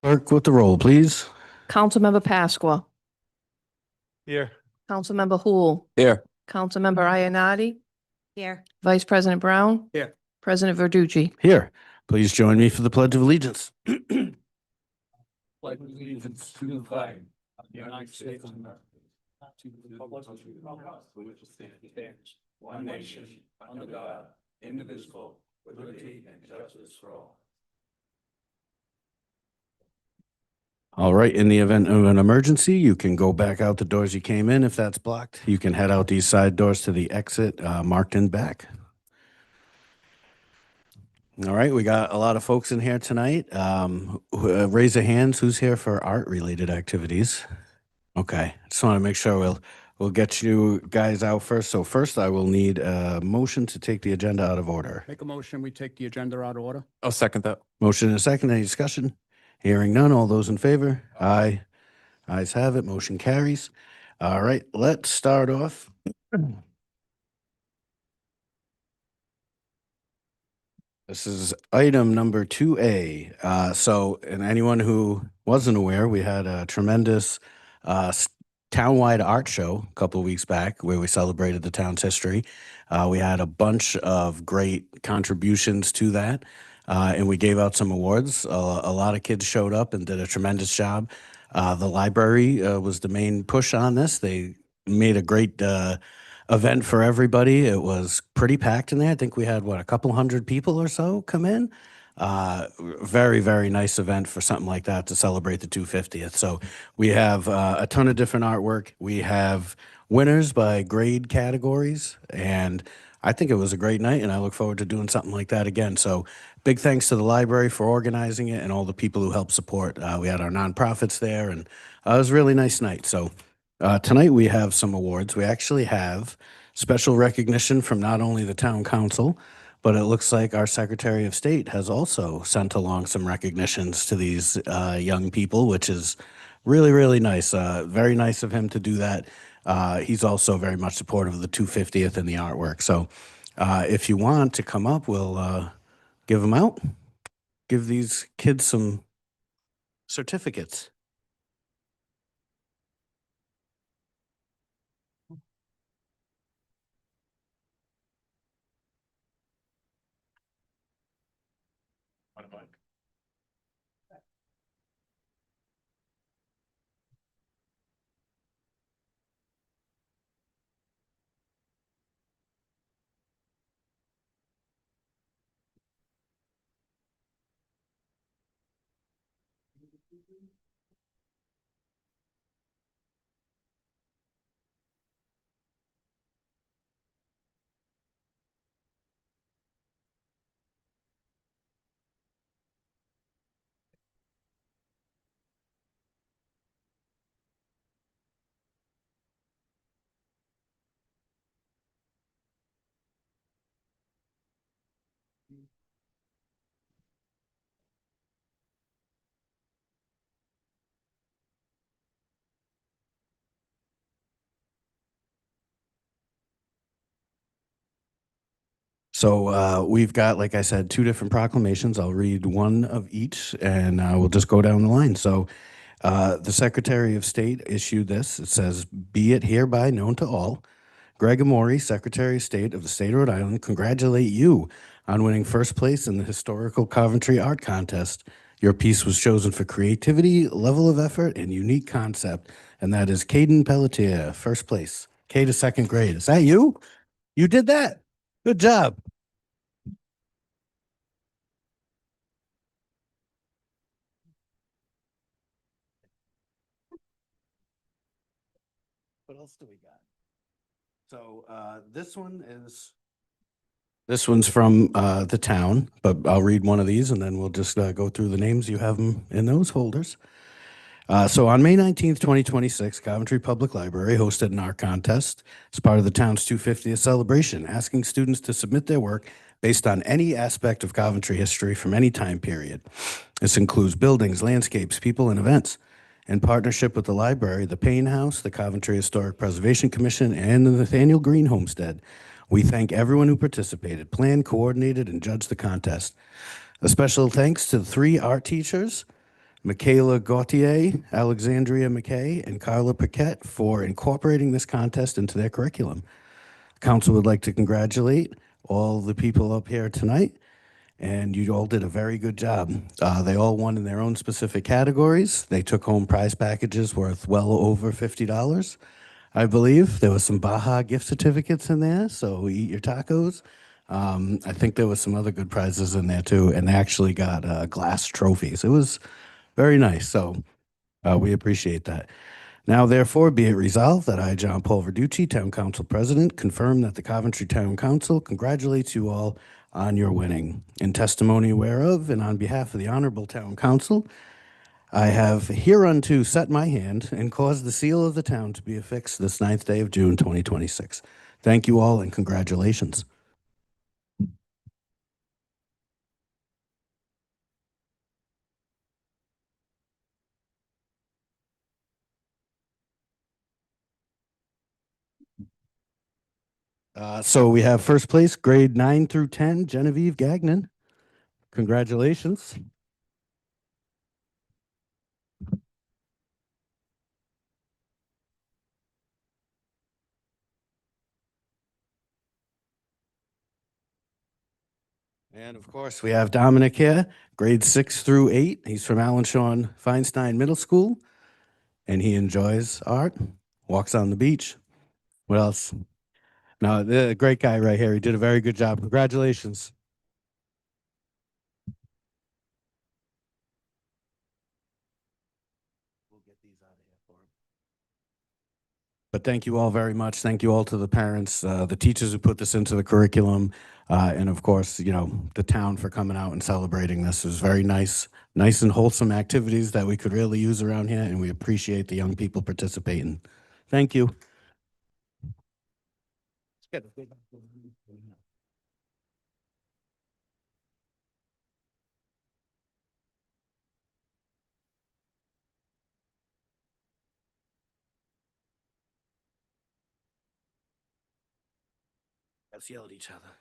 Clerk with the roll, please. Councilmember Pasqua. Here. Councilmember Hul. Here. Councilmember Ionati. Here. Vice President Brown. Here. President Verducci. Here. Please join me for the Pledge of Allegiance. Pledge allegiance to the flag of the United States of America. To the republic for which it stands, one nation, under God, indivisible, with liberty and justice for all. All right. In the event of an emergency, you can go back out the doors you came in. If that's blocked, you can head out these side doors to the exit marked in back. All right. We got a lot of folks in here tonight. Raise your hands. Who's here for art-related activities? Okay. Just want to make sure we'll get you guys out first. So first, I will need a motion to take the agenda out of order. Make a motion, we take the agenda out of order. I'll second that. Motion and a second. Any discussion? Hearing none. All those in favor? Aye. Ayes have it. Motion carries. All right. Let's start off. This is item number 2A. And anyone who wasn't aware, we had a tremendous townwide art show a couple of weeks back where we celebrated the town's history. We had a bunch of great contributions to that, and we gave out some awards. A lot of kids showed up and did a tremendous job. The library was the main push on this. They made a great event for everybody. It was pretty packed in there. I think we had, a couple hundred people or so come in. Very, very nice event for something like that to celebrate the 250th. So we have a ton of different artwork. We have winners by grade categories, and I think it was a great night, and I look forward to doing something like that again. So big thanks to the library for organizing it and all the people who helped support. We had our nonprofits there, and it was a really nice night. So tonight we have some awards. We actually have special recognition from not only the town council, but it looks like our Secretary of State has also sent along some recognitions to these young people, which is really, really nice. Very nice of him to do that. He's also very much supportive of the 250th and the artwork. So if you want to come up, we'll give them out. Give these kids some certificates. So we've got, like I said, two different proclamations. I'll read one of each, and we'll just go down the line. So the Secretary of State issued this. It says, "Be it hereby known to all, Greg Amore, Secretary of State of the State of Rhode Island, congratulate you on winning first place in the historical Coventry Art Contest. Your piece was chosen for creativity, level of effort, and unique concept, and that is Caden Pelletier, first place, K to second grade." Is that you? You did that? Good job. What else do we got? So this one's from the town, but I'll read one of these and then we'll just go through the names. You have them in those holders. So on May 19th, 2026, Coventry Public Library hosted an art contest as part of the town's 250th celebration, asking students to submit their work based on any aspect of Coventry history from any time period. This includes buildings, landscapes, people, and events. In partnership with the library, the Payne House, the Coventry Historic Preservation Commission, and the Nathaniel Green Homestead, we thank everyone who participated, planned, coordinated, and judged the contest. A special thanks to the 3 art teachers, Michaela Gautier, Alexandria McKay, and Carla Paquette for incorporating this contest into their curriculum. Council would like to congratulate all the people up here tonight, and you all did a very good job. They all won in their own specific categories. They took home prize packages worth well over $50, I believe. There was some Baja gift certificates in there, so eat your tacos. I think there was some other good prizes in there too, and they actually got glass trophies. It was very nice, so we appreciate that. Now, therefore, be it resolved that I, John Paul Verducci, Town Council President, confirm that the Coventry Town Council congratulates you all on your winning. In testimony whereof, and on behalf of the Honorable Town Council, I have hereunto set my hand and caused the seal of the town to be affixed this 9th day of June, 2026. Thank you all and congratulations. So we have first place, grade 9 through 10, Genevieve Gagnon. Congratulations. And of course, we have Dominic here, grade 6 through 8. He's from Alan Shawn Feinstein Middle School, and he enjoys art, walks on the beach. What else? No, the great guy right here. He did a very good job. Congratulations. We'll get these out of here for him. But thank you all very much. Thank you all to the parents, the teachers who put this into the curriculum, and of course, you know, the town for coming out and celebrating this. It was very nice and wholesome activities that we could really use around here, and we appreciate the young people participating. Thank you. Let's yell at each other.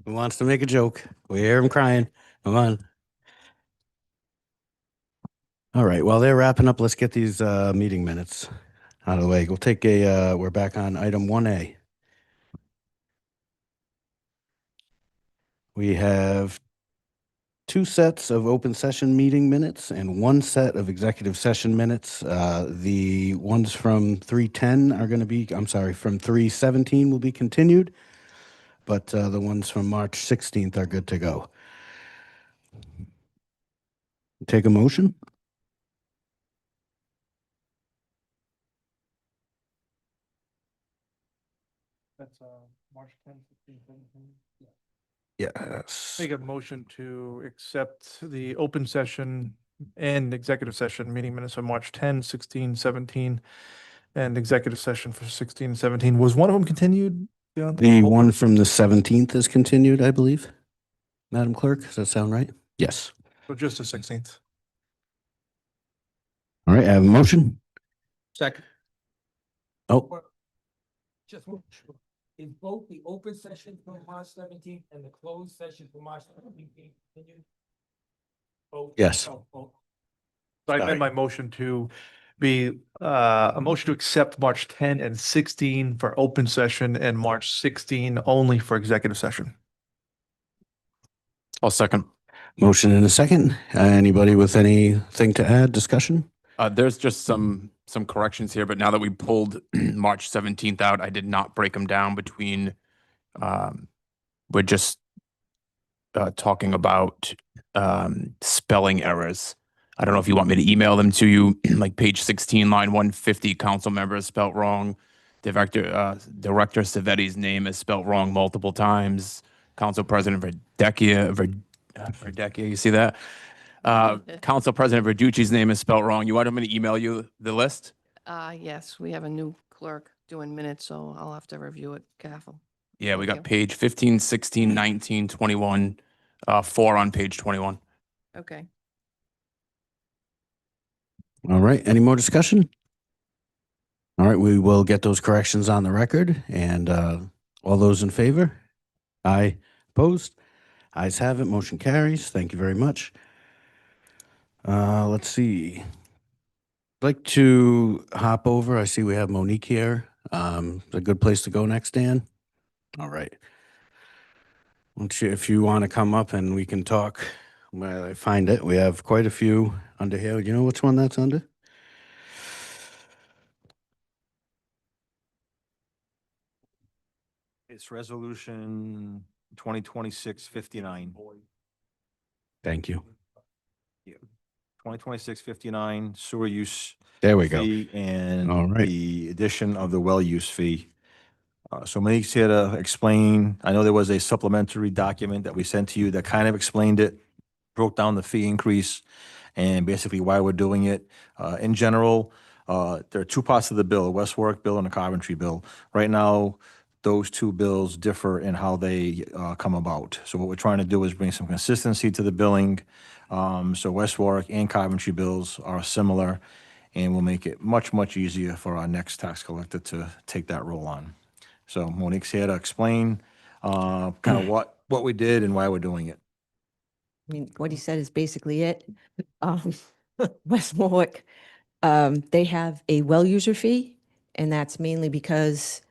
Who wants to make a joke? We hear him crying. Come on. All right, while they're wrapping up, let's get these meeting minutes out of the way. We'll take we're back on item 1A. We have 2 sets of open session meeting minutes and 1 set of executive session minutes. The ones from 3:10 are going to be, I'm sorry, from 3:17 will be continued, but the ones from March 16th are good to go. Take a motion? That's March 10th, 15th. Yes. Make a motion to accept the open session and executive session meeting minutes of March 10, 16, 17, and executive session for 16, 17. Was one of them continued? Leon? The one from the 17th is continued, I believe. Madam Clerk, does that sound right? Yes. So just the 16th. All right, I have a motion. Second. Oh, Just one, is both the open session for March 17th and the closed session for March 17th continued? Yes. So I Sorry. amend my motion to be a motion to accept March 10 and 16 for open session and March 16 only for executive session. I'll second. Motion in a second. Anybody with anything to add? Discussion? There's just some corrections here, but now that we pulled March 17th out, I did not break them down between, we're just talking about spelling errors. I don't know if you want me to email them to you, like page 16, line 150, council member is spelt wrong. Director Savetti's name is spelt wrong multiple times. Council President Verdecchia, you see that? Council President Verducci's name is spelt wrong. You want me to email you the list? Yes, we have a new clerk doing minutes, so I'll have to review it careful. Yeah, we Thank got you. page 15, 16, 19, 21, 4 on page 21. Okay. All right. Any more discussion? All right. We will get those corrections on the record. And all those in favor? Aye. Opposed? Ayes have it. Motion carries. Thank you very much. Let's see. I'd like to hop over. I see we have Monique here. It's a good place to go next, Dan. All right. If you want to come up and we can talk while I find it. We have quite a few under here. You know which one that's under? It's resolution 2026-59. Thank you. 2026-59 sewer use There we go. fee and All right. the addition of the well use fee. So Monique's here to explain. I know there was a supplementary document that we sent to you that kind of explained it, broke down the fee increase and basically why we're doing it. In general, there are two parts of the bill, a West Warwick bill and a Coventry bill. Right now, those two bills differ in how they come about. So what we're trying to do is bring some consistency to the billing. So West Warwick and Coventry bills are similar, and will make it much, much easier for our next tax collector to take that role on. So Monique's here to explain kind of what we did and why we're doing it. I mean, what he said is basically it. West Warwick, they have a well user fee, and that's mainly because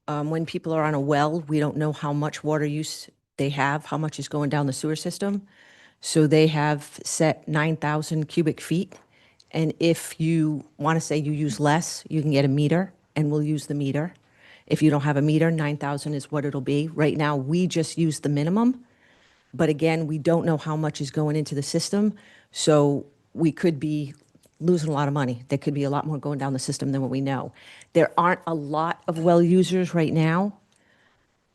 when people are on a well, we don't know how much water use they have, how much is going down the sewer system. So they have set 9,000 cubic feet. And if you want to say you use less, you can get a meter, and we'll use the meter. If you don't have a meter, 9,000 is what it'll be. Right now, we just use the minimum. But again, we don't know how much is going into the system. So we could be losing a lot of money. There could be a lot more going down the system than what we know. There aren't a lot of well users right now,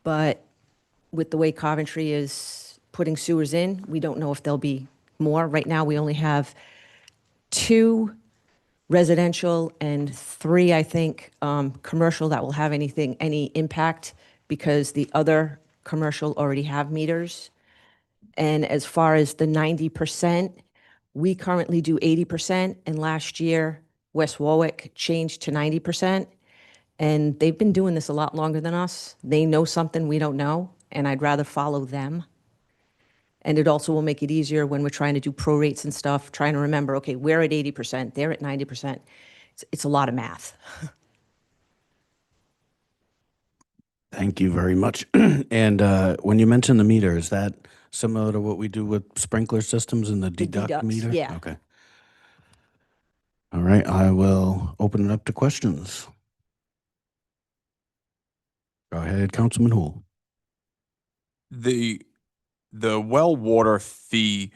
but with the way Coventry is putting sewers in, we don't know if there'll be more. Right now, we only have 2 residential and 3, I think, commercial that will have any impact because the other commercial already have meters. And as far as the 90%, we currently do 80%, and last year, West Warwick changed to 90%. And they've been doing this a lot longer than us. They know something we don't know, and I'd rather follow them. And it also will make it easier when we're trying to do prorates and stuff, trying to remember, okay, we're at 80%, they're at 90%. It's a lot of math. Thank you very much. And when you mention the meter, is that similar to what we do with sprinkler systems and the deduct deducts, meter? yeah. Okay. All right. I will open it up to questions. Go ahead, Councilman Hool. The well water fee,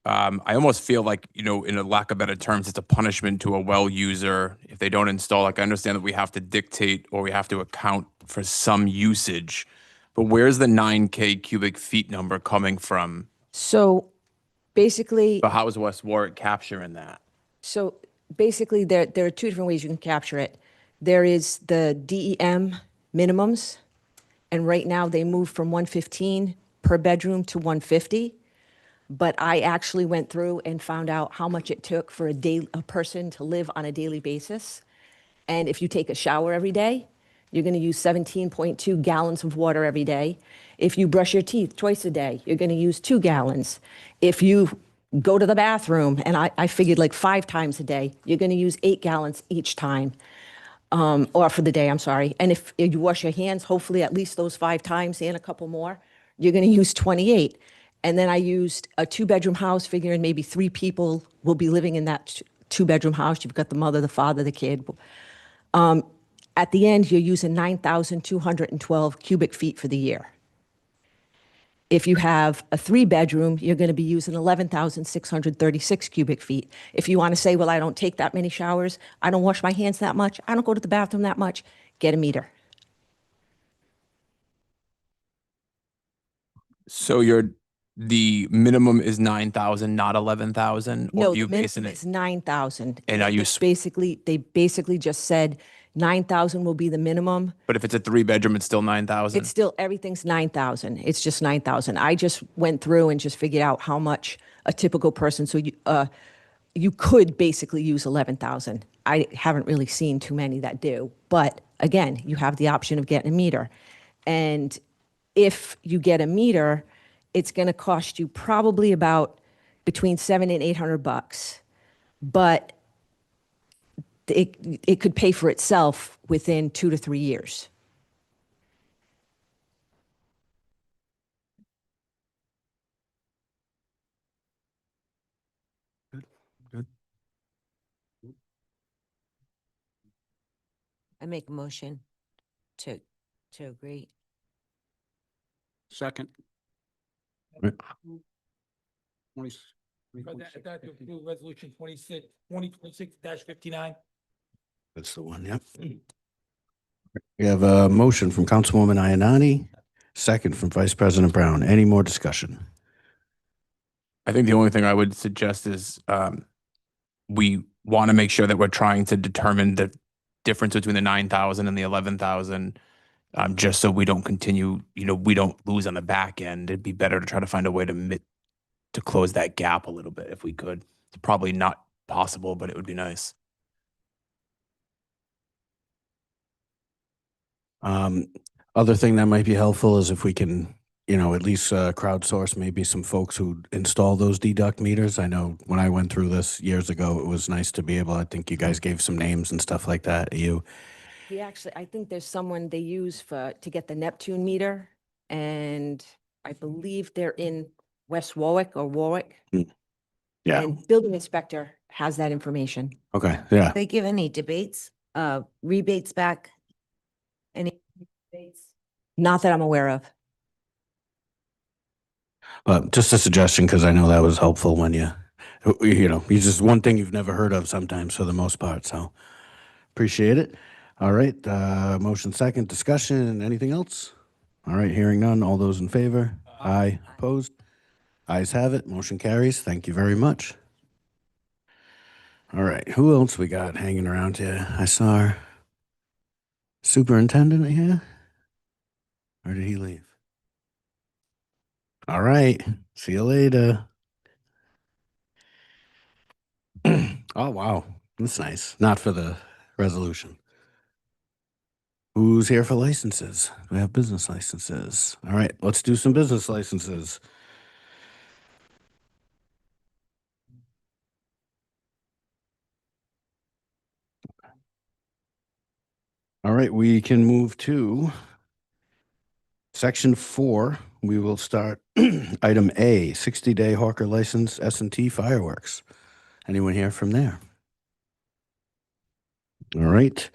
I almost feel like, in a lack of better terms, it's a punishment to a well user if they don't install. Like, I understand that we have to dictate or we have to account for some usage, but where's the 9K cubic feet number coming from? So basically, But how is West Warwick capturing that? there are 2 different ways you can capture it. There is the DEM minimums, and right now they move from 115 per bedroom to 150. But I actually went through and found out how much it took for a person to live on a daily basis. And if you take a shower every day, you're going to use 17.2 gallons of water every day. If you brush your teeth twice a day, you're going to use 2 gallons. If you go to the bathroom, and I figured like 5 times a day, you're going to use 8 gallons each time, or for the day, I'm sorry. And if you wash your hands, hopefully at least those 5 times and a couple more, you're going to use 28. And then I used a 2-bedroom house, figuring maybe 3 people will be living in that 2-bedroom house. You've got the mother, the father, the kid. At the end, you're using 9,212 cubic feet for the year. If you have a 3-bedroom, you're going to be using 11,636 cubic feet. If you want to say, well, I don't take that many showers, I don't wash my hands that much, I don't go to the bathroom that much, get a meter. So the minimum is 9,000, not 11,000? Or No, are you the basing minimum it? is 9,000. And are you It's basically, they basically just said 9,000 will be the minimum. But if it's a 3-bedroom, it's still 9,000? It's still, everything's 9,000. It's just 9,000. I just went through and just figured out how much a typical person, so you could basically use 11,000. I haven't really seen too many that do. But again, you have the option of getting a meter. And if you get a meter, it's going to cost you probably about between $700 and $800. But it could pay for itself within 2 to 3 years. I make a motion to agree. Second. Right. Resolution 2026-59. That's the one, yep. We have a motion from Councilwoman Ionati, second from Vice President Brown. Any more discussion? I think the only thing I would suggest is we want to make sure that we're trying to determine the difference between the 9,000 and the 11,000, just so we don't continue, we don't lose on the back end. It'd be better to try to find a way to close that gap a little bit if we could. It's probably not possible, but it would be nice. Other thing that might be helpful is if we can, at least crowdsource maybe some folks who install those deduct meters. I know when I went through this years ago, it was nice to be able, I think you guys gave some names and stuff like that. I think there's someone they use to get the Neptune meter, and I believe they're in West Warwick or Warwick. Yeah, And building inspector has that information. okay, yeah. They give any rebates back? Any rebates? Not that I'm aware of. But just a suggestion, because I know that was helpful when it's just one thing you've never heard of sometimes for the most part. So appreciate it. All right. Motion second, discussion. Anything else? All right. Hearing none. All those in favor? Aye. Opposed? Ayes have it. Motion carries. Thank you very much. All right. Who else we got hanging around here? I saw our superintendent here. Or did he leave? All right. See you later. Oh, wow. That's nice. Not for the resolution. Who's here for licenses? We have business licenses. All right. Let's do some business licenses. All right. We can move to Section 4. We will start item A, 60-day hawker license, S&T Fireworks. Anyone here from there? All right.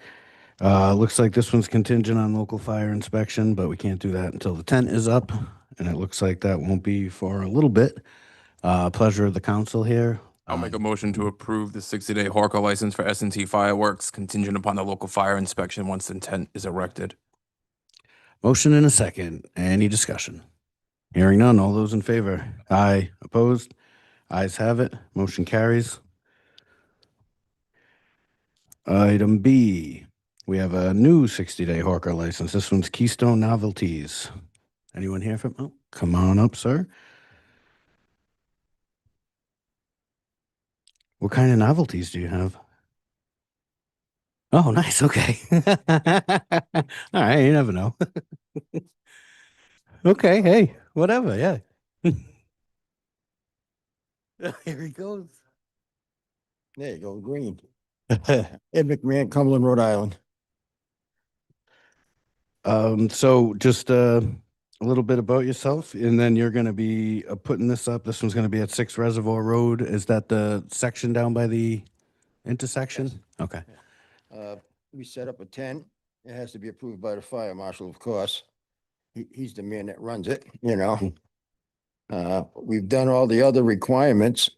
Looks like this one's contingent on local fire inspection, but we can't do that until the tent is up. And it looks like that won't be for a little bit. Pleasure of the council here. I'll make a motion to approve the 60-day Horka license for S&T Fireworks contingent upon the local fire inspection once the tent is erected. Motion and a second. Any discussion? Hearing none. All those in favor? Aye. Opposed? Ayes have it. Motion carries. Item B, we have a new 60-day hawker license. This one's Keystone Novelties. Anyone here from? Oh, come on up, sir. What kind of novelties do you have? Oh, nice. Okay. All right. You never know. Okay. Hey, whatever. Yeah. Here he goes. There you go, green. Ed McMahon, Cumberland, Rhode Island. So just a little bit about yourself, and then you're gonna be putting this up. This one's gonna be at 6 Reservoir Road. Is that the section down by the intersection? Okay. We set up a tent. It has to be approved by the fire marshal, of course. He's the man that runs it, you know. We've done all the other requirements.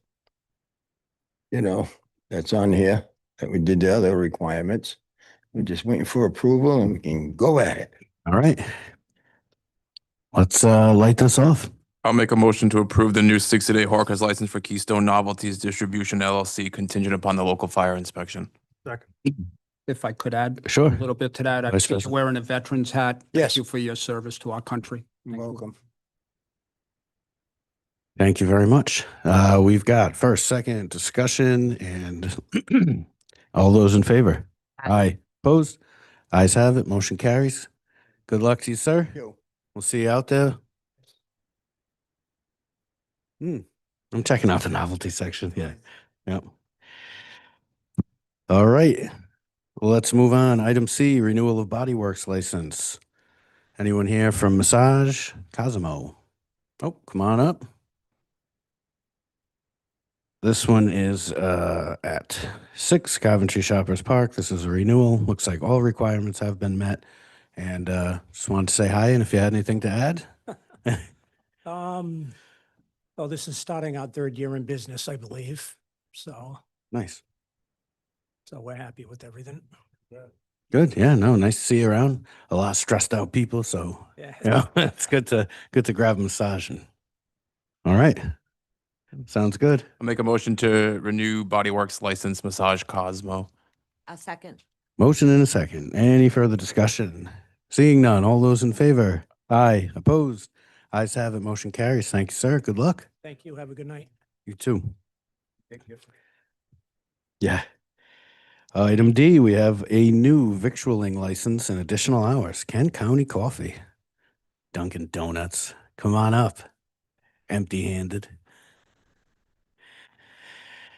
You know, that's on here, that we did the other requirements. We're just waiting for approval and we can go at it. All right. Let's light this off. I'll make a motion to approve the new 60-day hawker's license for Keystone Novelties Distribution LLC contingent upon the local fire inspection. If I could add Sure. a little bit to that, I'm Vice just President. wearing a veteran's hat. Yes. Thank you for your service to our country. You're Thank you. welcome. Thank you very much. We've got first, second discussion, and all those in favor? Aye. Opposed? Ayes have it. Motion carries. Good luck to you, sir. Yo. We'll see you out there. I'm checking out the novelty section. Yeah. Yep. All right. Well, let's move on. Item C, renewal of Body Works license. Anyone here from Massage Cosmo? Oh, come on up. This one is at 6 Coventry Shoppers Park. This is a renewal. Looks like all requirements have been met. And just wanted to say hi, and if you had anything to add. Well, this is starting our third year in business, I believe. So Nice. we're happy with everything. Good. Yeah, no, nice to see you around. A lot of stressed out people, so Yeah. yeah, it's good to grab a massage. All right. Sounds good. I'll make a motion to renew Bodyworks license Massage Cosmo. A second. Motion in a second. Any further discussion? Seeing none. All those in favor? Aye. Opposed? Ayes have it. Motion carries. Thank you, sir. Good luck. Thank you. Have a good night. You too. Thank you. Yeah. Item D, we have a new victualling license and additional hours. Kent County Coffee. Dunkin' Donuts. Come on up. Empty-handed.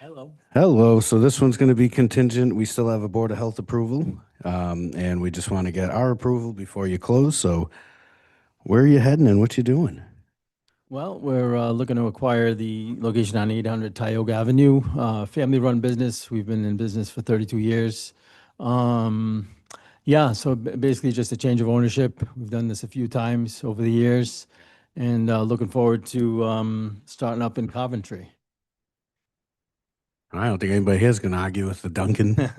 Hello. Hello. So this one's going to be contingent. We still have a Board of Health approval, and we just want to get our approval before you close. So where are you heading and what you doing? Well, we're looking to acquire the location on 800 Tioga Avenue, family-run business. We've been in business for 32 years. Yeah, so basically just a change of ownership. We've done this a few times over the years, and looking forward to starting up in Coventry. I don't think anybody here is going to argue with the Duncan.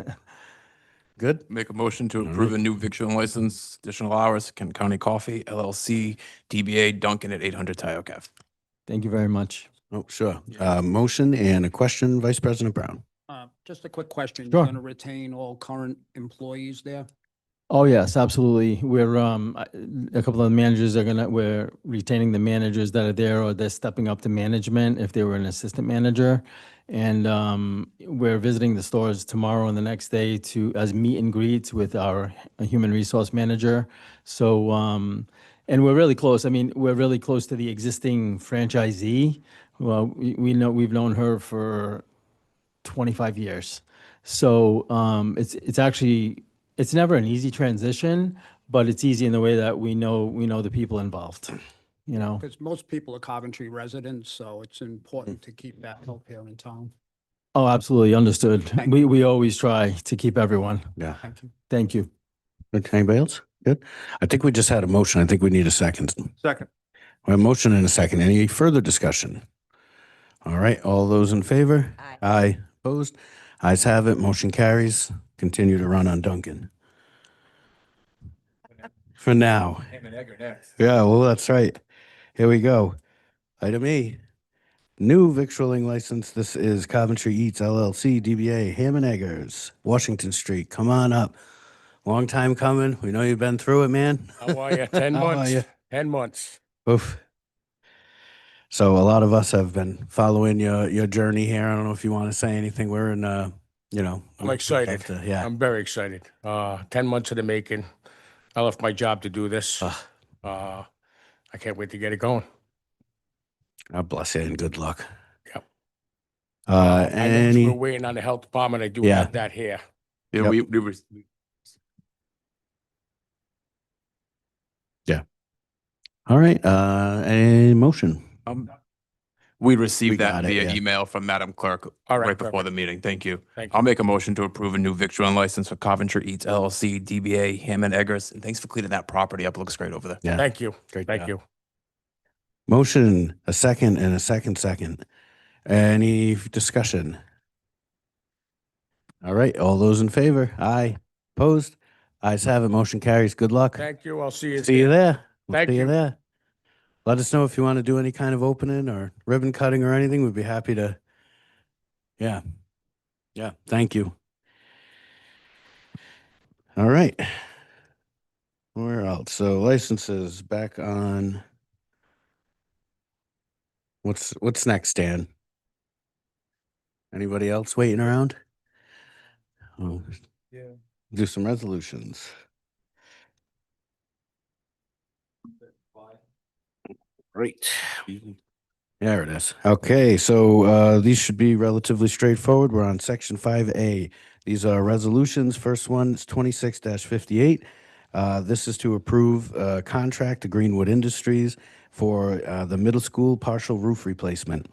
Good. Make a motion to All approve right. a new victualling license, additional hours, Kent County Coffee, LLC, DBA Dunkin' at 800 Tioga. Thank you very much. Oh, sure. Motion and a question, Vice President Brown. Just a quick question. Sure. You're going to retain all current employees there? Oh, yes, absolutely. We're, a couple of the managers we're retaining the managers that are there, or they're stepping up to management if they were an assistant manager. And we're visiting the stores tomorrow and the next day as meet and greets with our human resource manager. So, and we're really close. I mean, we're really close to the existing franchisee. Well, we've known her for 25 years. So it's never an easy transition, but it's easy in the way that we know the people involved, you know? Because most people are Coventry residents, so it's important to keep that help here in town. Oh, absolutely. Understood. Thank We always try to keep everyone. Yeah. Thank you. Thank you. Good. Anybody else? Good. I think we just had a motion. I think we need a second. Second. We have a motion and a second. Any further discussion? All right. All those in favor? Aye. Aye. Opposed? Ayes have it. Motion carries. Continue to run on Duncan. For now. Yeah, well, that's right. Here we go. Item E. New victualling license. This is Coventry Eats LLC, DBA Ham and Eggers, Washington Street. Come on up. Long time coming. We know you've been through it, man. How are you? 10 How are months. you? 10 months. Oof. So a lot of us have been following your journey here. I don't know if you want to say anything. We're in, I'm excited. Yeah. I'm very excited. 10 months in the making. I left my job to do this. Ah. I can't wait to get it going. God bless you and good luck. Yep. I know Any? we're waiting on the health department. I do Yeah. have that here. Yeah, Yep. we were, All right, any motion? we received We that got it, via yeah. email from Madam Clerk All right, right before perfect. the meeting. Thank you. Thank you. I'll make a motion to approve a new victualling license for Coventry Eats LLC, DBA Hammond Eggers. And thanks for cleaning that property up. It looks great over there. Yeah. Thank you. Great Thank job. you. Motion, a second and a second. Any discussion? All right, all those in favor? Aye. Opposed? Ayes have it. Motion carries. Good luck. Thank you. I'll see you. See you there. We'll Thank see you you. there. Let us know if you want to do any kind of opening or ribbon cutting or anything. We'd be happy to. Yeah. Yeah. Thank you. All right. Where else? So licenses back on. What's next, Dan? Anybody else waiting around? Oh, Yeah. do some resolutions. Great. There it is. Okay, so these should be relatively straightforward. We're on section 5A. These are resolutions. First one is 26-58. This is to approve a contract to Greenwood Industries for the middle school partial roof replacement.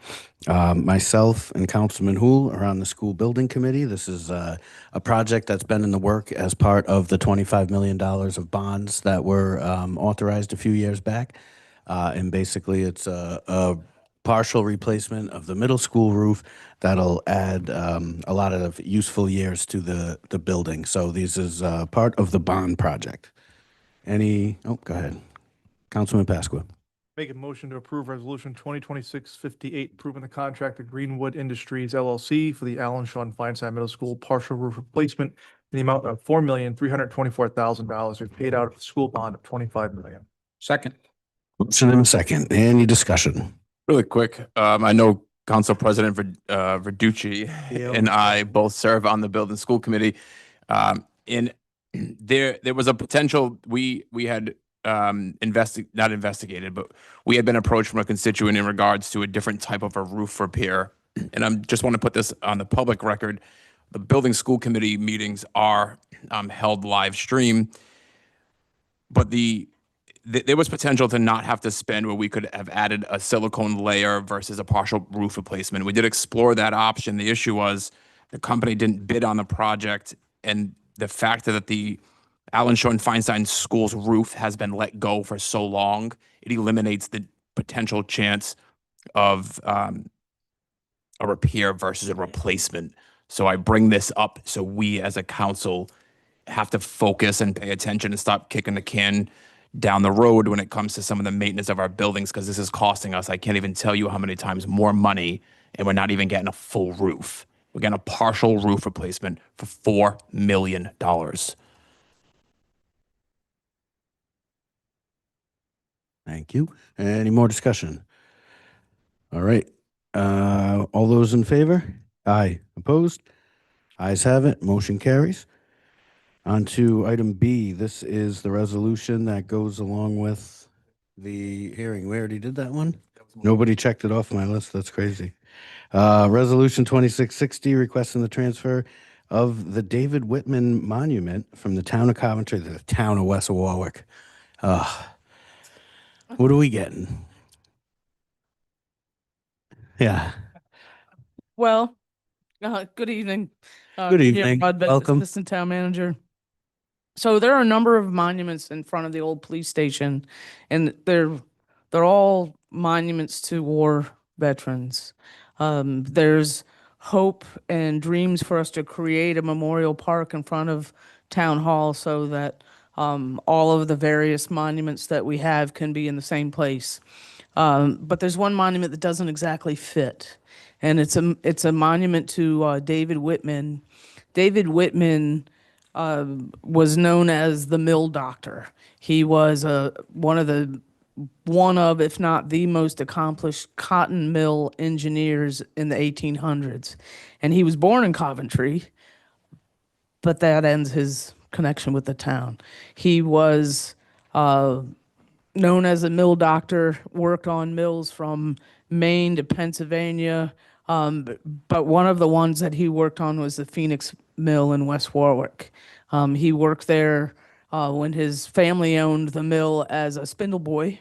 Myself and Councilman Hool are on the school building committee. This is a project that's been in the work as part of the $25 million of bonds that were authorized a few years back. And basically, it's a partial replacement of the middle school roof that'll add a lot of useful years to the building. So this is part of the bond project. Oh, go ahead. Councilman Pasqua. Make a motion to approve resolution 2026-58, approving the contract to Greenwood Industries LLC for the Allen Shawn Feinside Middle School partial roof replacement in the amount of $4,324,000. We've paid out a school bond of $25 million. Second. Motion and a second. Any discussion? Really quick, I know Council President Verducci and I both serve on the Building School Committee. And there was a potential, we had not investigated, but we had been approached from a constituent in regards to a different type of a roof repair. And I'm just want to put this on the public record. The Building School Committee meetings are held live stream, but there was potential to not have to spend where we could have added a silicone layer versus a partial roof replacement. We did explore that option. The issue was the company didn't bid on the project, and the fact that the Allen Shawn Feinstein School's roof has been let go for so long, it eliminates the potential chance of a repair versus a replacement. So I bring this up so we as a council have to focus and pay attention and stop kicking the can down the road when it comes to some of the maintenance of our buildings, because this is costing us, I can't even tell you how many times more money, and we're not even getting a full roof. We're getting a partial roof replacement for $4 million. Thank you. Any more discussion? All right. All those in favor? Aye. Opposed? Ayes have it. Motion carries. On to item B. This is the resolution that goes along with the hearing. We already did that one? Nobody checked it off my list. That's crazy. Resolution 2660, requesting the transfer of the David Whitman Monument from the town of Coventry to the town of West Warwick. What are we getting? Yeah. Well, good evening. Good Pierre evening. Rodbeck, Welcome. Assistant Town Manager. So there are a number of monuments in front of the old police station, and they're all monuments to war veterans. There's hope and dreams for us to create a memorial park in front of Town Hall so that all of the various monuments that we have can be in the same place. But there's one monument that doesn't exactly fit, and it's a monument to David Whitman. David Whitman was known as the mill doctor. He was one of, if not the most accomplished cotton mill engineers in the 1800s. And he was born in Coventry, but that ends his connection with the town. He was known as a mill doctor, worked on mills from Maine to Pennsylvania, But one of the ones that he worked on was the Phoenix Mill in West Warwick. He worked there when his family owned the mill as a spindle boy,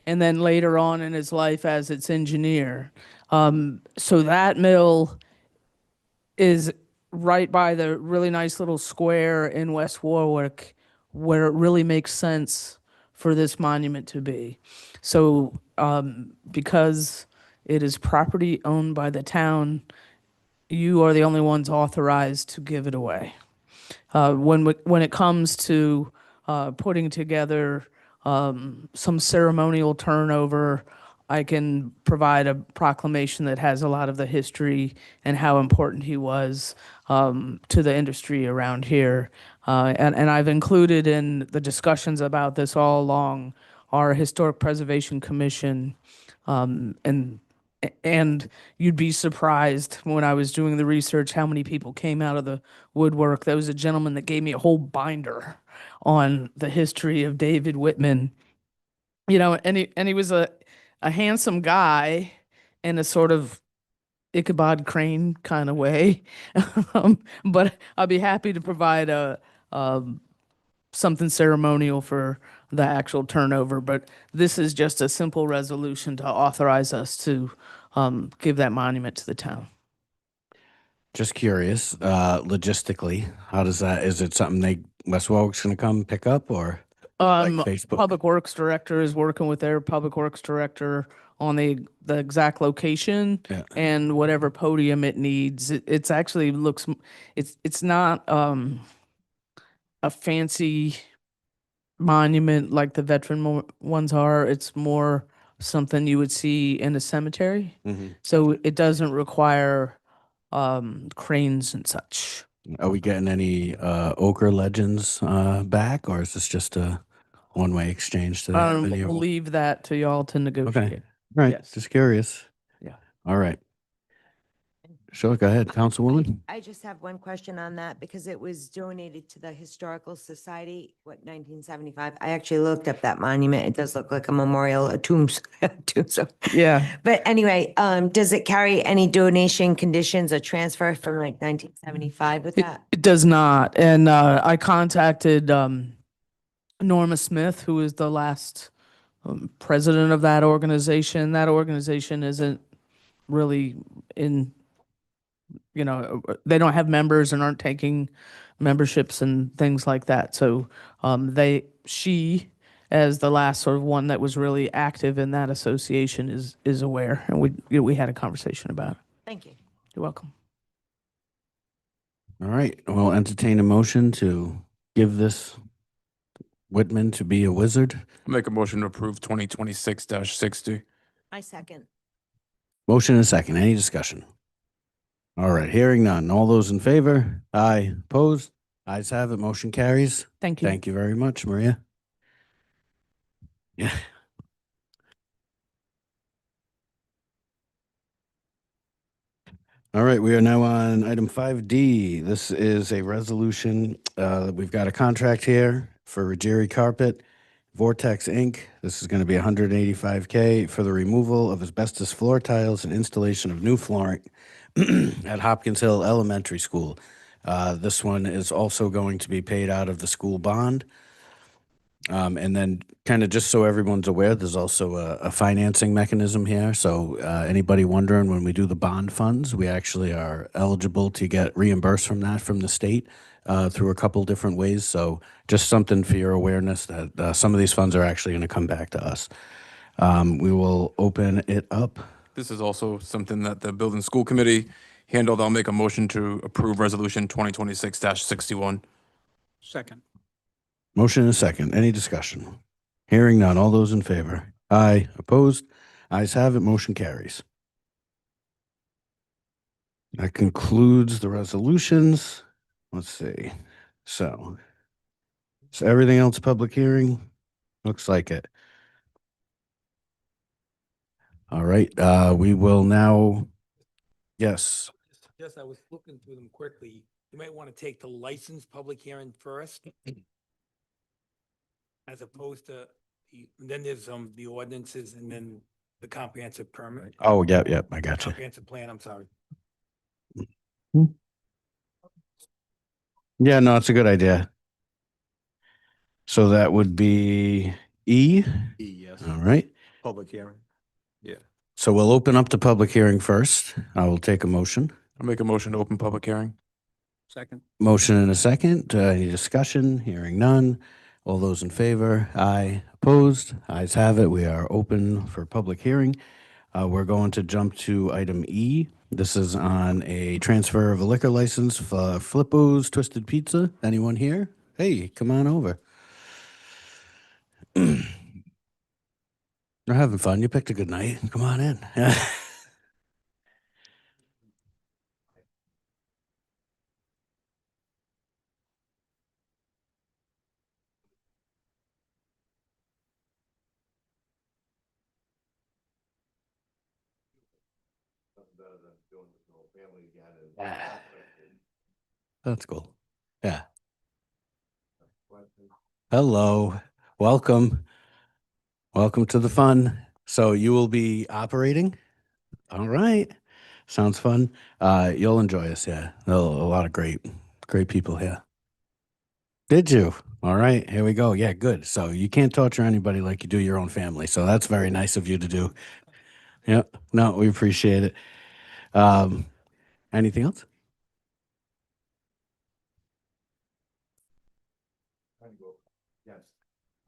and then later on in his life as its engineer. So that mill is right by the really nice little square in West Warwick where it really makes sense for this monument to be. So because it is property owned by the town, you are the only ones authorized to give it away. When it comes to putting together some ceremonial turnover, I can provide a proclamation that has a lot of the history and how important he was to the industry around here. And I've included in the discussions about this all along our Historic Preservation Commission. And you'd be surprised when I was doing the research how many people came out of the woodwork. There was a gentleman that gave me a whole binder on the history of David Whitman. You know, and he was a handsome guy in a sort of Ichabod Crane kind of way. But I'll be happy to provide something ceremonial for the actual turnover. But this is just a simple resolution to authorize us to give that monument to the town. Just curious, logistically, how does that, is it something West Warwick's gonna come pick up or? Facebook? Public Works Director is working with their Public Works Director on the exact location Yeah. and whatever podium it needs. It's actually looks, it's not a fancy monument like the veteran ones are. It's more something you would see in a cemetery. Mhm. So it doesn't require cranes and such. Are we getting any Ochre Legends back, or is this just a one-way exchange to the new? We'll leave that to y'all to negotiate. Right, Yes. just curious. Yeah. All right. Sure, go ahead, Councilwoman. I just have one question on that because it was donated to the Historical Society, 1975? I actually looked up that monument. It does look like a memorial, a tombstone. Yeah. But anyway, does it carry any donation conditions or transfer from like 1975 with that? It does not. And I contacted Norma Smith, who is the last president of that organization. That organization isn't really in, they don't have members and aren't taking memberships and things like that. So she, as the last sort of one that was really active in that association, is aware. And we had a conversation about it. Thank you. You're welcome. All right, we'll entertain a motion to give this Whitman to be a wizard. I'll make a motion to approve 2026-60. I second. Motion and a second. Any discussion? All right, hearing none. All those in favor? Aye. Opposed? Ayes have it. Motion carries. Thank you. Thank you very much, Maria. Yeah. All right, we are now on item 5D. This is a resolution. We've got a contract here for Ruggieri Carpet, Vortex Inc. This is going to be $185K for the removal of asbestos floor tiles and installation of new flooring at Hopkins Hill Elementary School. This one is also going to be paid out of the school bond. And then kind of just so everyone's aware, there's also a financing mechanism here. So anybody wondering, when we do the bond funds, we actually are eligible to get reimbursed from that from the state through a couple different ways. So just something for your awareness that some of these funds are actually going to come back to us. We will open it up. This is also something that the Building School Committee handled. I'll make a motion to approve Resolution 2026-61. Second. Motion and a second. Any discussion? Hearing none. All those in favor? Aye. Opposed? Ayes have it. Motion carries. That concludes the resolutions. Let's see. So everything else public hearing? Looks like it. All right. We will now. Yes. Just, I was looking through them quickly. You might want to take the licensed public hearing first. As opposed to, then there's the ordinances and then the comprehensive permit. Oh, yep, yep, I got you. Comprehensive plan, I'm sorry. Yeah, no, it's a good idea. So that would be E. Yes. All right. Public hearing. So we'll open up the public hearing first. I will take a motion. I'll make a motion to open public hearing. Second. Motion and a second. Any discussion? Hearing none. All those in favor? Aye. Opposed? Ayes have it. We are open for public hearing. We're going to jump to item E. This is on a transfer of a liquor license for Flippo's Twisted Pizza. Anyone here? Hey, come on over. We're having fun. You picked a good night. Come on in. That's cool. Yeah. Hello. Welcome. Welcome to the fun. So you will be operating? All right. Sounds fun. You'll enjoy us. Yeah. A lot of great people here. Did you? All right. Here we go. Yeah, good. So you can't torture anybody like you do your own family. So that's very nice of you to do. Yep. No, we appreciate it. Anything else? Yes,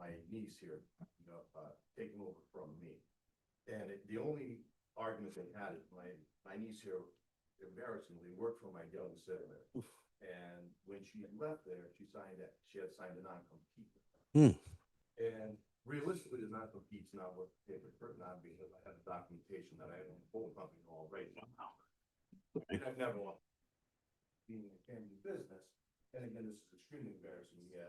my niece here, taking over from me. And the only argument they had is my niece here embarrassingly worked for my young settler. And when she left there, she had signed a non-compete. And realistically, the non-compete's not worth the paper it's written on because I have documentation that I have on the whole company already. And I've never wanted being in a family business. And again, this is extremely embarrassing to me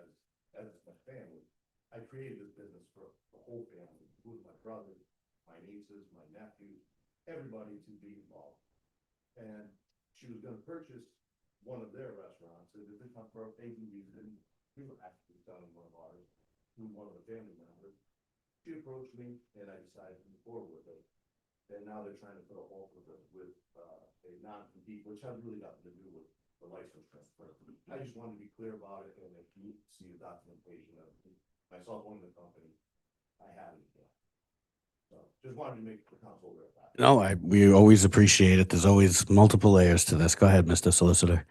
as my family. I created this business for the whole family, including my brothers, my nieces, my nephews, everybody to be involved. And she was gonna purchase one of their restaurants, and if it's not for a reason, we were actually selling one of ours to one of the family members. She approached me, and I decided to move forward with it. And now they're trying to put a halt with a non-compete, which has really nothing to do with the license transfer. I just wanted to be clear about it, and if you see the documentation of myself owning the company, I have it. So just wanted to make the council aware of that. No, we always appreciate it. There's always multiple layers to this. Go ahead, Mr. Solicitor.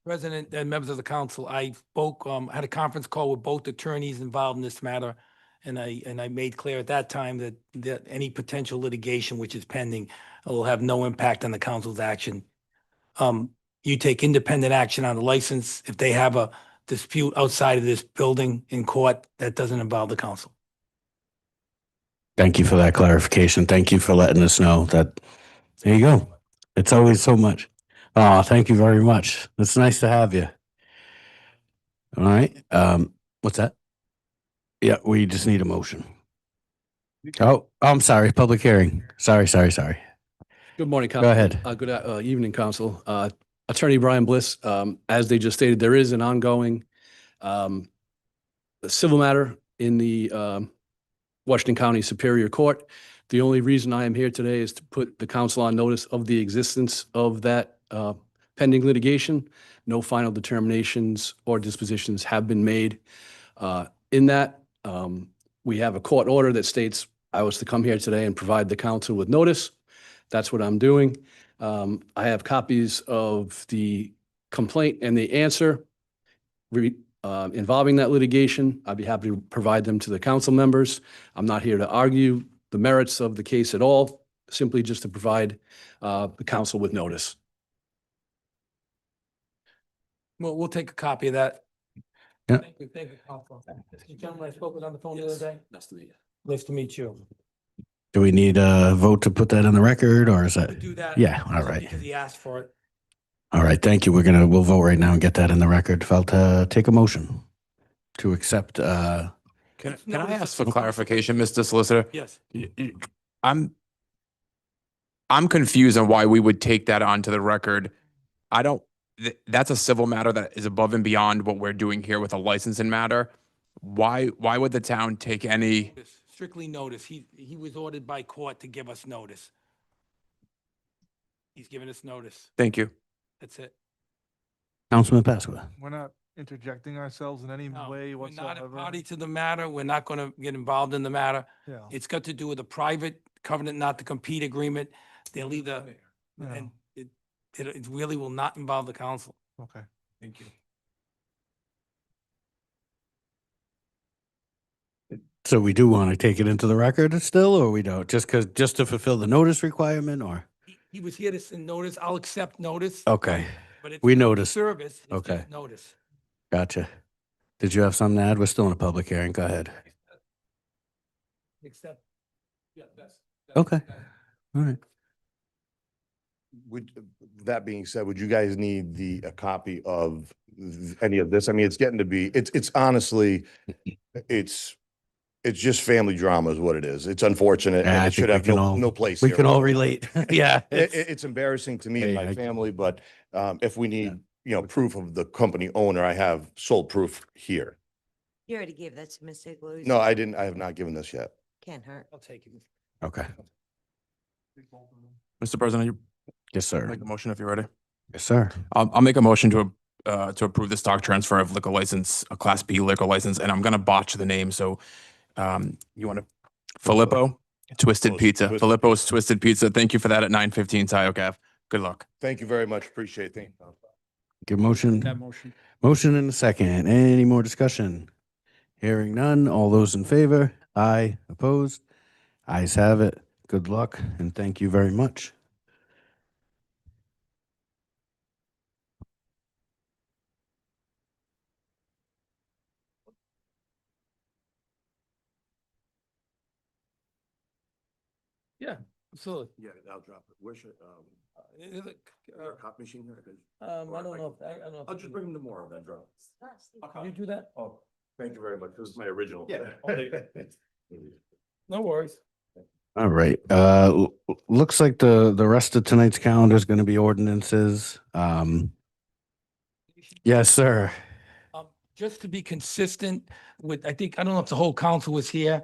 President and members of the council, I spoke, had a conference call with both attorneys involved in this matter. And I made clear at that time that any potential litigation which is pending will have no impact on the council's action. You take independent action on the license. If they have a dispute outside of this building in court, that doesn't involve the council. Thank you for that clarification. Thank you for letting us know that. There you go. It's always so much. Oh, thank you very much. It's nice to have you. All right. What's that? Yeah, we just need a motion. Oh, I'm sorry. Public hearing. Sorry. Good morning, Go Council. ahead. Good evening, Council. Attorney Brian Bliss, as they just stated, there is an ongoing civil matter in the Washington County Superior Court. The only reason I am here today is to put the council on notice of the existence of that pending litigation. No final determinations or dispositions have been made in that. We have a court order that states I was to come here today and provide the council with notice. That's what I'm doing. I have copies of the complaint and the answer involving that litigation. I'd be happy to provide them to the council members. I'm not here to argue the merits of the case at all, simply just to provide the council with notice. Well, we'll take a copy of that. Yeah. Thank you, Council. The gentleman I spoke with on the phone the other day. Nice to meet you. Nice to meet you. Do we need a vote to put that in the record or is that? Do that. Yeah, all right. Because he asked for it. All right, thank you. We'll vote right now and get that in the record. Felt take a motion to accept. Can I ask for clarification, Mr. Solicitor? Yes. I'm confused on why we would take that onto the record. That's a civil matter that is above and beyond what we're doing here with a licensing matter. Why would the town take any? strictly notice. He was ordered by court to give us notice. He's given us notice. Thank you. That's it. Councilman Pasqua. We're not interjecting ourselves in any No, way we're not a whatsoever. party to the matter. We're not going to get involved in the matter. Yeah. It's got to do with a private covenant not to compete agreement. They'll either, Yeah. and it really will not involve the council. Okay. Thank you. So we do want to take it into the record still, or we don't? Just to fulfill the notice requirement, or? He was here to send notice. I'll accept notice. Okay, But it's we not noticed. service. It's Okay. just notice. Gotcha. Did you have something to add? We're still in a public hearing. Go ahead. Accept. Yeah, that's. Okay. All right. Would, that being said, would you guys need a copy of any of this? I mean, it's getting to be, it's honestly, it's just family drama is what it is. It's unfortunate. Yeah, And I it should think have we can all- no place We here. can all relate. Yeah. It's embarrassing to me and Hey, my I- family, but if we need, proof of the company owner, I have sole proof here. You already gave that to Ms. Iglesias. No, I didn't. I have not given this yet. Can't hurt. I'll take it. Okay. Mr. President, you Yes, sir. make a motion if you're ready. Yes, sir. I'll make a motion to approve the stock transfer of liquor license, a Class B liquor license, and I'm gonna botch the name, so you want to, Filippo Twisted Filippo's Pizza, Twisted Filippo's Twisted Pizza. Thank you for that at 9:15 Tyo Cav. Good luck. Thank you very much. Appreciate it. Thank you. Good motion. That motion. Motion and a second. Any more discussion? Hearing none. All those in favor? Aye. Opposed? Ayes have it. Good luck and thank you very much. Yeah, absolutely. Yeah, I'll drop it. Where should, Is it, copy machine here? I don't know. I don't know. I'll just bring them tomorrow then, drop. Can you do that? Oh, thank you very much. This is my original. Yeah. No worries. All right. Looks like the rest of tonight's calendar is going to be ordinances. Yes, sir. Just to be consistent with, I think, I don't know if the whole council was here,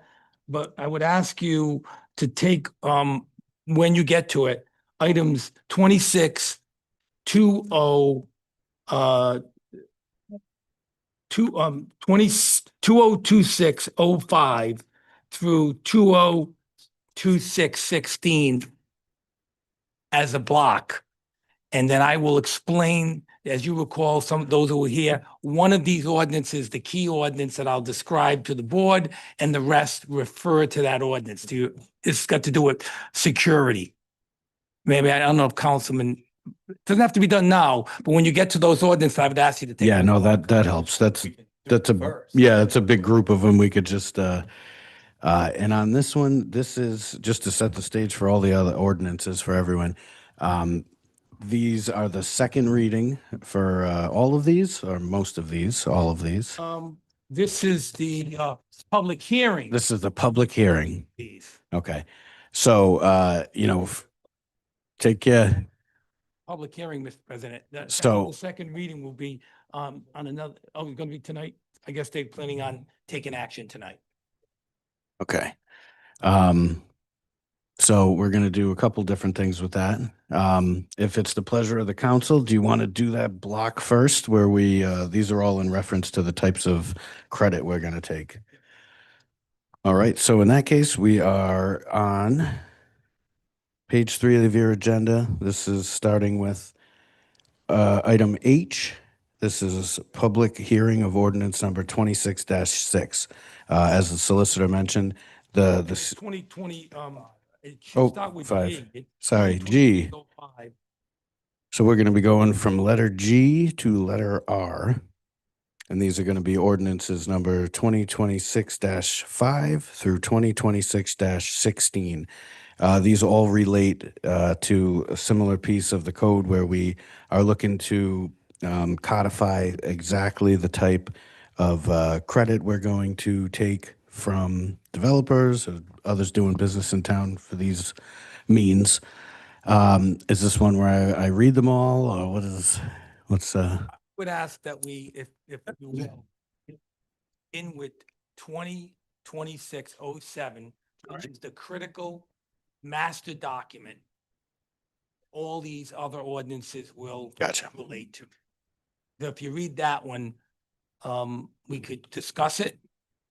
but I would ask you to take, when you get to it, items 26, 20, 202605 through 202616 as a block. And then I will explain, as you recall, some of those who were here, one of these ordinances, the key ordinance that I'll describe to the board, and the rest refer to that ordinance. It's got to do with security. Maybe, I don't know if Councilman, it doesn't have to be done now, but when you get to those ordinances, I would ask you to take. Yeah, no, that helps. That's a big group of them. We could just, and on this one, this is just to set the stage for all the other ordinances for everyone. These are the second reading for all of these, or most of these, all of these. This is the public hearing. This is the public hearing. These. Okay. So, take care. Public hearing, Mr. President. So- The second reading will be on another, it's going to be tonight. I guess they're planning on taking action tonight. Okay. So we're going to do a couple different things with that. If it's the pleasure of the council, do you want to do that block first where these are all in reference to the types of credit we're going to take? All right. So in that case, we are on page 3 of your agenda. This is starting with item H. This is public hearing of ordinance number 26-6. As the solicitor mentioned, the 2020, it should Oh, start with 5. G. Sorry, G. 2025. So we're going to be going from letter G to letter R. And these are going to be ordinances number 2026-5 through 2026-16. These all relate to a similar piece of the code where we are looking to codify exactly the type of credit we're going to take from developers or others doing business in town for these means. Is this one where I read them all, or what's Would ask that we, if you will, in with 20, 2607, which is the critical master document all these other ordinances will Gotcha. relate to. So if you read that one, we could discuss it,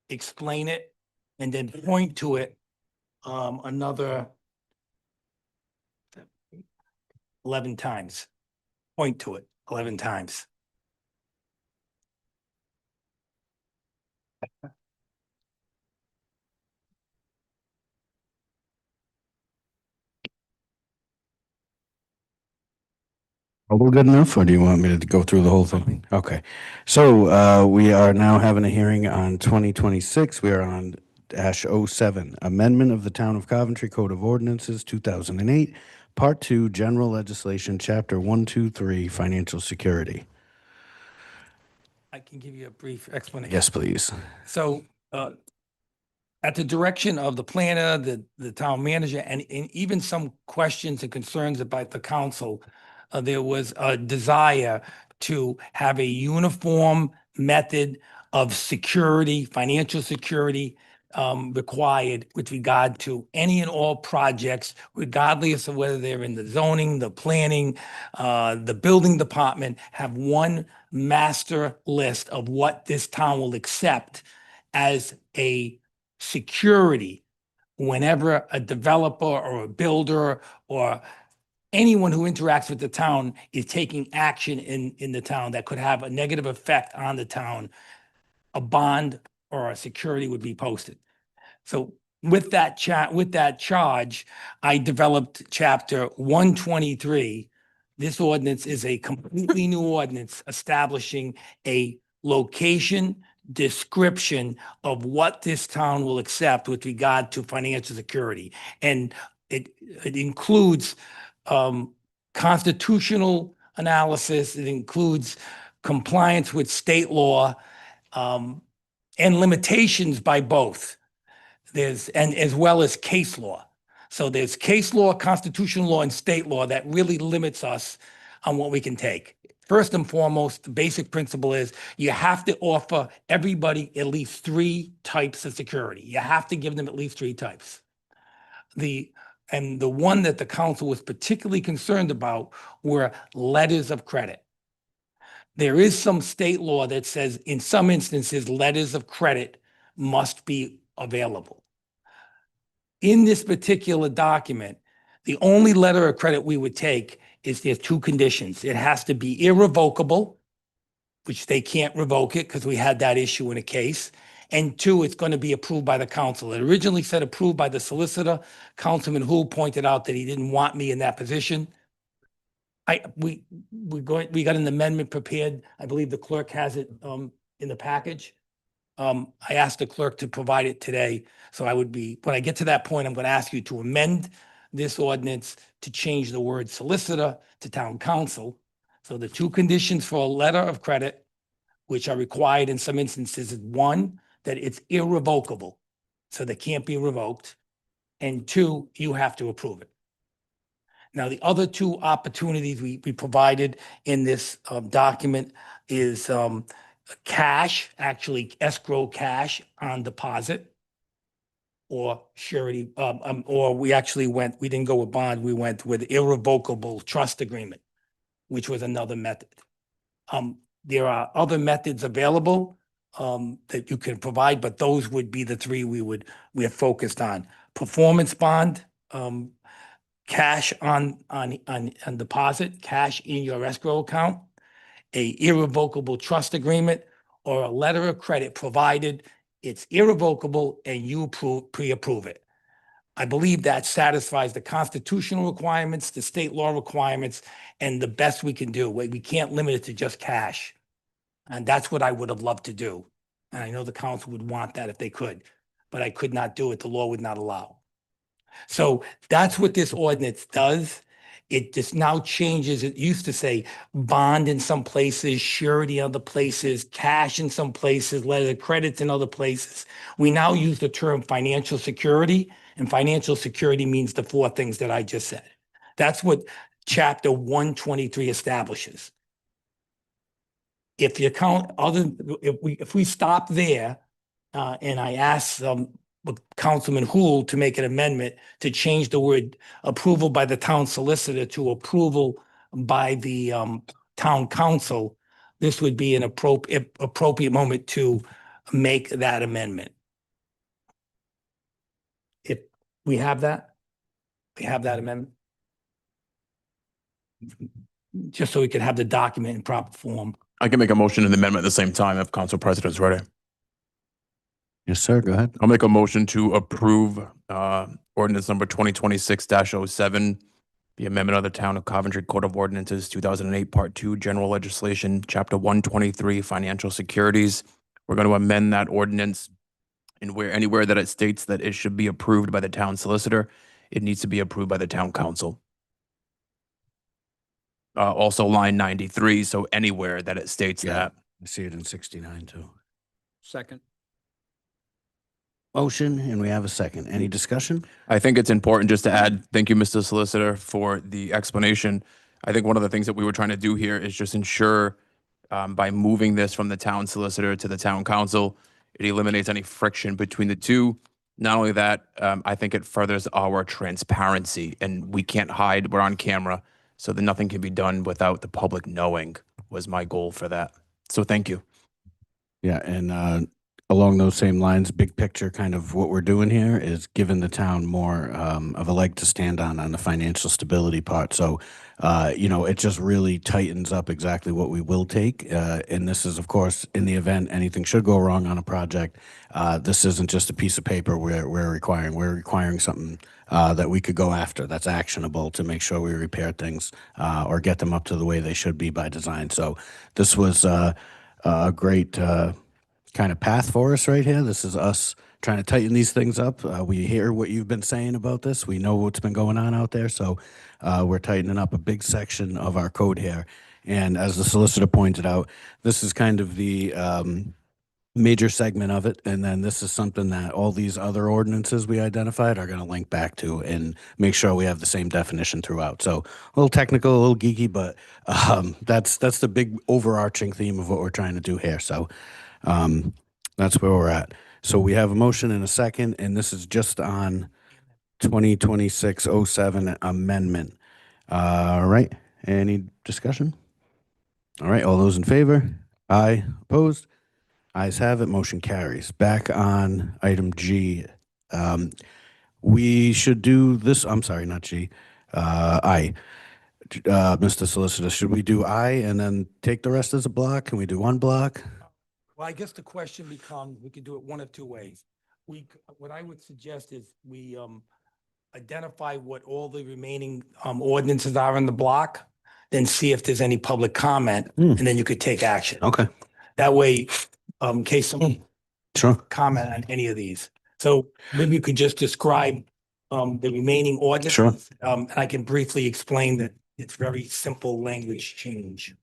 explain it, and then point to it another 11 times. Point to it 11 times. Are we good enough, or do you want me to go through the whole thing? Okay. So we are now having a hearing on 2026. We are on -07, Amendment of the Town of Coventry Code of Ordinances, 2008, Part 2, General Legislation, Chapter 123, Financial Security. I can give you a brief explanation. Yes, please. So, at the direction of the planner, the town manager, and even some questions and concerns about the council, there was a desire to have a uniform method of security, financial security, required with regard to any and all projects, regardless of whether they're in the zoning, the planning, the building department, have one master list of what this town will accept as a security whenever a developer or a builder or anyone who interacts with the town is taking action in the town that could have a negative effect on the town, a bond or a security would be posted. So with that charge, I developed chapter 123. This ordinance is a completely new ordinance establishing a location description of what this town will accept with regard to financial security. And it includes constitutional analysis. It includes compliance with state law and limitations by both. And as well as case law. So there's case law, constitutional law, and state law that really limits us on what we can take. First and foremost, the basic principle is you have to offer everybody at least 3 types of security. You have to give them at least 3 types. And the one that the council was particularly concerned about were letters of credit. There is some state law that says in some instances, letters of credit must be available. In this particular document, the only letter of credit we would take is there's 2 conditions. It has to be irrevocable, which they can't revoke it because we had that issue in a case. And 2, it's going to be approved by the council. It originally said approved by the solicitor. Councilman Hu pointed out that he didn't want me in that position. We got an amendment prepared. I believe the clerk has it in the package. I asked the clerk to provide it today. So when I get to that point, I'm going to ask you to amend this ordinance to change the word solicitor to town council. So the 2 conditions for a letter of credit, which are required in some instances, is 1, that it's irrevocable. So they can't be revoked. And 2, you have to approve it. Now, the other 2 opportunities we provided in this document is cash, actually escrow cash on deposit, or surety, or we didn't go with bond, we went with irrevocable trust agreement, which was another method. There are other methods available that you can provide, but those would be the 3 we're focused on. Performance bond, cash on deposit, cash in your escrow account, a irrevocable trust agreement, or a letter of credit provided it's irrevocable and you pre-approve it. I believe that satisfies the constitutional requirements, the state law requirements, and the best we can do. We can't limit it to just cash. And that's what I would have loved to do. And I know the council would want that if they could, but I could not do it. The law would not allow. So that's what this ordinance does. It just now changes. It used to say bond in some places, surety in other places, cash in some places, letter of credits in other places. We now use the term financial security, and financial security means the 4 things that I just said. That's what chapter 123 establishes. If we stop there, and I asked Councilman Hool to make an amendment to change the word approval by the town solicitor to approval by the town council. This would be an appropriate moment to make that amendment. If we have that, amendment. Just so we can have the document in proper form. I can make a motion and amendment at the same time if Council President's ready. Yes, sir. Go ahead. I'll make a motion to approve ordinance number 2026-07, the amendment of the Town of Coventry Code of Ordinances, 2008, Part 2, General Legislation, Chapter 123, Financial Securities. We're going to amend that ordinance, and anywhere that it states that it should be approved by the town solicitor, it needs to be approved by the town council. Also line 93, so anywhere that it states Yeah. that. I see it in 69 too. Second. Motion, and we have a second. Any discussion? I think it's important just to add, thank you, Mr. Solicitor, for the explanation. I think one of the things that we were trying to do here is just ensure by moving this from the town solicitor to the town council, it eliminates any friction between the two. Not only that, I think it furthers our transparency, and we can't hide, we're on camera, so that nothing can be done without the public knowing was my goal for that. So thank you. Yeah, and along those same lines, big picture, kind of what we're doing here is giving the town more of a leg to stand on the financial stability part. So, it just really tightens up exactly what we will take. And this is, of course, in the event anything should go wrong on a project. This isn't just a piece of paper we're requiring. We're requiring something that we could go after that's actionable to make sure we repair things or get them up to the way they should be by design. So this was a great kind of path for us right here. This is us trying to tighten these things up. We hear what you've been saying about this. We know what's been going on out there. So we're tightening up a big section of our code here. And as the solicitor pointed out, this is kind of the major segment of it. And then this is something that all these other ordinances we identified are going to link back to and make sure we have the same definition throughout. So a little technical, a little geeky, but that's the big overarching theme of what we're trying to do here. So that's where we're at. So we have a motion and a second, and this is just on 2026-07 amendment. All right. Any discussion? All right. All those in favor? Aye. Opposed? Ayes have it. Motion carries. Back on item G. We should do this. I'm sorry, not G. I. Mr. Solicitor, should we do I and then take the rest as a block? Can we do one block? Well, I guess the question becomes, we could do it one of two ways. What I would suggest is we identify what all the remaining ordinances are in the block, then see if there's any public comment, and then you could take action. Okay. That way, in case someone Sure. comment on any of these. So maybe you could just describe the remaining ordinances. Sure. And I can briefly explain that it's very simple language change.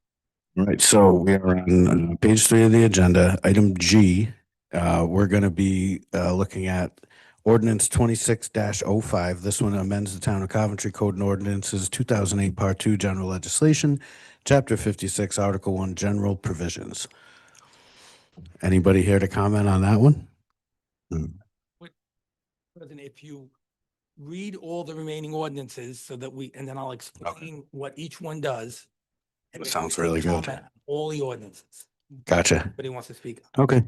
All right, so we are on page 3 of the agenda, item G. We're going to be looking at ordinance 26-05. This one amends the Town of Coventry Code and Ordinances 2008 Part 2 General Legislation, Chapter 56, Article 1 General Provisions. Anybody here to comment on that one? President, if you read all the remaining ordinances so that and then I'll explain what each one does. and That then sounds you really can good. comment on all the ordinances. Gotcha. Anybody wants to speak? Okay.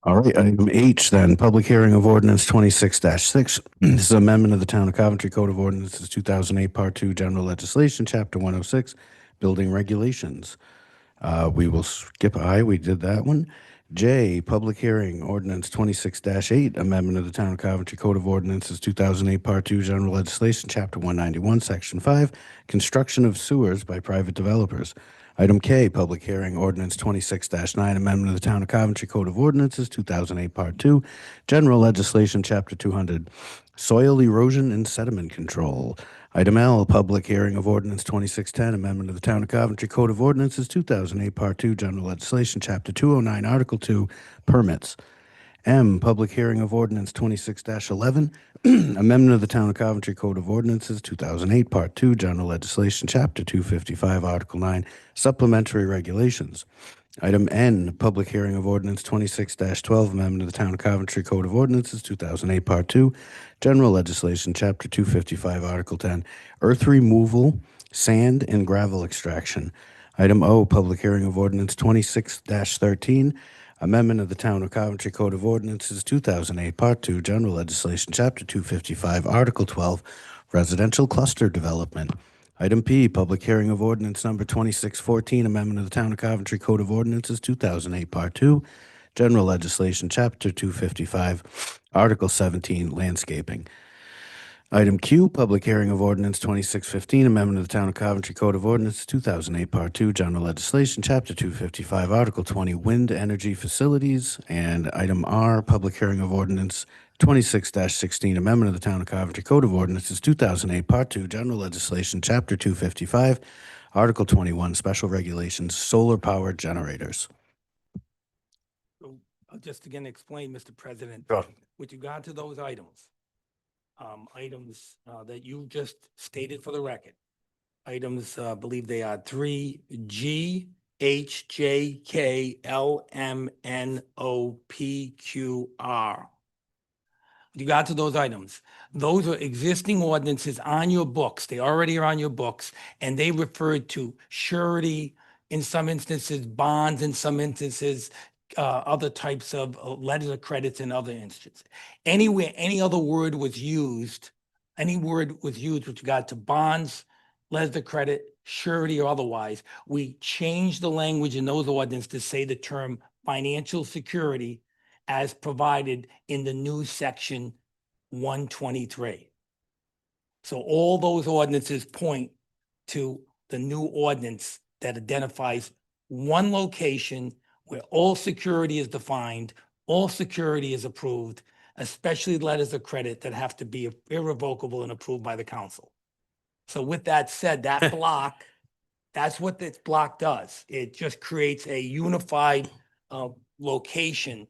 All right, item H then, public hearing of ordinance 26-6. This is amendment of the Town of Coventry Code of Ordinances 2008 Part 2 General Legislation, Chapter 106, Building Regulations. We will skip I, we did that one. J, public hearing ordinance 26-8, amendment of the Town of Coventry Code of Ordinances 2008 Part 2 General Legislation, Chapter 191, Section 5, construction of sewers by private developers. Item K, public hearing ordinance 26-9, amendment of the Town of Coventry Code of Ordinances 2008 Part 2 General Legislation, Chapter 200, soil erosion and sediment control. Item L, public hearing of ordinance 2610, amendment of the Town of Coventry Code of Ordinances 2008 Part 2 General Legislation, Chapter 209, Article 2, permits. M, public hearing of ordinance 26-11, amendment of the Town of Coventry Code of Ordinances 2008 Part 2 General Legislation, Chapter 255, Article 9, supplementary regulations. Item N, public hearing of ordinance 26-12, amendment of the Town of Coventry Code of Ordinances, 2008, Part 2, General Legislation, Chapter 255, Article 10, earth removal, sand and gravel extraction. Item O, public hearing of ordinance 26-13, amendment of the Town of Coventry Code of Ordinances, 2008, Part 2, General Legislation, Chapter 255, Article 12, residential cluster development. Item P, public hearing of ordinance number 2614, amendment of the Town of Coventry Code of Ordinances, 2008, Part 2, General Legislation, Chapter 255, Article 17, landscaping. Item Q, public hearing of ordinance 2615, amendment of the Town of Coventry Code of Ordinances, 2008, Part 2, General Legislation, Chapter 255, Article 20, wind energy facilities. And item R, public hearing of ordinance 26-16, amendment of the Town of Coventry Code of Ordinances, 2008, Part 2, General Legislation, Chapter 255, Article 21, Special Regulations, Solar Power Generators. So I'll just again explain, Mr. President, Sure. with regard to those items, that you just stated for the record. Items, I believe they are 3G, H, J, K, L, M, N, O, P, Q, R. With regard to those items, those are existing ordinances on your books. They already are on your books, and they referred to surety, in some instances, bonds, in some instances, other types of letters of credits in other instances. Anywhere, any other word was used, with regard to bonds, letters of credit, surety, or otherwise, we changed the language in those ordinances to say the term financial security as provided in the new section 123. So all those ordinances point to the new ordinance that identifies one location where all security is defined, all security is approved, especially letters of credit that have to be irrevocable and approved by the council. So with that said, that block, that's what this block does. It just creates a unified location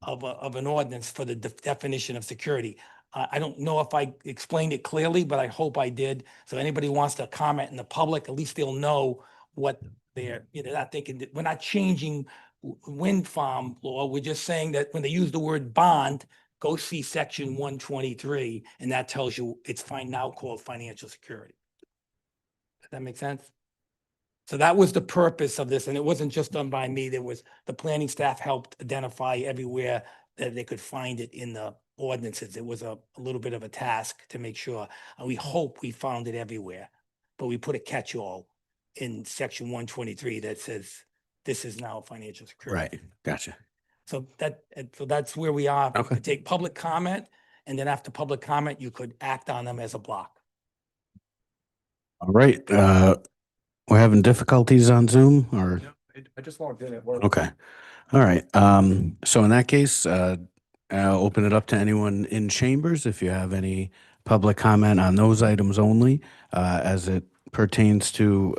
of an ordinance for the definition of security. I don't know if I explained it clearly, but I hope I did. So anybody wants to comment in the public, at least they'll know what they're not thinking. We're not changing wind farm law. We're just saying that when they use the word bond, go see section 123, and that tells you it's fine now called financial security. Does that make sense? So that was the purpose of this, and it wasn't just done by me. There was, the planning staff helped identify everywhere that they could find it in the ordinances. It was a little bit of a task to make sure, and we hope we found it everywhere. But we put a catch-all in section 123 that says this is now financial security. Right, gotcha. So that's where we are. Okay. To take public comment, and then after public comment, you could act on them as a block. All right, we're having difficulties on Zoom, or? I just logged in at work. Okay, all right. So in that case, I'll open it up to anyone in chambers if you have any public comment on those items only, as it pertains to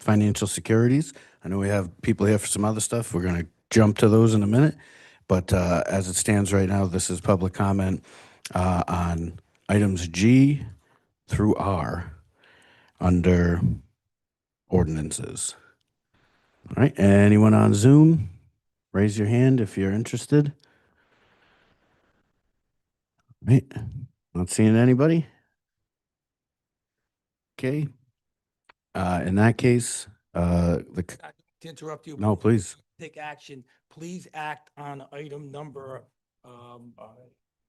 financial securities. I know we have people here for some other stuff. We're going to jump to those in a minute, but as it stands right now, this is public comment on items G through R under ordinances. All right, anyone on Zoom? Raise your hand if you're interested. Right, not seeing anybody. Okay. In that case, To interrupt you. no, please. Take action, please act on item number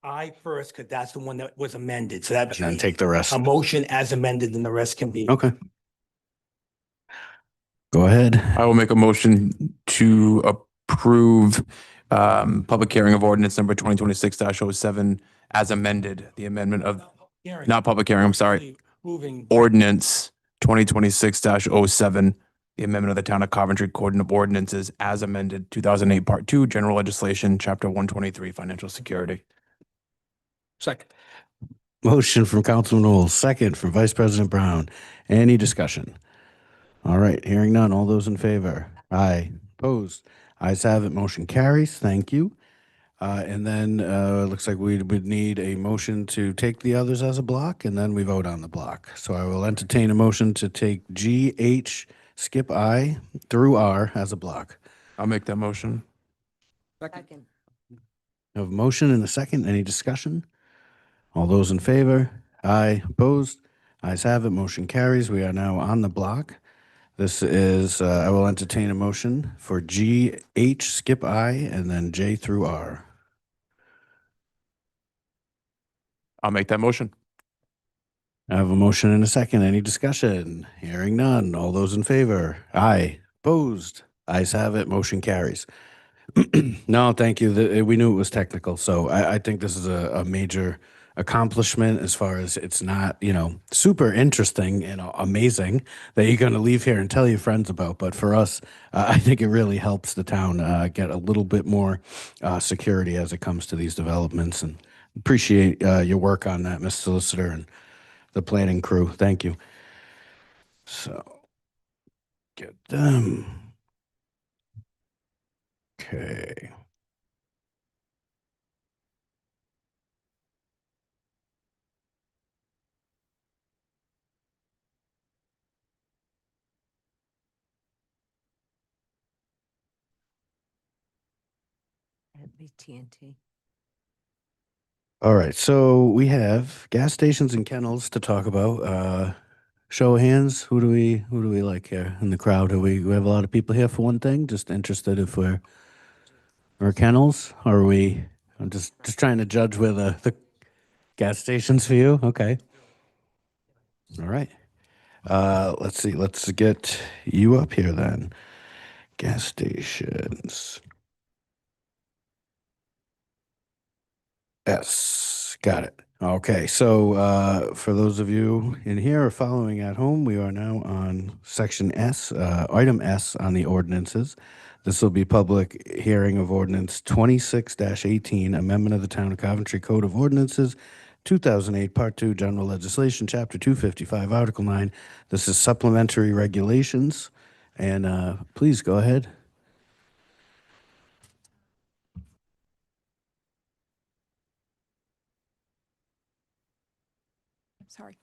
I first, because that's the one that was amended. So that And then take the rest. a motion as amended, and the rest can be. Okay. Go ahead. I will make a motion to approve public hearing of ordinance number 2026-07 as amended, the amendment of, Hearing. not public hearing, I'm sorry, Moving. ordinance 2026-07, the amendment of the Town of Coventry Code of Ordinances as amended, 2008, Part 2, General Legislation, Chapter 123, Financial Security. Second. Motion from Councilman Knowles, second from Vice President Brown. Any discussion? All right, hearing none. All those in favor? Aye. Opposed? Ayes have it. Motion carries. Thank you. And then looks like we would need a motion to take the others as a block, and then we vote on the block. So I will entertain a motion to take G, H, skip I through R as a block. I'll make that motion. Second. I have a motion and a second. Any discussion? All those in favor? Aye. Opposed? Ayes have it. Motion carries. We are now on the block. This is, I will entertain a motion for G, H, skip I, and then J through R. I'll make that motion. I have a motion and a second. Any discussion? Hearing none. All those in favor? Aye. Opposed? Ayes have it. Motion carries. No, thank you. We knew it was technical, so I think this is a major accomplishment as far as it's not, super interesting and amazing that you're going to leave here and tell your friends about. But for us, I think it really helps the town get a little bit more security as it comes to these developments. And appreciate your work on that, Ms. Solicitor, and the planning crew. Thank you. So, get them. Okay. That'd be TNT. All right, so we have gas stations and kennels to talk about. Show of hands, who do we like here in the crowd? We have a lot of people here for one thing. Just interested if we're kennels, or are we? I'm just trying to judge where the gas stations for you. Okay. All right. Let's see. Let's get you up here then. Gas stations. Yes, got it. Okay, so for those of you in here or following at home, we are now on section S, item S on the ordinances. This will be public hearing of ordinance 26-18, amendment of the Town of Coventry Code of Ordinances, 2008, Part 2, General Legislation, Chapter 255, Article 9. This is supplementary regulations, and please go ahead. Sorry.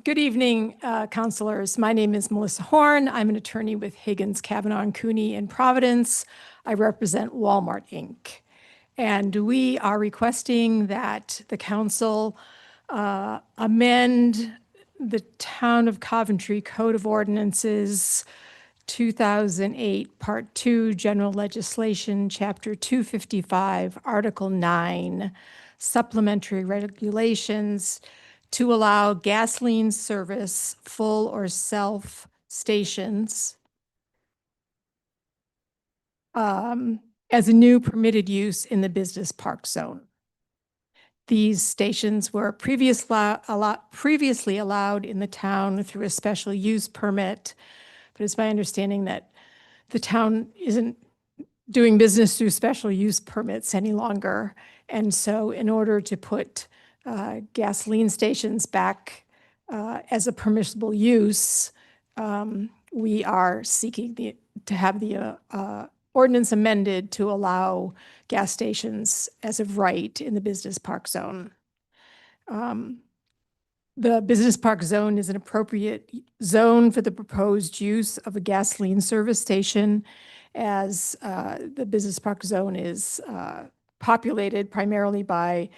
Good evening, counselors. My name is Melissa Horn. I'm an attorney with Higgins, Kavanaugh, and Cooney in Providence. I represent Walmart, Inc. And we are requesting that the council amend the Town of Coventry Code of Ordinances 2008, Part 2, General Legislation, Chapter 255, Article 9, Supplementary Regulations to allow gasoline service, full or self stations as a new permitted use in the business park zone. These stations were previously allowed in the town through a special use permit, but it's my understanding that the town isn't doing business through special use permits any longer. And so in order to put gasoline stations back as a permissible use, we are seeking to have the ordinance amended to allow gas stations as of right in the business park zone. The business park zone is an appropriate zone for the proposed use of a gasoline service station, as the business park zone is populated primarily by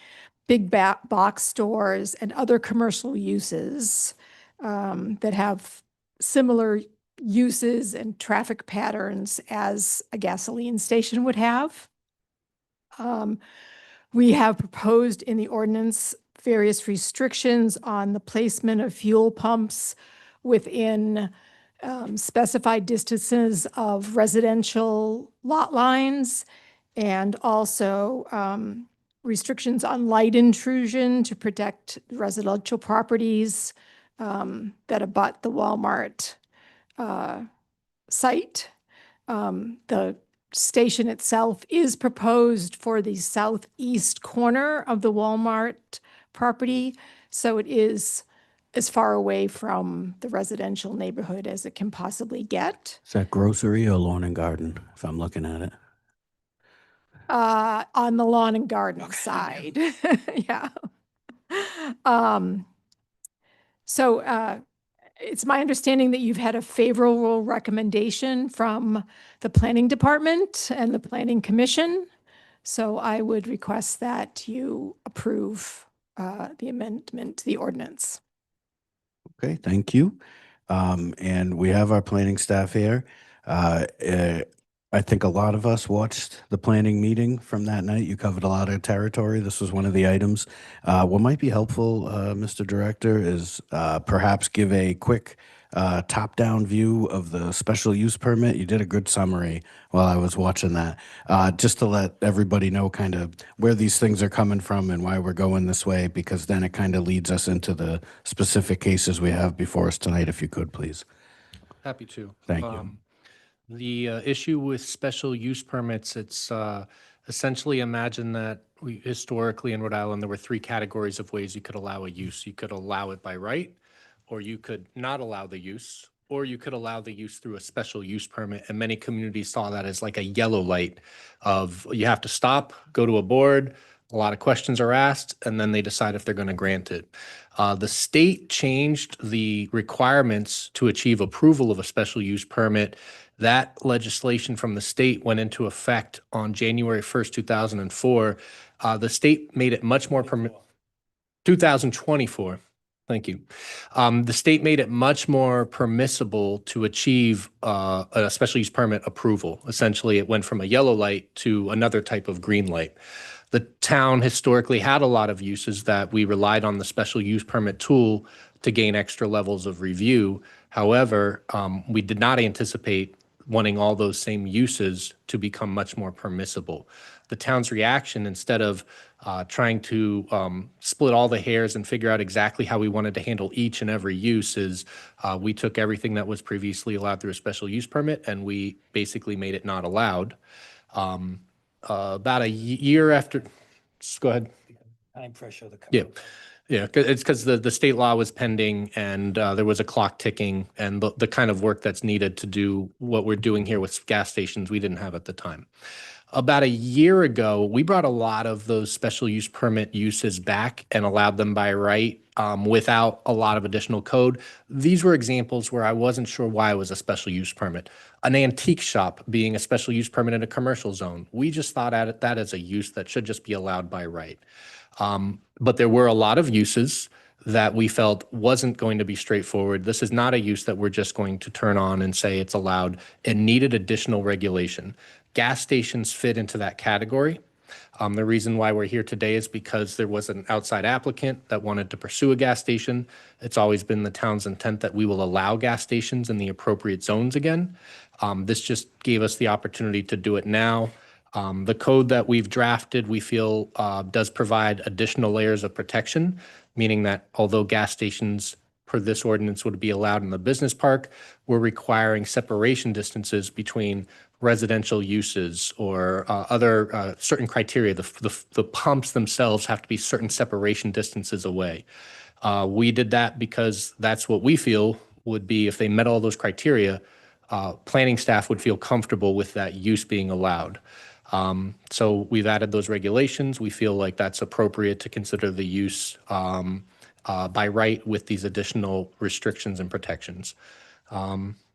big box stores and other commercial uses that have similar uses and traffic patterns as a gasoline station would have. We have proposed in the ordinance various restrictions on the placement of fuel pumps within specified distances of residential lot lines, and also restrictions on light intrusion to protect residential properties that abut the Walmart site. The station itself is proposed for the southeast corner of the Walmart property, so it is as far away from the residential neighborhood as it can possibly get. Is that grocery or lawn and garden, if I'm looking at it? On the lawn and garden side. Yeah. So It's my understanding that you've had a favorable recommendation from the planning department and the planning commission. So I would request that you approve the amendment to the ordinance. Okay, thank you. And we have our planning staff here. I think a lot of us watched the planning meeting from that night. You covered a lot of territory. This was one of the items. What might be helpful, Mr. Director, is perhaps give a quick top-down view of the special use permit. You did a good summary while I was watching that, just to let everybody know kind of where these things are coming from and why we're going this way, because then it kind of leads us into the specific cases we have before us tonight, if you could, please. Happy to. Thank you. The issue with special use permits, it's essentially imagine that we historically in Rhode Island, there were 3 categories of ways you could allow a use. You could allow it by right, or you could not allow the use, or you could allow the use through a special use permit. And many communities saw that as like a yellow light of you have to stop, go to a board, a lot of questions are asked, and then they decide if they're going to grant it. The state changed the requirements to achieve approval of a special use permit. That legislation from the state went into effect on January 1st, 2004. The state made it much more 2024. Thank you. The state made it much more permissible to achieve a special use permit approval. Essentially, it went from a yellow light to another type of green light. The town historically had a lot of uses that we relied on the special use permit tool to gain extra levels of review. However, we did not anticipate wanting all those same uses to become much more permissible. The town's reaction, instead of trying to split all the hairs and figure out exactly how we wanted to handle each and every use, is we took everything that was previously allowed through a special use permit and we basically made it not allowed. About a year after, just go ahead. Time pressure. Yeah. Yeah, it's because the state law was pending and there was a clock ticking, and the kind of work that's needed to do what we're doing here with gas stations, we didn't have at the time. About a year ago, we brought a lot of those special use permit uses back and allowed them by right without a lot of additional code. These were examples where I wasn't sure why it was a special use permit. An antique shop being a special use permit in a commercial zone. We just thought at that as a use that should just be allowed by right. But there were a lot of uses that we felt wasn't going to be straightforward. This is not a use that we're just going to turn on and say it's allowed. It needed additional regulation. Gas stations fit into that category. The reason why we're here today is because there was an outside applicant that wanted to pursue a gas station. It's always been the town's intent that we will allow gas stations in the appropriate zones again. This just gave us the opportunity to do it now. The code that we've drafted, we feel does provide additional layers of protection, meaning that although gas stations per this ordinance would be allowed in the business park, we're requiring separation distances between residential uses or other certain criteria. The pumps themselves have to be certain separation distances away. We did that because that's what we feel would be, if they met all those criteria, planning staff would feel comfortable with that use being allowed. So we've added those regulations. We feel like that's appropriate to consider the use by right with these additional restrictions and protections.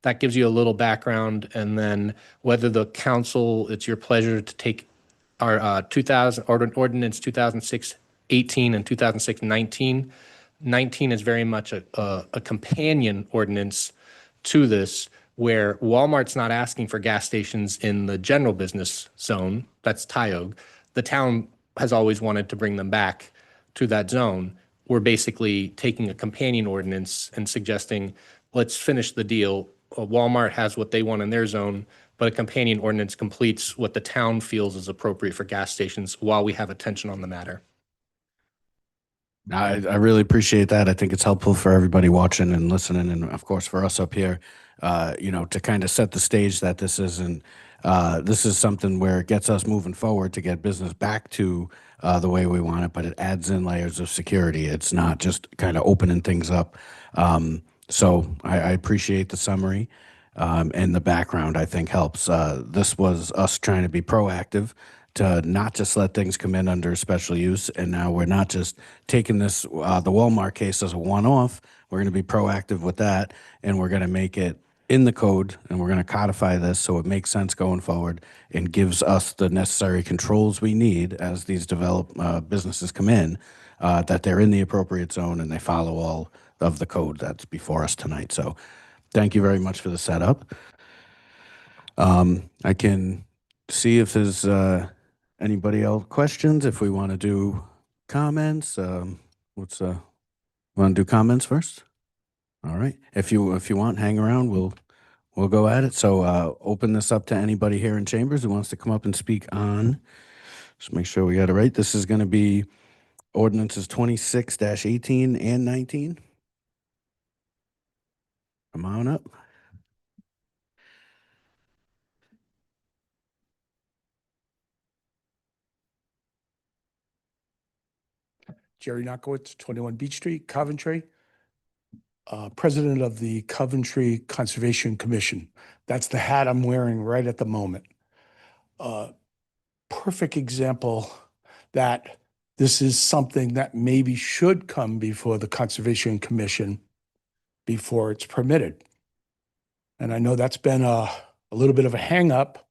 That gives you a little background, and then whether the council, it's your pleasure to take our ordinance 2006-18 and 2006-19. 19 is very much a companion ordinance to this, where Walmart's not asking for gas stations in the general business zone. That's Tioga. The town has always wanted to bring them back to that zone. We're basically taking a companion ordinance and suggesting, let's finish the deal. Walmart has what they want in their zone, but a companion ordinance completes what the town feels is appropriate for gas stations while we have attention on the matter. I really appreciate that. I think it's helpful for everybody watching and listening, and of course for us up here, to kind of set the stage that this isn't, this is something where it gets us moving forward to get business back to the way we want it, but it adds in layers of security. It's not just kind of opening things up. So I appreciate the summary, and the background I think helps. This was us trying to be proactive to not just let things come in under special use. And now we're not just taking this, the Walmart case as a one-off. We're going to be proactive with that, and we're going to make it in the code, and we're going to codify this so it makes sense going forward and gives us the necessary controls we need as these businesses come in, that they're in the appropriate zone and they follow all of the code that's before us tonight. So thank you very much for the setup. I can see if there's anybody else questions, if we want to do comments. Want to do comments first? All right. If you want, hang around. We'll go at it. So open this up to anybody here in chambers who wants to come up and speak on. Just make sure we got it right. This is going to be ordinances 26-18 and 19. Come on up. Jerry Knockowitz, 21 Beach Street, Coventry. President of the Coventry Conservation Commission. That's the hat I'm wearing right at the moment. Perfect example that this is something that maybe should come before the Conservation Commission before it's permitted. And I know that's been a little bit of a hang up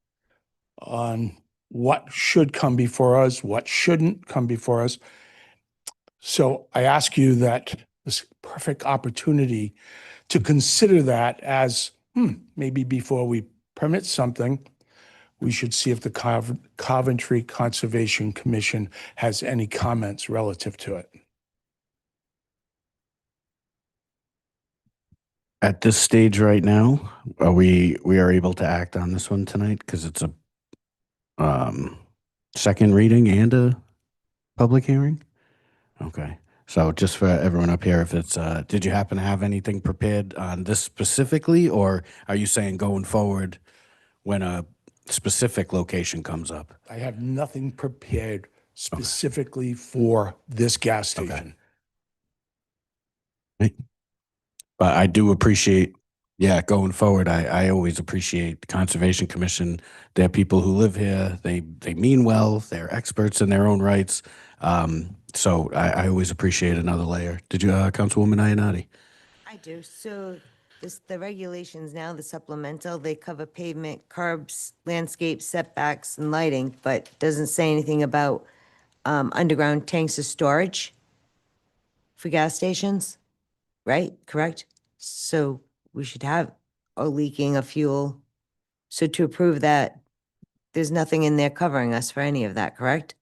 on what should come before us, what shouldn't come before us. So I ask you that this perfect opportunity to consider that as maybe before we permit something, we should see if the Coventry Conservation Commission has any comments relative to it. At this stage right now, we are able to act on this one tonight because it's a second reading and a public hearing? Okay. So just for everyone up here, if it's, did you happen to have anything prepared on this specifically, or are you saying going forward when a specific location comes up? I have nothing prepared specifically for this gas station. Right. But I do appreciate, going forward, I always appreciate the Conservation Commission. They're people who live here. They mean well. They're experts in their own rights. So I always appreciate another layer. Did you, Councilwoman Ionati? I do. So the regulations now, the supplemental, they cover pavement, curbs, landscape, setbacks, and lighting, but doesn't say anything about underground tanks of storage for gas stations, right? Correct? So we should have a leaking of fuel. So to approve that, there's nothing in there covering us for any of that, correct?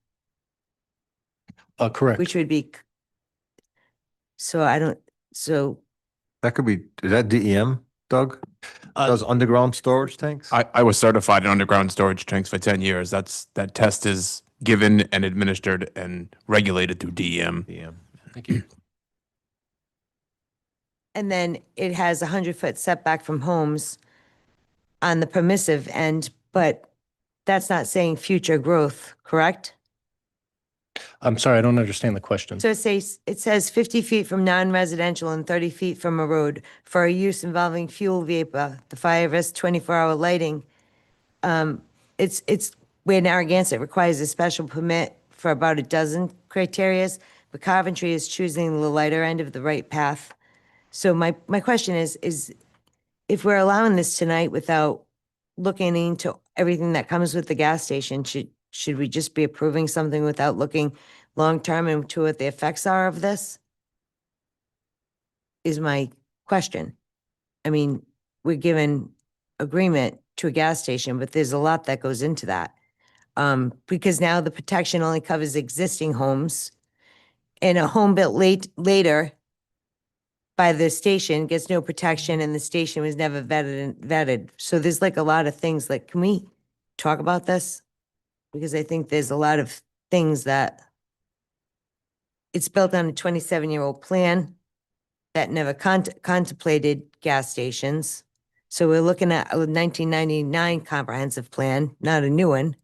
Correct. Which would be, so That could be, is that DEM, Doug? Those underground storage tanks? I was certified in underground storage tanks for 10 years. That test is given and administered and regulated through DEM. DEM. Thank you. and then it has 100-foot setback from homes on the permissive end, but that's not saying future growth, correct? I'm sorry, I don't understand the question. So it says 50 feet from non-residential and 30 feet from a road for a use involving fuel vapor, the fire risk, 24-hour lighting. It's where Narragansett requires a special permit for about a dozen criterias, but Coventry is choosing the lighter end of the right path. So my question is if we're allowing this tonight without looking into everything that comes with the gas station, should we just be approving something without looking long-term into what the effects are of this? Is my question. I mean, we're given agreement to a gas station, but there's a lot that goes into that. Because now the protection only covers existing homes, and a home built later by the station gets no protection, and the station was never vetted. So there's like a lot of things, like, can we talk about this? Because I think there's a lot of things that it's built on a 27-year-old plan that never contemplated gas stations. So we're looking at a 1999 comprehensive plan, not a new one.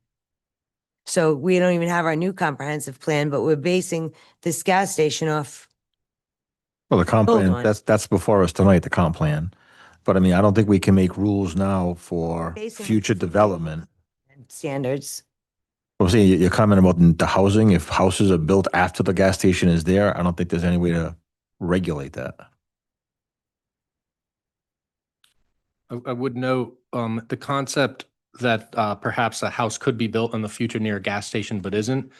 So we don't even have our new comprehensive plan, but we're basing this gas station off. Well, the comp Hold plan, on. that's before us tonight, the comp plan. But I mean, I don't think we can make rules now for Basing- future development. Standards. I'm saying your comment about the housing, if houses are built after the gas station is there, I don't think there's any way to regulate that. I would note the concept that perhaps a house could be built in the future near a gas station but isn't.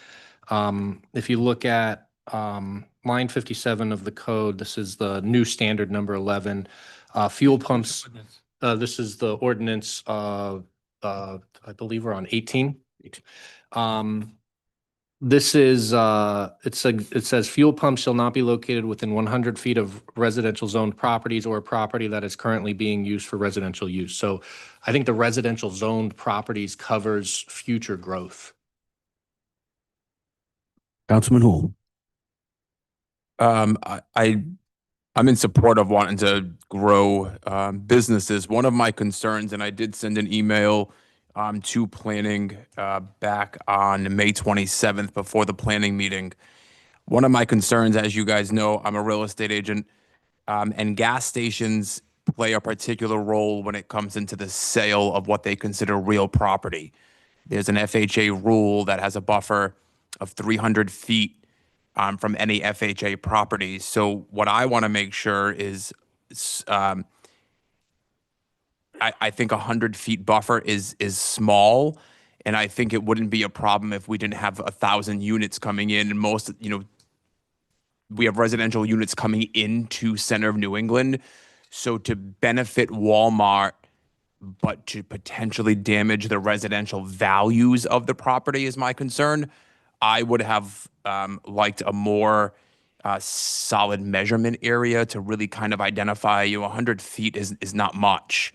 If you look at line 57 of the code, this is the new standard number 11. Fuel pumps, this is the ordinance, I believe we're on 18. This is, it says fuel pumps shall not be located within 100 feet of residential zoned properties or a property that is currently being used for residential use. So I think the residential zoned properties covers future growth. Councilman Hool. I'm in support of wanting to grow businesses. One of my concerns, and I did send an email to planning back on May 27th before the planning meeting. One of my concerns, as you guys know, I'm a real estate agent, and gas stations play a particular role when it comes into the sale of what they consider real property. There's an FHA rule that has a buffer of 300 feet from any FHA property. So what I want to make sure is I think 100 feet buffer is small, and I think it wouldn't be a problem if we didn't have 1,000 units coming in. And most, we have residential units coming into center of New England. So to benefit Walmart, but to potentially damage the residential values of the property is my concern. I would have liked a more solid measurement area to really kind of identify, 100 feet is not much.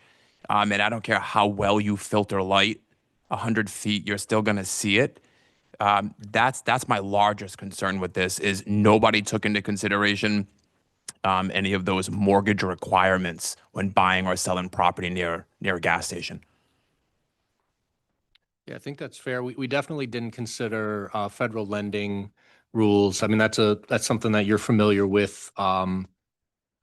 And I don't care how well you filter light, 100 feet, you're still going to see it. That's my largest concern with this is nobody took into consideration any of those mortgage requirements when buying or selling property near a gas station. Yeah, I think that's fair. We definitely didn't consider federal lending rules. I mean, that's something that you're familiar with.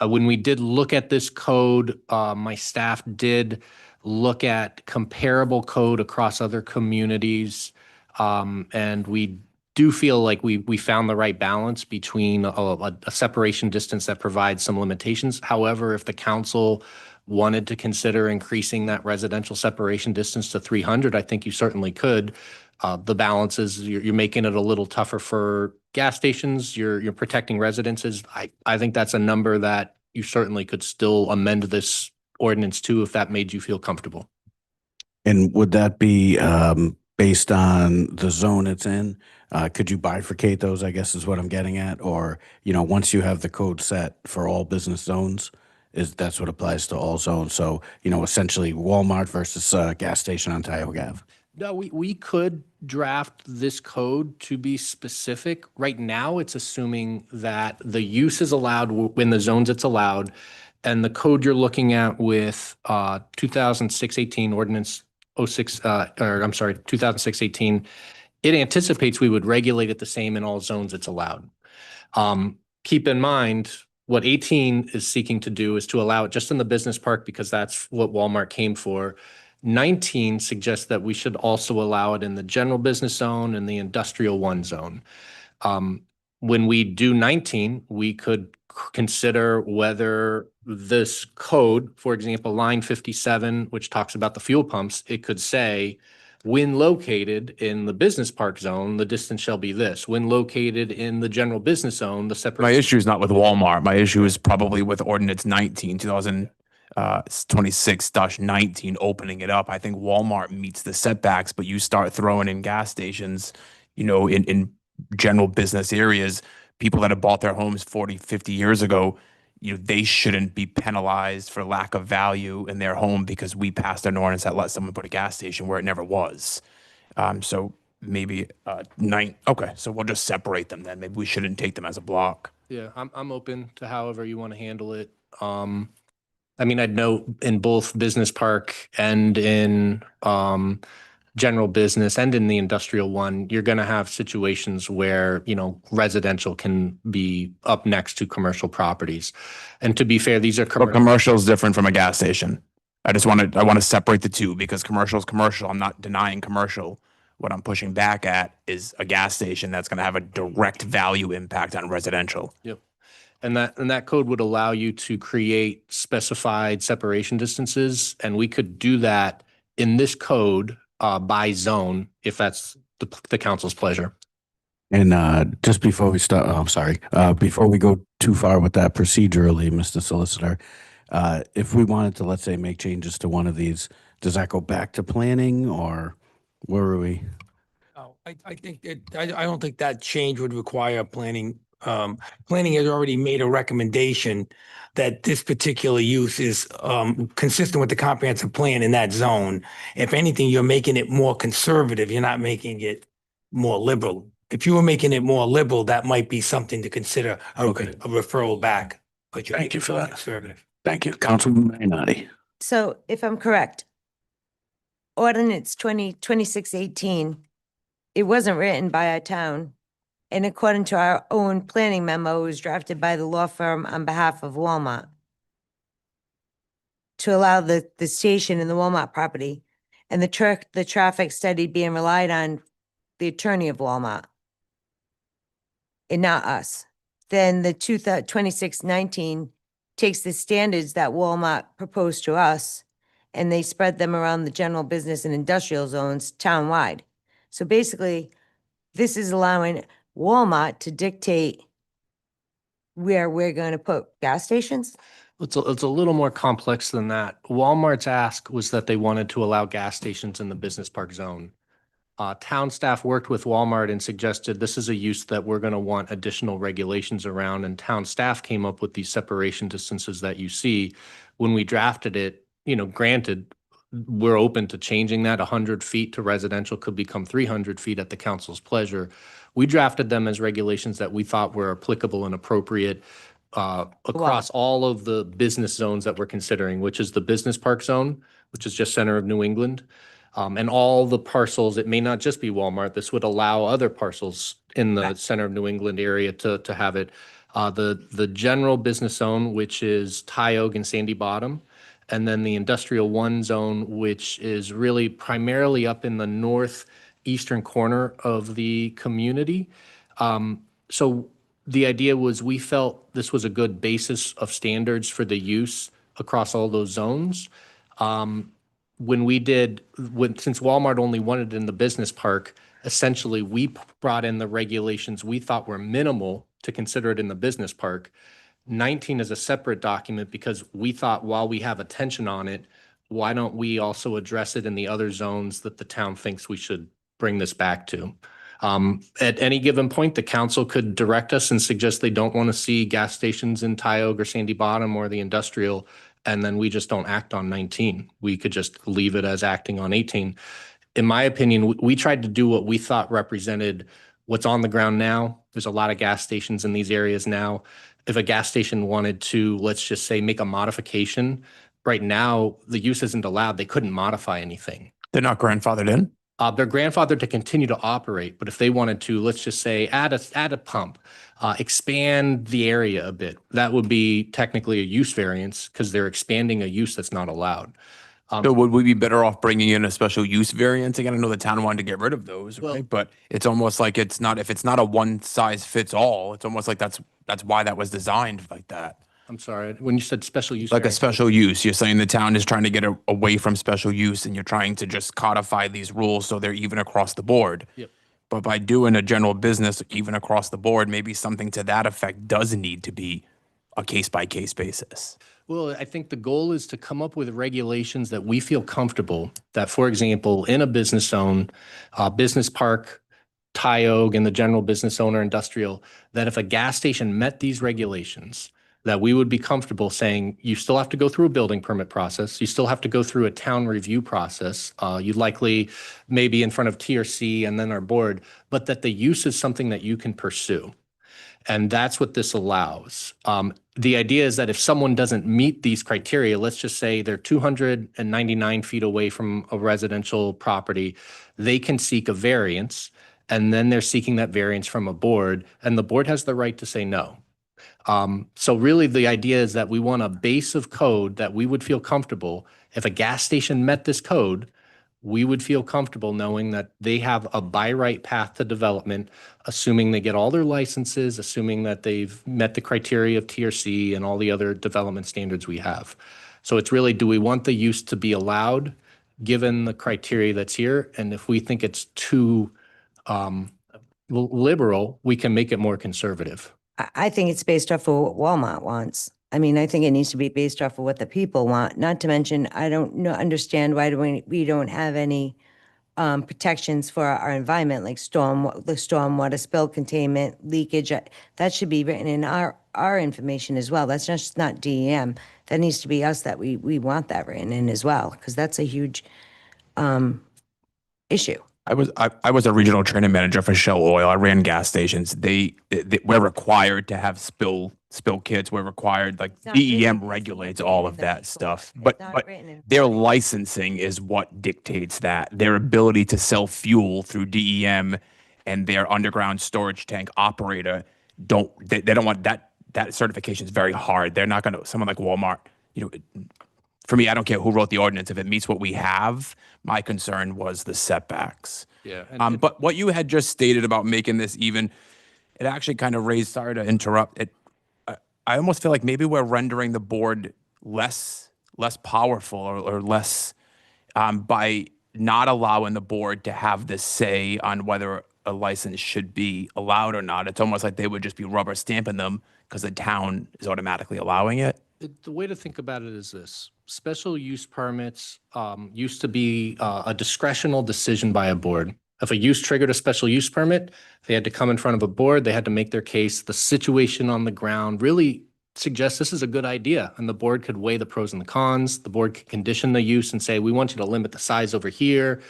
When we did look at this code, my staff did look at comparable code across other communities. And we do feel like we found the right balance between a separation distance that provides some limitations. However, if the council wanted to consider increasing that residential separation distance to 300, I think you certainly could. The balance is you're making it a little tougher for gas stations. You're protecting residences. I think that's a number that you certainly could still amend this ordinance to if that made you feel comfortable. And would that be based on the zone it's in? Could you bifurcate those, I guess is what I'm getting at? Or, once you have the code set for all business zones, that's what applies to all zones. So, essentially Walmart versus gas station on Tioga Ave. No, we could draft this code to be specific. Right now, it's assuming that the use is allowed when the zones it's allowed. And the code you're looking at with 2006-18 ordinance 2006-18, it anticipates we would regulate it the same in all zones it's allowed. Keep in mind, what 18 is seeking to do is to allow it just in the business park because that's what Walmart came for. 19 suggests that we should also allow it in the general business zone and the industrial 1 zone. When we do 19, we could consider whether this code, for example, line 57, which talks about the fuel pumps, it could say, when located in the business park zone, the distance shall be this. When located in the general business zone, the separate. My issue is not with Walmart. My issue is probably with Ordinance 19, 2026-19, opening it up. I think Walmart meets the setbacks, but you start throwing in gas stations, in general business areas, people that have bought their homes 40, 50 years ago, they shouldn't be penalized for lack of value in their home because we passed an ordinance that let someone put a gas station where it never was. So maybe okay, so we'll just separate them then. Maybe we shouldn't take them as a block. Yeah, I'm open to however you want to handle it. I'd note in both business park and in general business and in the industrial 1, you're going to have situations where, residential can be up next to commercial properties. And to be fair, these are But commercial is different from a gas station. I want to separate the two because commercial is commercial. I'm not denying commercial. What I'm pushing back at is a gas station that's going to have a direct value impact on residential. Yep. And that code would allow you to create specified separation distances, and we could do that in this code by zone, if that's the council's pleasure. And just before we start, I'm sorry, before we go too far with that procedurally, Mr. Solicitor, if we wanted to, let's say, make changes to one of these, does that go back to planning, or where are we? Oh, I think I don't think that change would require planning. Planning has already made a recommendation that this particular use is consistent with the comprehensive plan in that zone. If anything, you're making it more conservative. You're not making it more liberal. If you were making it more liberal, that might be something to consider a referral back. But Thank you for that. Conservative. Thank you, Councilman Marinati. So if I'm correct, ordinance 2618, it wasn't written by our town. And according to our own planning memo, it was drafted by the law firm on behalf of Walmart to allow the station and the Walmart property and the traffic study being relied on the attorney of Walmart and not us. Then the 2619 takes the standards that Walmart proposed to us and they spread them around the general business and industrial zones townwide. So basically, this is allowing Walmart to dictate where we're going to put gas stations? It's a little more complex than that. Walmart's ask was that they wanted to allow gas stations in the business park zone. Town staff worked with Walmart and suggested this is a use that we're going to want additional regulations around, and town staff came up with these separation distances that you see. When we drafted it, granted, we're open to changing that. 100 feet to residential could become 300 feet at the council's pleasure. We drafted them as regulations that we thought were applicable and appropriate across all of the business zones that we're considering, which is the business park zone, which is just center of New England, and all the parcels. It may not just be Walmart. This would allow other parcels in the center of New England area to have it. The general business zone, which is Tioga and Sandy Bottom, and then the industrial 1 zone, which is really primarily up in the northeastern corner of the community. So the idea was we felt this was a good basis of standards for the use across all those zones. Since Walmart only wanted it in the business park, essentially we brought in the regulations we thought were minimal to consider it in the business park. 19 is a separate document because we thought while we have attention on it, why don't we also address it in the other zones that the town thinks we should bring this back to? At any given point, the council could direct us and suggest they don't want to see gas stations in Tioga or Sandy Bottom or the industrial, and then we just don't act on 19. We could just leave it as acting on 18. In my opinion, we tried to do what we thought represented what's on the ground now. There's a lot of gas stations in these areas now. If a gas station wanted to, let's just say, make a modification, right now, the use isn't allowed. They couldn't modify anything. They're not grandfathered in? They're grandfathered to continue to operate, but if they wanted to, let's just say, add a pump, expand the area a bit, that would be technically a use variance because they're expanding a use that's not allowed. So would we be better off bringing in a special use variance? Again, I know the town wanted to get rid of those, Well- right? But it's almost like if it's not a one size fits all, it's almost like that's why that was designed like that. I'm sorry, when you said special use. Like a variance, special use, you're saying the town is trying to get away from special use and you're trying to just codify these rules so they're even across the board. Yep. But by doing a general business even across the board, maybe something to that effect does need to be a case by case basis. Well, I think the goal is to come up with regulations that we feel comfortable that, for example, in a business zone, business park, Tioga, and the general business owner industrial, that if a gas station met these regulations, that we would be comfortable saying, you still have to go through a building permit process. You still have to go through a town review process. You'd likely maybe in front of TRC and then our board, but that the use is something that you can pursue. And that's what this allows. The idea is that if someone doesn't meet these criteria, let's just say they're 299 feet away from a residential property, they can seek a variance, and then they're seeking that variance from a board, and the board has the right to say no. So really the idea is that we want a base of code that we would feel comfortable. If a gas station met this code, we would feel comfortable knowing that they have a by right path to development, assuming they get all their licenses, assuming that they've met the criteria of TRC and all the other development standards we have. So it's really, do we want the use to be allowed given the criteria that's here? And if we think it's too liberal, we can make it more conservative. I think it's based off of what Walmart wants. I mean, I think it needs to be based off of what the people want, not to mention, I don't understand why we don't have any protections for our environment, like the stormwater spill containment, leakage. That should be written in our information as well. That's just not DEM. That needs to be us, that we want that written in as well, because that's a huge issue. I was a regional training manager for Shell Oil. I ran gas stations. We're required to have spill kits. We're required, like not DEM written. regulates all of that stuff. It's But not written in- their licensing is what dictates that. Their ability to sell fuel through DEM and their underground storage tank operator they don't want that. That certification is very hard. They're not going to, someone like Walmart, for me, I don't care who wrote the ordinance. If it meets what we have, my concern was the setbacks. Yeah. But what you had just stated about making this even, it actually kind of raised, sorry to interrupt it. I almost feel like maybe we're rendering the board less powerful or less by not allowing the board to have this say on whether a license should be allowed or not. It's almost like they would just be rubber stamping them because the town is automatically allowing it. The way to think about it is this. Special use permits used to be a discretional decision by a board. If a use triggered a special use permit, they had to come in front of a board, they had to make their case. The situation on the ground really suggests this is a good idea, and the board could weigh the pros and the cons. The board could condition the use and say, we want you to limit the size over here,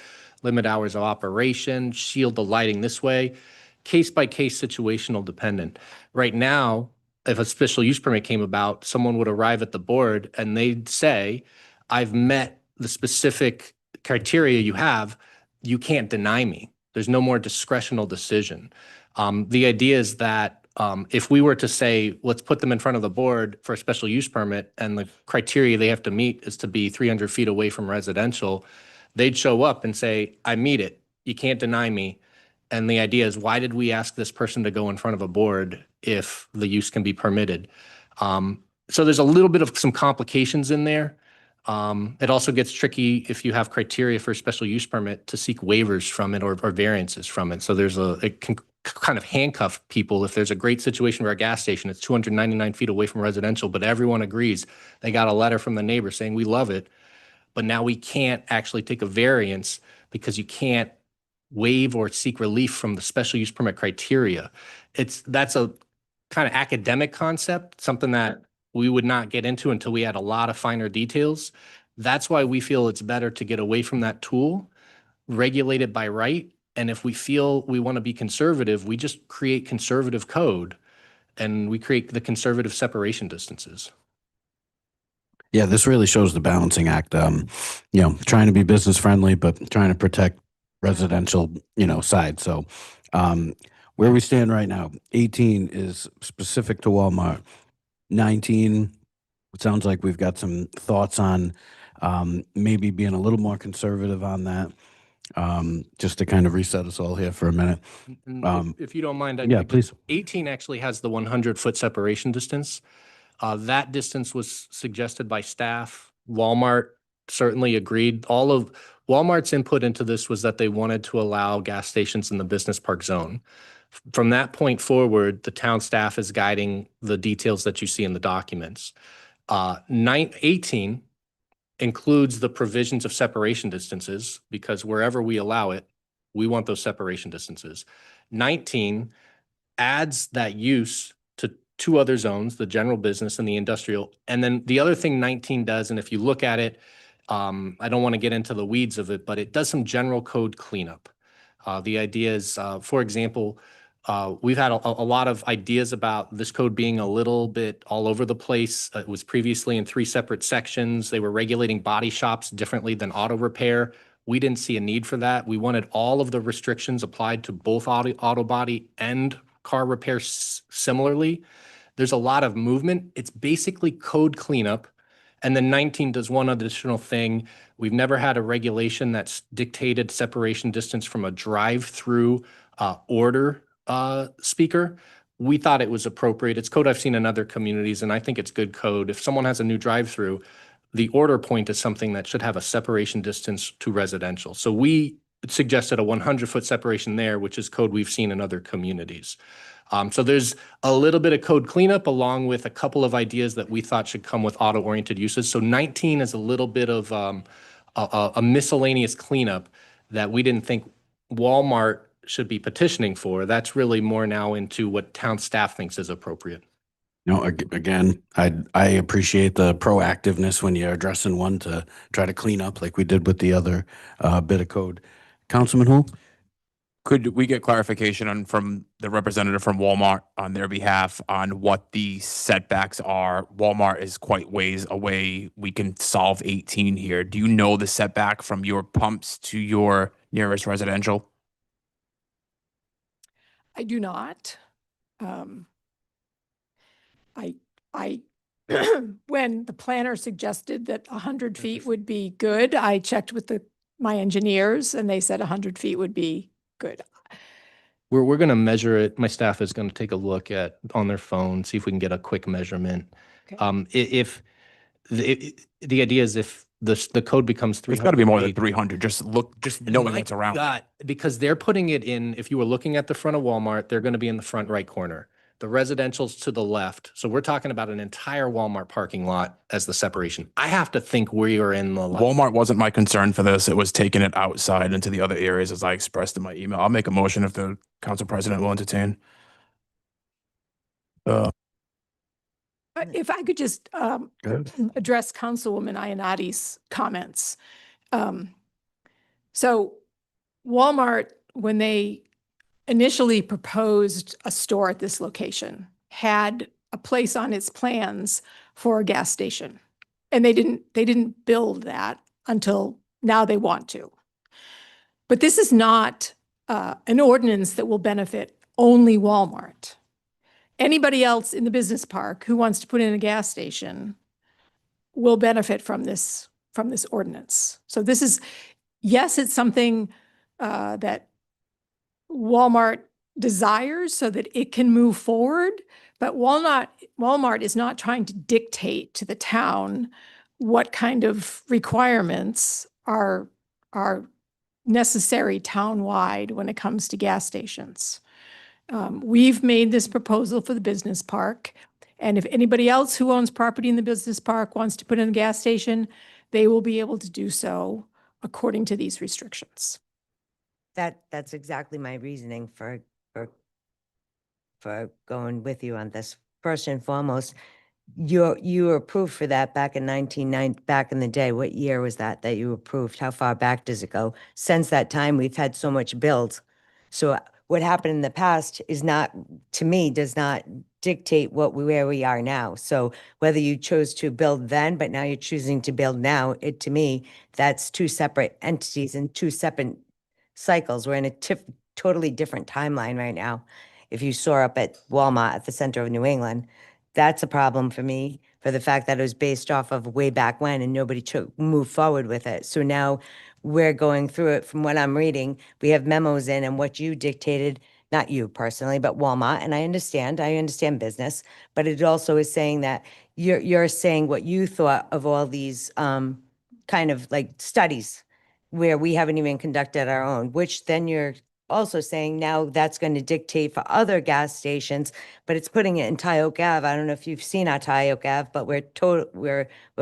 limit hours of operation, shield the lighting this way. Case by case, situational dependent. Right now, if a special use permit came about, someone would arrive at the board and they'd say, I've met the specific criteria you have, you can't deny me. There's no more discretional decision. The idea is that if we were to say, let's put them in front of the board for a special use permit and the criteria they have to meet is to be 300 feet away from residential, they'd show up and say, I meet it, you can't deny me. And the idea is, why did we ask this person to go in front of a board if the use can be permitted? So there's a little bit of some complications in there. It also gets tricky if you have criteria for a special use permit to seek waivers from it or variances from it. So it can kind of handcuff people. If there's a great situation where a gas station is 299 feet away from residential, but everyone agrees, they got a letter from the neighbor saying, we love it, but now we can't actually take a variance because you can't waive or seek relief from the special use permit criteria. That's a kind of academic concept, something that we would not get into until we had a lot of finer details. That's why we feel it's better to get away from that tool, regulate it by right. And if we feel we want to be conservative, we just create conservative code and we create the conservative separation distances. Yeah, this really shows the balancing act. Trying to be business friendly, but trying to protect residential, side. So where we stand right now, 18 is specific to Walmart. 19, it sounds like we've got some thoughts on maybe being a little more conservative on that, just to kind of reset us all here for a minute. If you don't mind, Yeah, please. 18 actually has the 100-foot separation distance. That distance was suggested by staff. Walmart certainly agreed. All of Walmart's input into this was that they wanted to allow gas stations in the business park zone. From that point forward, the town staff is guiding the details that you see in the documents. 18 includes the provisions of separation distances because wherever we allow it, we want those separation distances. 19 adds that use to two other zones, the general business and the industrial. And then the other thing 19 does, and if you look at it, I don't want to get into the weeds of it, but it does some general code cleanup. The idea is, for example, we've had a lot of ideas about this code being a little bit all over the place. It was previously in 3 separate sections. They were regulating body shops differently than auto repair. We didn't see a need for that. We wanted all of the restrictions applied to both auto body and car repair similarly. There's a lot of movement. It's basically code cleanup. And then 19 does one additional thing. We've never had a regulation that's dictated separation distance from a drive-through order speaker. We thought it was appropriate. It's code I've seen in other communities, and I think it's good code. If someone has a new drive-through, the order point is something that should have a separation distance to residential. So we suggested a 100-foot separation there, which is code we've seen in other communities. So there's a little bit of code cleanup along with a couple of ideas that we thought should come with auto-oriented uses. So 19 is a little bit of a miscellaneous cleanup that we didn't think Walmart should be petitioning for. That's really more now into what town staff thinks is appropriate. No, again, I appreciate the proactiveness when you're addressing one to try to clean up like we did with the other bit of code. Councilman Hu? Could we get clarification from the representative from Walmart on their behalf on what the setbacks are? Walmart is quite ways away. We can solve 18 here. Do you know the setback from your pumps to your nearest residential? I do not. I when the planner suggested that 100 feet would be good, I checked with my engineers and they said 100 feet would be good. We're going to measure it. My staff is going to take a look at on their phone, see if we can get a quick measurement. Okay. If the idea is if the code becomes 300, It's got to be more than 300. Just knowing My it's around. God, because they're putting it in, if you were looking at the front of Walmart, they're going to be in the front right corner. The residential's to the left. So we're talking about an entire Walmart parking lot as the separation. I have to think we are in the Walmart wasn't my concern for this. It was taking it outside into the other areas as I expressed in my email. I'll make a motion if the council president will entertain. If I could just Good. address Councilwoman Ionati's comments. So Walmart, when they initially proposed a store at this location, had a place on its plans for a gas station. And they didn't build that until now they want to. But this is not an ordinance that will benefit only Walmart. Anybody else in the business park who wants to put in a gas station will benefit from this ordinance. So this is, yes, it's something that Walmart desires so that it can move forward, but Walmart is not trying to dictate to the town what kind of requirements are necessary townwide when it comes to gas stations. We've made this proposal for the business park, and if anybody else who owns property in the business park wants to put in a gas station, they will be able to do so according to these restrictions. That's exactly my reasoning for going with you on this. First and foremost, you were approved for that back in 1990, back in the day. What year was that you approved? How far back does it go? Since that time, we've had so much build. So what happened in the past is not, to me, does not dictate where we are now. So whether you chose to build then, but now you're choosing to build now, to me, that's two separate entities and two separate cycles. We're in a totally different timeline right now. If you saw up at Walmart at the center of New England, that's a problem for me, for the fact that it was based off of way back when and nobody moved forward with it. So now we're going through it. From what I'm reading, we have memos in, and what you dictated, not you personally, but Walmart, and I understand business, but it also is saying that you're saying what you thought of all these kind of like studies where we haven't even conducted our own, which then you're also saying now that's going to dictate for other gas stations, but it's putting it in Tyoke Ave. I don't know if you've seen our Tyoke Ave, but we're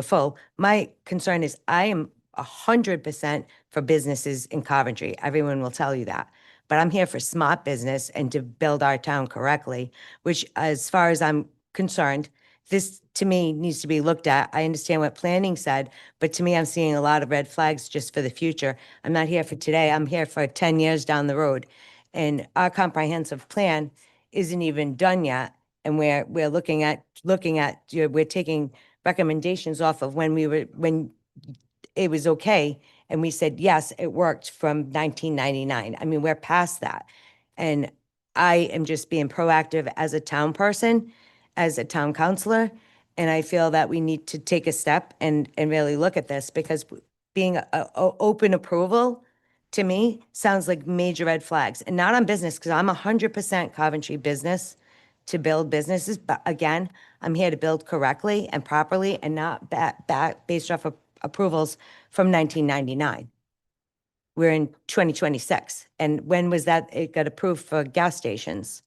full. My concern is I am 100% for businesses in Coventry. Everyone will tell you that. But I'm here for smart business and to build our town correctly, which as far as I'm concerned, this to me needs to be looked at. I understand what planning said, but to me, I'm seeing a lot of red flags just for the future. I'm not here for today. I'm here for 10 years down the road. And our comprehensive plan isn't even done yet. And we're looking at, we're taking recommendations off of when it was okay. And we said, yes, it worked from 1999. I mean, we're past that. And I am just being proactive as a town person, as a town councilor, And I feel that we need to take a step and really look at this because being a open approval to me sounds like major red flags and not on business because I'm 100% Coventry business to build businesses. But again, I'm here to build correctly and properly and not based off of approvals from 1999. We're in 2026. And when was that it got approved for gas stations?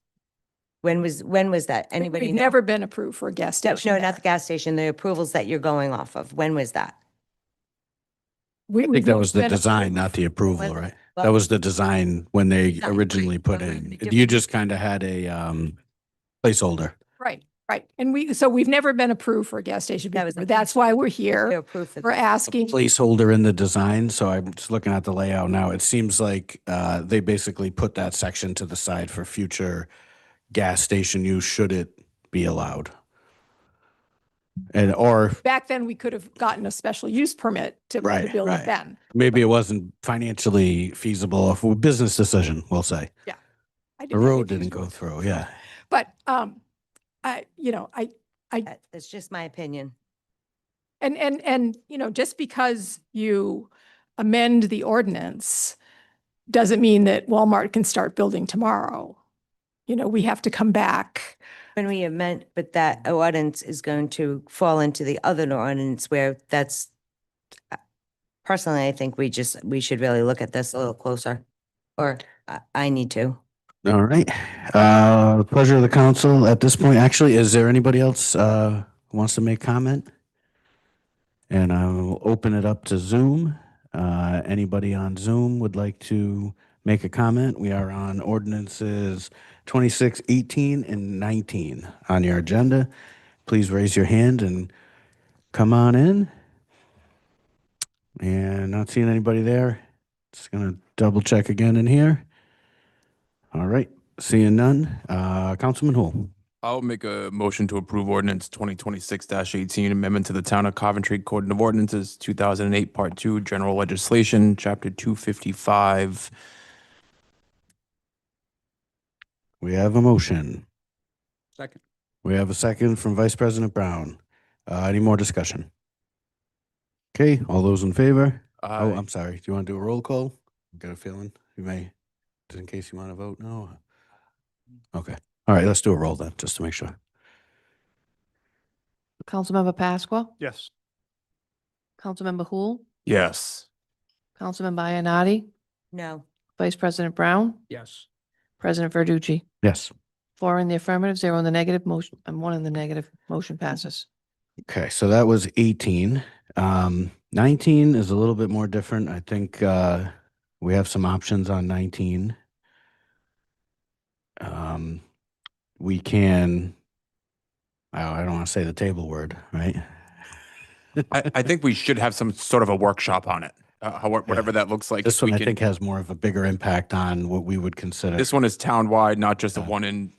When was that? Anybody We've know? never been approved for a gas station. No, not the gas station, the approvals that you're going off of. When was that? I I think that was the design, not the approval, When- right? well- That was the design when they Design, originally right. put Well, in. the You just kind of had a placeholder. Right, right. And we've never been approved for a gas station That was before. the- That's why we're They're here. approved for We're asking. Placeholder in the design. So I'm just looking at the layout now. It seems like they basically put that section to the side for future gas station use should it be allowed. And or Back then, we could have gotten a special use permit to Right, build right. it then. maybe it wasn't financially feasible for a business decision, we'll say. I The didn't have road issues didn't go with it. through, yeah. But, That's just my opinion. and, just because you amend the ordinance doesn't mean that Walmart can start building tomorrow. We have to come back. When we amend, but that ordinance is going to fall into the other ordinance where that's, personally, I think we should really look at this a little closer. Or I need to. All right. Pleasure of the council at this point. Actually, is there anybody else who wants to make comment? And I will open it up to Zoom. Anybody on Zoom would like to make a comment? We are on ordinances 26, 18, and 19 on your agenda. Please raise your hand and come on in. And not seeing anybody there. Just gonna double check again in here. All right, seeing none. Councilman Hool. I'll make a motion to approve ordinance 2026-18, amendment to the Town of Coventry Code of Ordinances, 2008, Part 2, General Legislation, Chapter 255. We have a motion. Second. We have a second from Vice President Brown. Any more discussion? Okay, all those in favor? Oh, I'm sorry. Do you want to do a roll call? Got a feeling you may, just in case you want to vote? No? Okay. All right, let's do a roll then, just to make sure. Councilmember Pasqua, Yes. Councilmember Hul, Yes. Councilmember Ionati, No. Vice President Brown, Yes. President Verducci. Yes. 4 in the affirmative, 0 in the negative, motion, and 1 in the negative, motion passes. Okay, so that was 18. 19 is a little bit more different. I think we have some options on 19. We can, I don't want to say the table word, right? I think we should have some sort of a workshop on it, whatever that looks like. This We one I can- think has more of a bigger impact on what we would consider. This one is townwide, not just the Yeah. one in,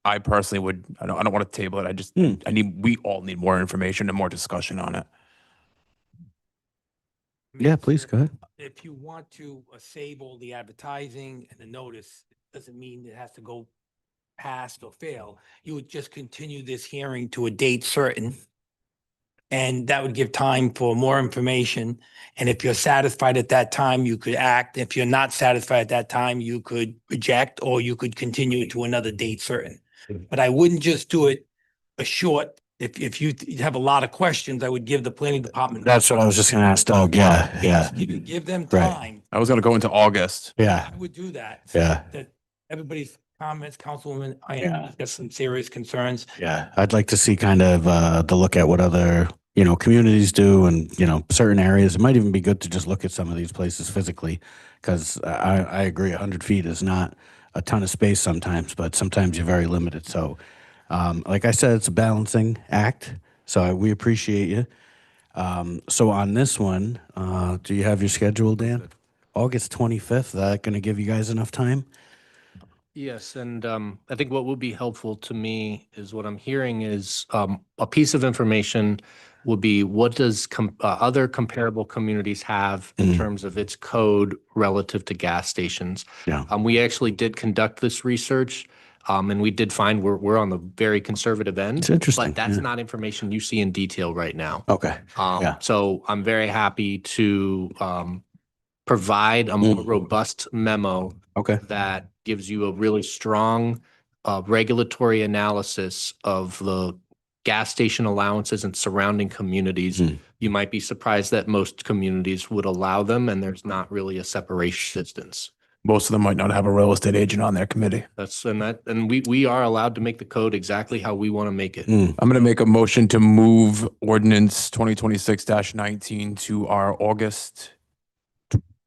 I personally would, I don't want to table it. I just, Hmm. we all need more information and more discussion on it. Yeah, please, go ahead. If you want to save all the advertising and the notice, it doesn't mean it has to go past or fail. You would just continue this hearing to a date certain. And that would give time for more information. And if you're satisfied at that time, you could act. If you're not satisfied at that time, you could reject or you could continue it to another date certain. But I wouldn't just do it a short, if you have a lot of questions, I would give the planning department. That's what I was just going to ask Doug. Yeah, yeah, Give them Right. time. I was going to go into August. yeah, I would do that. so Yeah. That everybody's comments, Councilwoman, Yeah. I got some serious concerns. yeah. I'd like to see kind of the look at what other, communities do and, certain areas. It might even be good to just look at some of these places physically because I agree 100 feet is not a ton of space sometimes, but sometimes you're very limited. So like I said, it's a balancing act. So we appreciate you. So on this one, do you have your schedule, Dan? August 25th, that going to give you guys enough time? Yes, and I think what would be helpful to me is what I'm hearing is a piece of information would be what does other comparable communities have in Mhm. terms of its code relative to gas stations? Yeah. We actually did conduct this research. And we did find we're on the very conservative end. It's interesting, But that's yeah. not information you see in detail right now. Okay. Yeah. So I'm very happy to provide a more robust memo Okay. that gives you a really strong regulatory analysis of the gas station allowances and surrounding communities. You might be surprised that most communities would allow them, and there's not really a separation distance. Most of them might not have a real estate agent on their committee. And we are allowed to make the code exactly how we want to make it. I'm going to make a motion to move ordinance 2026-19 to our August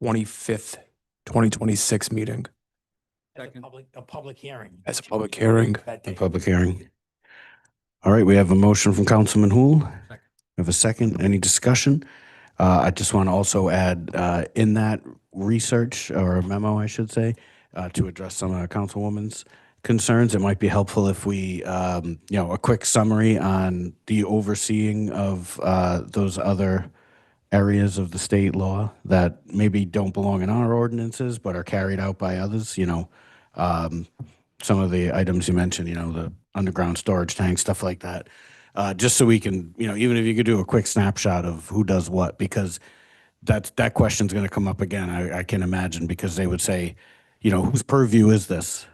25th, 2026 meeting. As a public hearing. As a public hearing. That A day. public hearing. All right, we have a motion from Councilman Hool. We have a second. Any discussion? I just want to also add, in that research or memo, I should say, to address some of Councilwoman's concerns, it might be helpful if we, a quick summary on the overseeing of those other areas of the state law that maybe don't belong in our ordinances, but are carried out by others, some of the items you mentioned, the underground storage tanks, stuff like that. Just so we can, even if you could do a quick snapshot of who does what, because that question's going to come up again, I can imagine, because they would say, whose purview is this?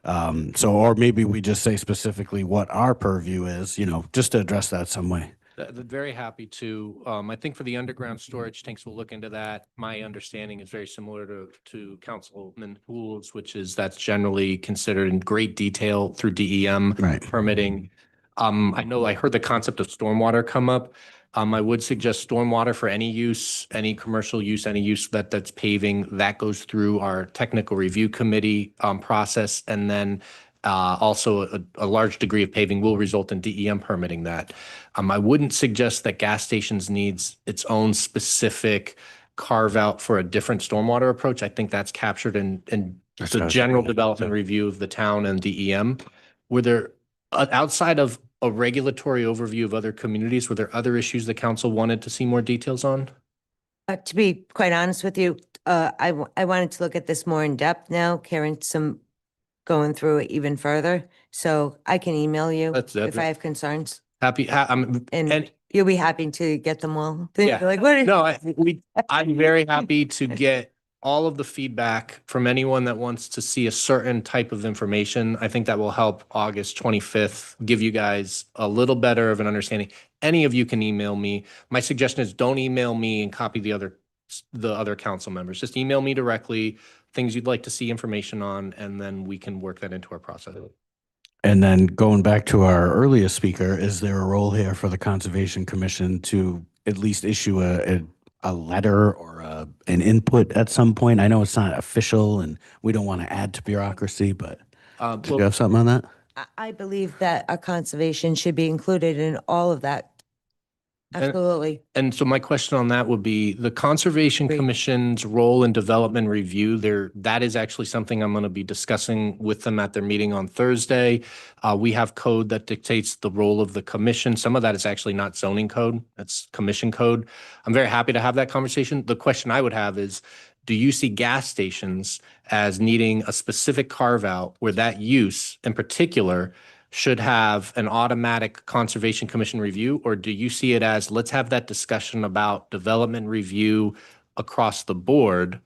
Or maybe we just say specifically what our purview is, just to address that some way. Very happy to. I think for the underground storage tanks, we'll look into that. My understanding is very similar to Councilman Poole's, which is that's generally considered in great detail through DEM permitting. I know I heard the concept of stormwater come up. I would suggest stormwater for any use, any commercial use, any use that's paving, that goes through our technical review committee process. And then also a large degree of paving will result in DEM permitting that. I wouldn't suggest that gas stations needs its own specific carve out for a different stormwater approach. I think that's captured in the general development review of the town and DEM. Were there, outside of a regulatory overview of other communities, were there other issues the council wanted to see more details on? To be quite honest with you, I wanted to look at this more in depth now, Karen, going through it even further. So I can email you if I have concerns. And you'll be happy to get them all. Yeah. Like, what? No, I'm very happy to get all of the feedback from anyone that wants to see a certain type of information. I think that will help August 25th give you guys a little better of an understanding. Any of you can email me. My suggestion is don't email me and copy the other council members. Just email me directly, things you'd like to see information on, and then we can work that into our process. And then going back to our earliest speaker, is there a role here for the Conservation Commission to at least issue a letter or an input at some point? I know it's not official and we don't want to add to bureaucracy, but do you have something on that? I believe that a conservation should be included in all of that. Absolutely. And so my question on that would be the Conservation Commission's role in development review that is actually something I'm going to be discussing with them at their meeting on Thursday. We have code that dictates the role of the commission. Some of that is actually not zoning code. That's commission code. I'm very happy to have that conversation. The question I would have is, do you see gas stations as needing a specific carve out where that use in particular should have an automatic Conservation Commission review? Or do you see it as, let's have that discussion about development review across the board?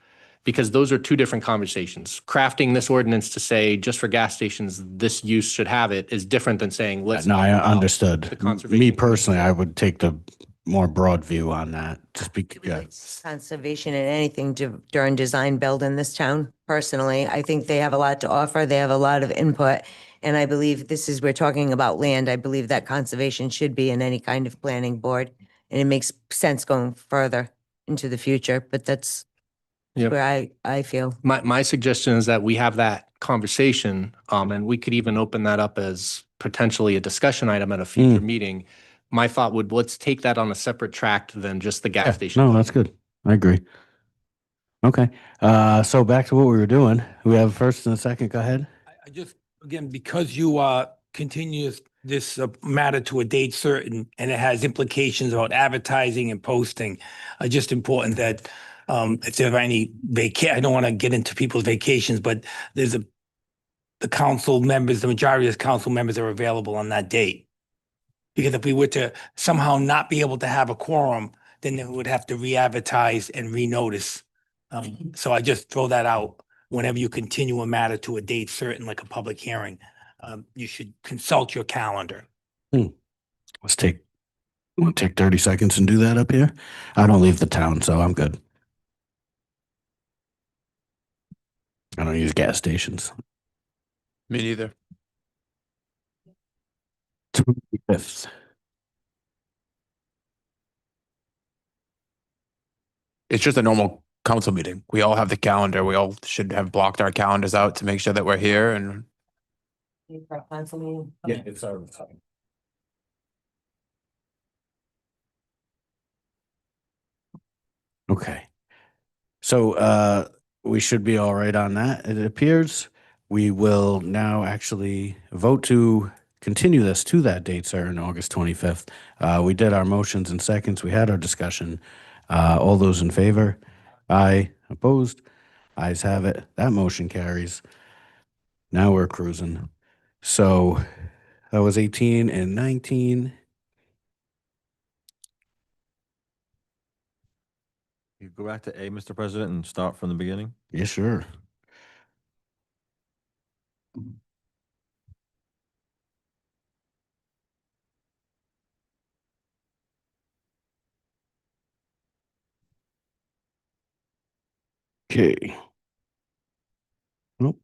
Because those are two different conversations. Crafting this ordinance to say just for gas stations, this use should have it is different than saying, let's. No, I talk about understood. the Conservation Me personally, I would take the more broad view on that. Just Conservation and anything during design build in this town. Personally, I think they have a lot to offer. They have a lot of input. And I believe we're talking about land. I believe that conservation should be in any kind of planning board. And it makes sense going further into the future, but that's where I feel. My suggestion is that we have that conversation, and we could even open that up as potentially a discussion item at a future meeting. My thought would, let's take that on a separate track than just the gas station. No, that's good. I agree. Okay. So back to what we were doing. We have a first and a second. Go ahead. I just, again, because you continue this matter to a date certain and it has implications about advertising and posting, just important that if there are any I don't want to get into people's vacations, but there's the council members, the majority of the council members are available on that date. Because if we were to somehow not be able to have a quorum, then it would have to re-advertise and renotice. So I just throw that out. Whenever you continue a matter to a date certain, like a public hearing, you should consult your calendar. Let's take 30 seconds and do that up here. I don't leave the town, so I'm good. I don't use gas stations. Me neither. 25th. It's just a normal council meeting. We all have the calendar. We all should have blocked our calendars out to make sure that we're here and Yeah, it's our time. Okay. So we should be all right on that, it appears. We will now actually vote to continue this to that date, sir, on August 25th. We did our motions and seconds. We had our discussion. All those in favor? Aye. Opposed? Ayes have it. That motion carries. Now we're cruising. So that was 18 and 19. You go back to A, Mr. President, and start from the beginning? Yes, sure. Okay. Nope.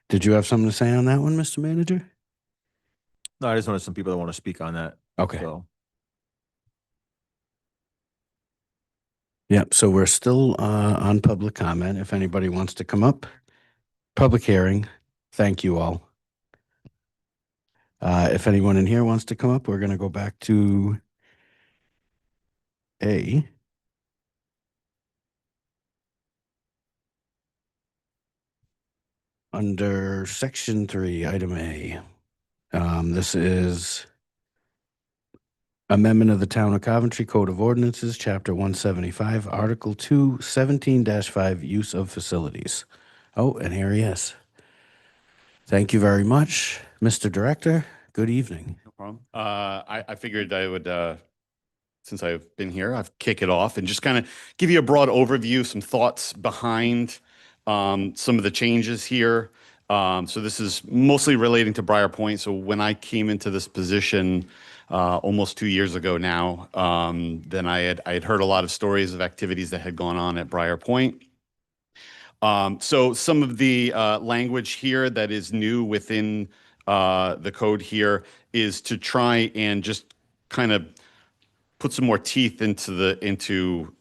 Did you have something to say on that one, Mr. Manager? No, I just wanted some people that want to speak on that. Okay. So, Yep. So we're still on public comment. If anybody wants to come up, public hearing. Thank you all. If anyone in here wants to come up, we're going to go back to A. Under section 3, item A. This is amendment of the Town of Coventry Code of Ordinances, Chapter 175, Article 2, 17-5, use of facilities. Oh, and here he is. Thank you very much, Mr. Director. Good evening. No problem. I figured I would, since I've been here, I've kick it off and just kind of give you a broad overview, some thoughts behind some of the changes here. So this is mostly relating to Briar Point. So when I came into this position almost 2 years ago now, then I had heard a lot of stories of activities that had gone on at Briar Point. So some of the language here that is new within the code here is to try and just kind of put some more teeth into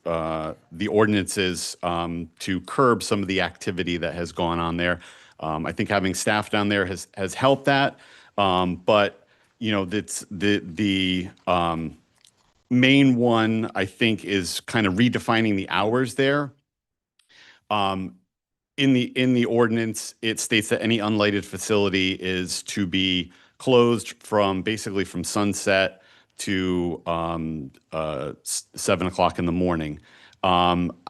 the ordinances to curb some of the activity that has gone on there. I think having staff down there has helped that, but you know that's the main one I think is kind of redefining the hours there. In the ordinance, it states that any unlighted facility is to be closed from basically from sunset to 7 o'clock in the morning.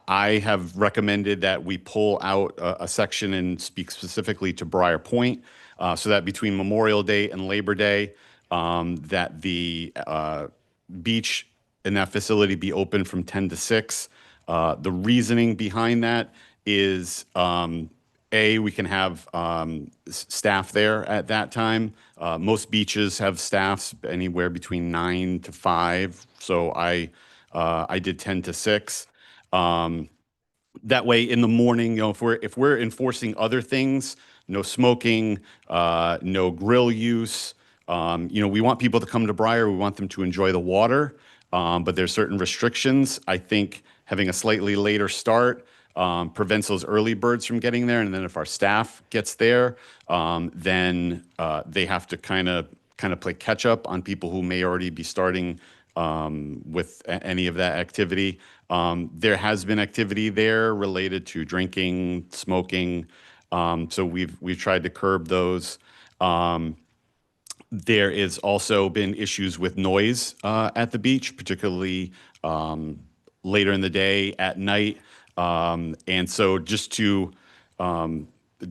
I have recommended that we pull out a section and speak specifically to Briar Point, so that between Memorial Day and Labor Day, that the beach in that facility be open from 10 to 6. The reasoning behind that is we can have staff there at that time. Most beaches have staffs anywhere between 9 to 5. So I did 10 to 6. That way in the morning, you know, if we're enforcing other things, no smoking, no grill use, you know, we want people to come to Briar. We want them to enjoy the water, but there's certain restrictions. I think having a slightly later start prevents those early birds from getting there. And then if our staff gets there, then they have to kind of play catch up on people who may already be starting with any of that activity. There has been activity there related to drinking, smoking. So we've tried to curb those. There is also been issues with noise at the beach, particularly later in the day, at night. And so just to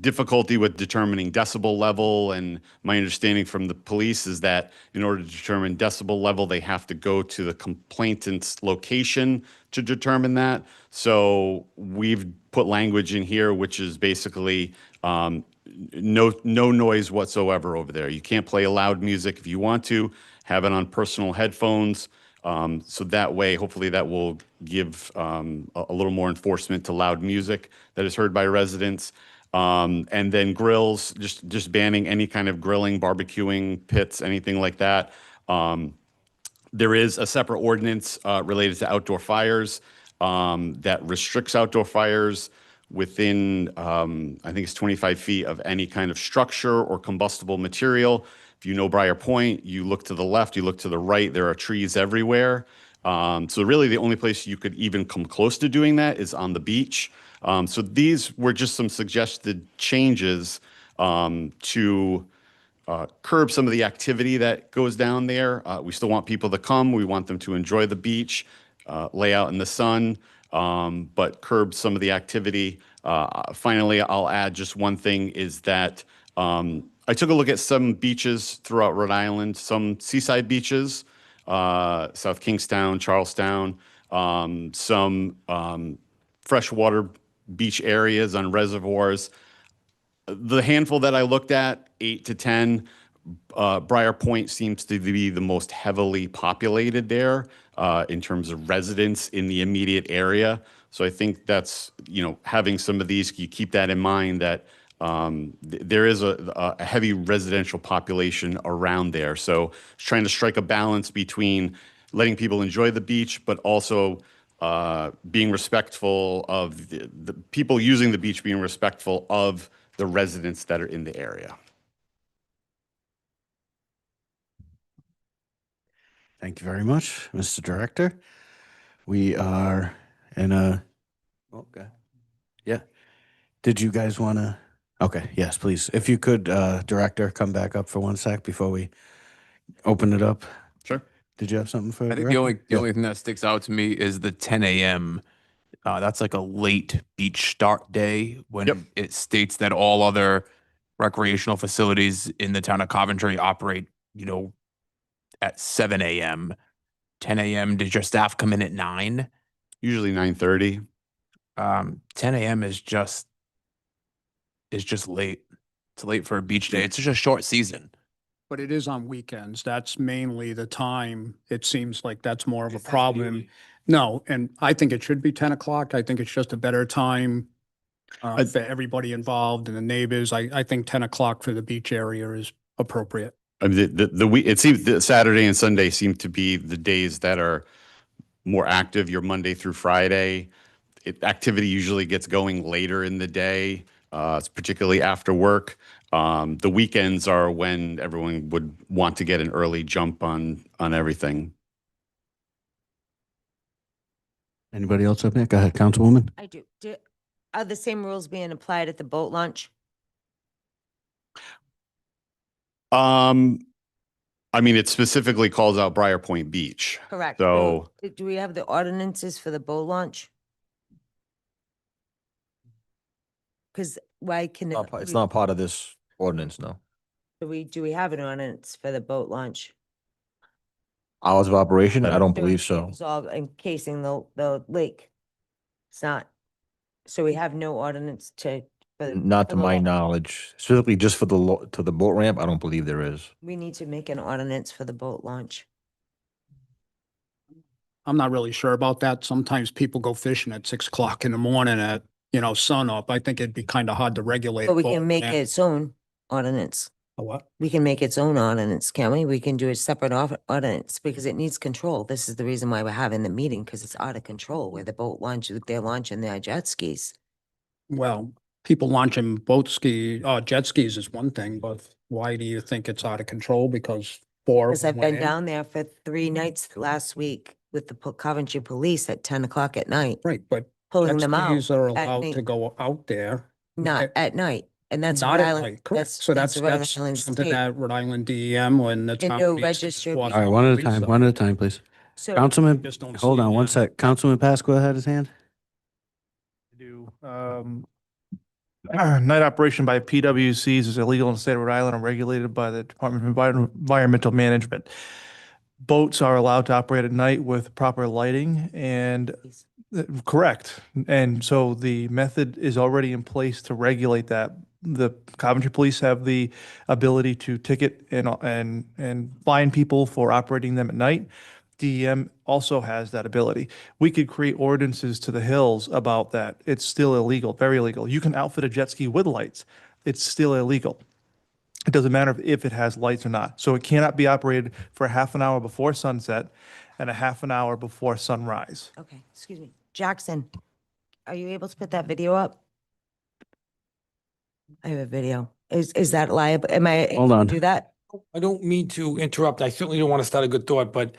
difficulty with determining decibel level, and my understanding from the police is that in order to determine decibel level, they have to go to the complainant's location to determine that. So we've put language in here, which is basically no noise whatsoever over there. You can't play loud music. If you want to, have it on personal headphones. So that way, hopefully that will give a little more enforcement to loud music that is heard by residents. And then grills, just banning any kind of grilling, barbecuing, pits, anything like that. There is a separate ordinance related to outdoor fires that restricts outdoor fires within, I think it's 25 feet of any kind of structure or combustible material. If you know Briar Point, you look to the left, you look to the right, there are trees everywhere. So really the only place you could even come close to doing that is on the beach. So these were just some suggested changes to curb some of the activity that goes down there. We still want people to come. We want them to enjoy the beach, lay out in the sun, but curb some of the activity. Finally, I'll add just one thing is that I took a look at some beaches throughout Rhode Island, some seaside beaches, South Kingstown, Charlestown, some freshwater beach areas on reservoirs. The handful that I looked at, 8 to 10, Briar Point seems to be the most heavily populated there in terms of residents in the immediate area. So I think that's, having some of these, you keep that in mind that there is a heavy residential population around there. So trying to strike a balance between letting people enjoy the beach, but also being respectful of the people using the beach, being respectful of the residents that are in the area. Thank you very much, Mr. Director. We are in a, okay. Yeah. Did you guys want to? Okay, yes, please. If you could, Director, come back up for 1 sec before we open it up. Sure. Did you have something for? I think Director? the only thing that sticks out to me is the 10 a.m. That's like a late beach start day when it states that all other recreational facilities in the town of Coventry operate, at 7 a.m. 10 a.m. Did your staff come in at 9? Usually 9:30. 10 a.m. is just late. It's late for a beach day. It's just a short season. But it is on weekends. That's mainly the time. It seems like that's more of a problem. No, and I think it should be 10 o'clock. I think it's just a better time for everybody involved and the neighbors. I think 10 o'clock for the beach area is appropriate. I mean, the week, it seems that Saturday and Sunday seem to be the days that are more active. Your Monday through Friday, activity usually gets going later in the day, particularly after work. The weekends are when everyone would want to get an early jump on everything. Anybody else up there? Go ahead, Councilwoman. I do. Are the same rules being applied at the boat launch? I mean, it specifically calls out Briar Point Beach. Correct. So Do we have the ordinances for the boat launch? Because why can it? It's not part of this ordinance, no. Do we have an ordinance for the boat launch? Hours of operation? I don't believe so. It's all encasing the lake. It's not. So we have no ordinance Not to for the my launch. knowledge, specifically just for to the boat ramp, I don't believe there is. We need to make an ordinance for the boat launch. I'm not really sure about that. Sometimes people go fishing at 6 o'clock in the morning at, sun up. I think it'd be kind of hard to regulate. But we boat can make ramp. its own ordinance. A what? We can make its own ordinance, can't we? We can do a separate ordinance because it needs control. This is the reason why we're having the meeting, because it's out of control where the boat they're launching their jet skis. Well, people launching jet skis is one thing, but why do you think it's out of control? Because Because I've been down there for 3 nights last week with the Coventry police at 10 o'clock at night. Right, but pulling jet them out. skis are at allowed night. to go out there. Not at night. And that's Not Rhode at Island. night, correct. So that's Rhode that's Island something State. that Rhode Island DEM when the. And town no needs to registered enforce All right, one at a police, time, so- one at a time, please. So Councilman, just don't hold see on it one now. sec. Councilman Pasqua had his hand? Do, Night operation by PWCs is illegal in the state of Rhode Island and regulated by the Department of Environmental Management. Boats are allowed to operate at night with proper lighting and correct. And so the method is already in place to regulate that. The Coventry Police have the ability to ticket and fine people for operating them at night. DEM also has that ability. We could create ordinances to the hills about that. It's still illegal, very illegal. You can outfit a jet ski with lights. It's still illegal. It doesn't matter if it has lights or not. So it cannot be operated for half an hour before sunset and a half an hour before sunrise. Okay, excuse me. Jackson, are you able to put that video up? I have a video. Is that liable? Am I Hold able on. to do that? I don't mean to interrupt. I certainly don't want to start a good thought, but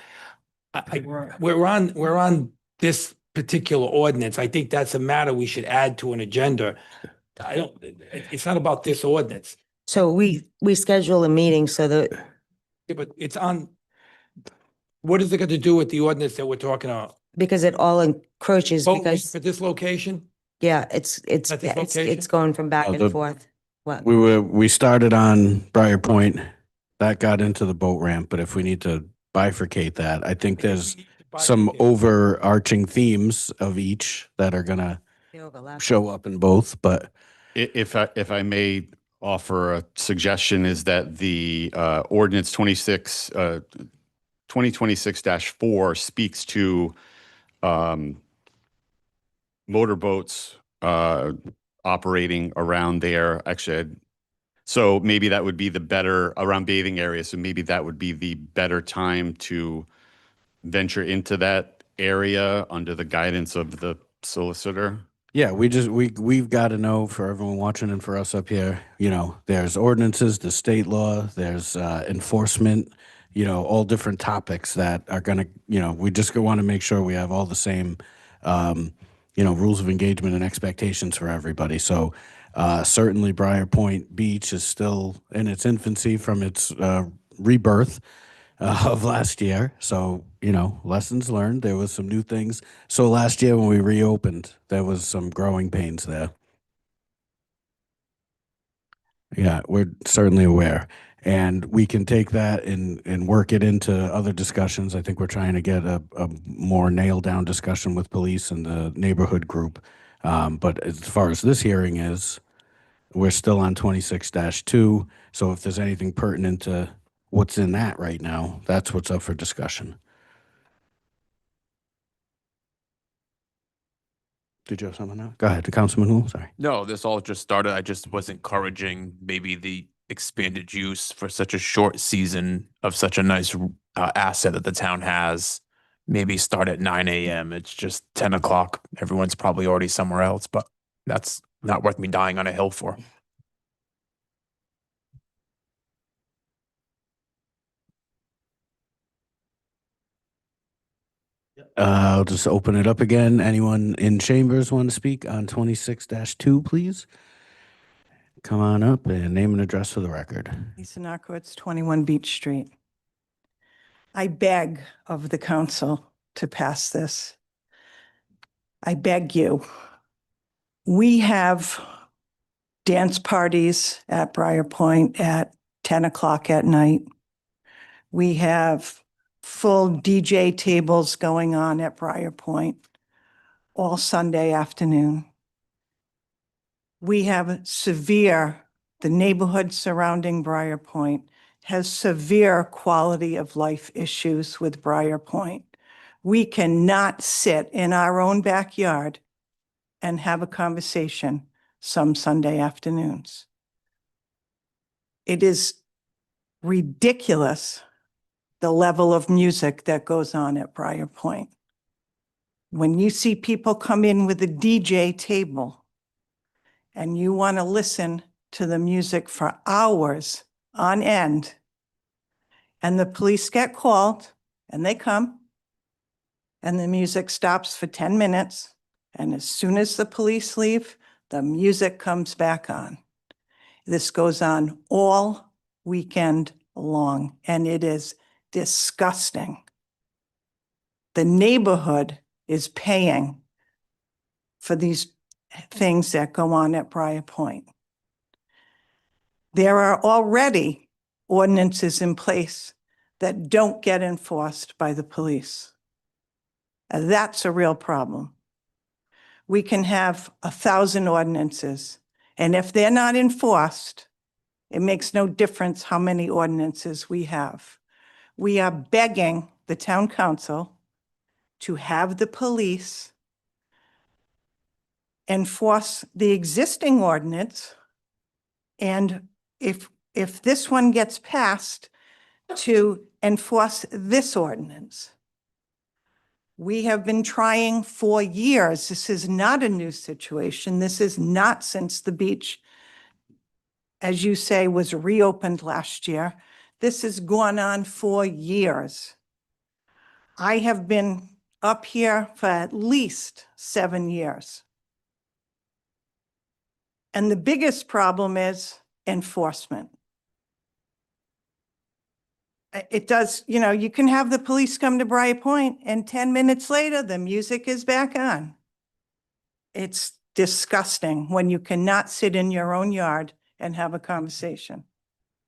we're on this particular ordinance. I think that's a matter we should add to an agenda. It's not about this ordinance. So we schedule a meeting so that, Yeah, but it's on, what is it got to do with the ordinance that we're talking about? because it all encroaches Vote because, for this location? yeah, it's At this location? going from back Oh, and the- forth. What? We started on Briar Point. That got into the boat ramp, but if we need to bifurcate that, I think there's some overarching themes of each that are gonna They overlap. show up in both, but If I may offer a suggestion, is that the ordinance 2026-4 speaks to motorboats operating around there. Actually, so maybe that would be the better, around bathing areas. So maybe that would be the better time to venture into that area under the guidance of the solicitor. yeah, we've got to know, for everyone watching and for us up here, there's ordinances, the state law, there's enforcement, all different topics that are gonna, we just want to make sure we have all the same, rules of engagement and expectations for everybody. So certainly Briar Point Beach is still in its infancy from its rebirth of last year. So, lessons learned. There was some new things. So last year when we reopened, there was some growing pains there. Yeah, we're certainly aware. And we can take that and work it into other discussions. I think we're trying to get a more nailed down discussion with police and the neighborhood group. But as far as this hearing is, we're still on 26-2. So if there's anything pertinent to what's in that right now, that's what's up for discussion. Did you have something else? Go ahead, Councilman Hool, sorry. No, this all just started. I just was encouraging maybe the expanded use for such a short season of such a nice asset that the town has. Maybe start at 9 a.m. It's just 10 o'clock. Everyone's probably already somewhere else, but that's not worth me dying on a hill for. I'll just open it up again. Anyone in chambers want to speak on 26-2, please? Come on up and name and address for the record. Lisa Narkowitz, 21 Beach Street. I beg of the council to pass this. I beg you. We have dance parties at Briar Point at 10 o'clock at night. We have full DJ tables going on at Briar Point all Sunday afternoon. We have the neighborhood surrounding Briar Point has severe quality of life issues with Briar Point. We cannot sit in our own backyard and have a conversation some Sunday afternoons. It is ridiculous, the level of music that goes on at Briar Point. When you see people come in with a DJ table and you want to listen to the music for hours on end, and the police get called and they come and the music stops for 10 minutes. And as soon as the police leave, the music comes back on. This goes on all weekend long, and it is disgusting. The neighborhood is paying for these things that go on at Briar Point. There are already ordinances in place that don't get enforced by the police. And that's a real problem. We can have 1,000 ordinances, and if they're not enforced, it makes no difference how many ordinances we have. We are begging the town council to have the police enforce the existing ordinance. And if this one gets passed, to enforce this ordinance. We have been trying for years. This is not a new situation. This is not since the beach, as you say, was reopened last year. This has gone on for years. I have been up here for at least 7 years. And the biggest problem is enforcement. It does, you know, you can have the police come to Briar Point and 10 minutes later, the music is back on. It's disgusting when you cannot sit in your own yard and have a conversation.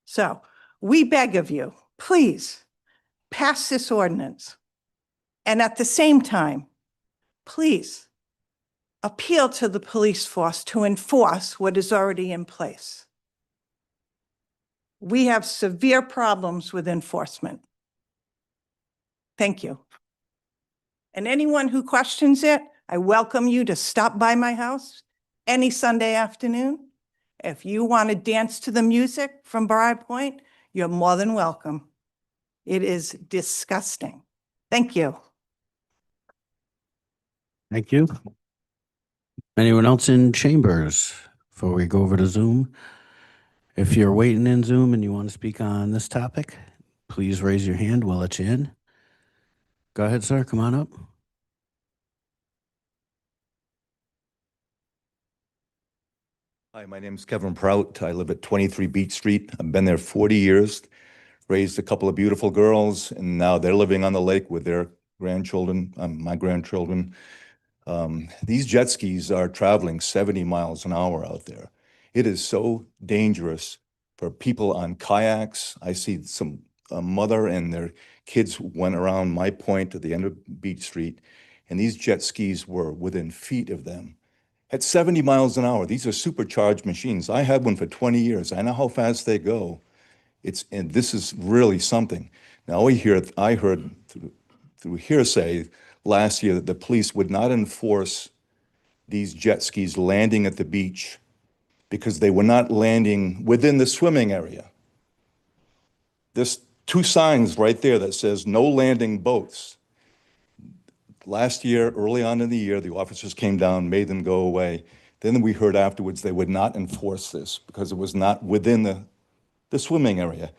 So we beg of you, please pass this ordinance. And at the same time, please appeal to the police force to enforce what is already in place. We have severe problems with enforcement. Thank you. And anyone who questions it, I welcome you to stop by my house any Sunday afternoon. If you want to dance to the music from Briar Point, you're more than welcome. It is disgusting. Thank you. Thank you. Anyone else in chambers before we go over to Zoom? If you're waiting in Zoom and you want to speak on this topic, please raise your hand. We'll let you in. Go ahead, sir. Come on up. Hi, my name is Kevin Prout. I live at 23 Beach Street. I've been there 40 years, raised a couple of beautiful girls, and now they're living on the lake with their grandchildren, my grandchildren. These jet skis are traveling 70 miles an hour out there. It is so dangerous for people on kayaks. I see a mother and their kids went around my point at the end of Beach Street, and these jet skis were within feet of them. At 70 miles an hour, these are supercharged machines. I had one for 20 years. I know how fast they go. And this is really something. Now I heard through hearsay last year that the police would not enforce these jet skis landing at the beach because they were not landing within the swimming area. There's 2 signs right there that says no landing boats. Last year, early on in the year, the officers came down, made them go away. Then we heard afterwards they would not enforce this because it was not within the swimming area.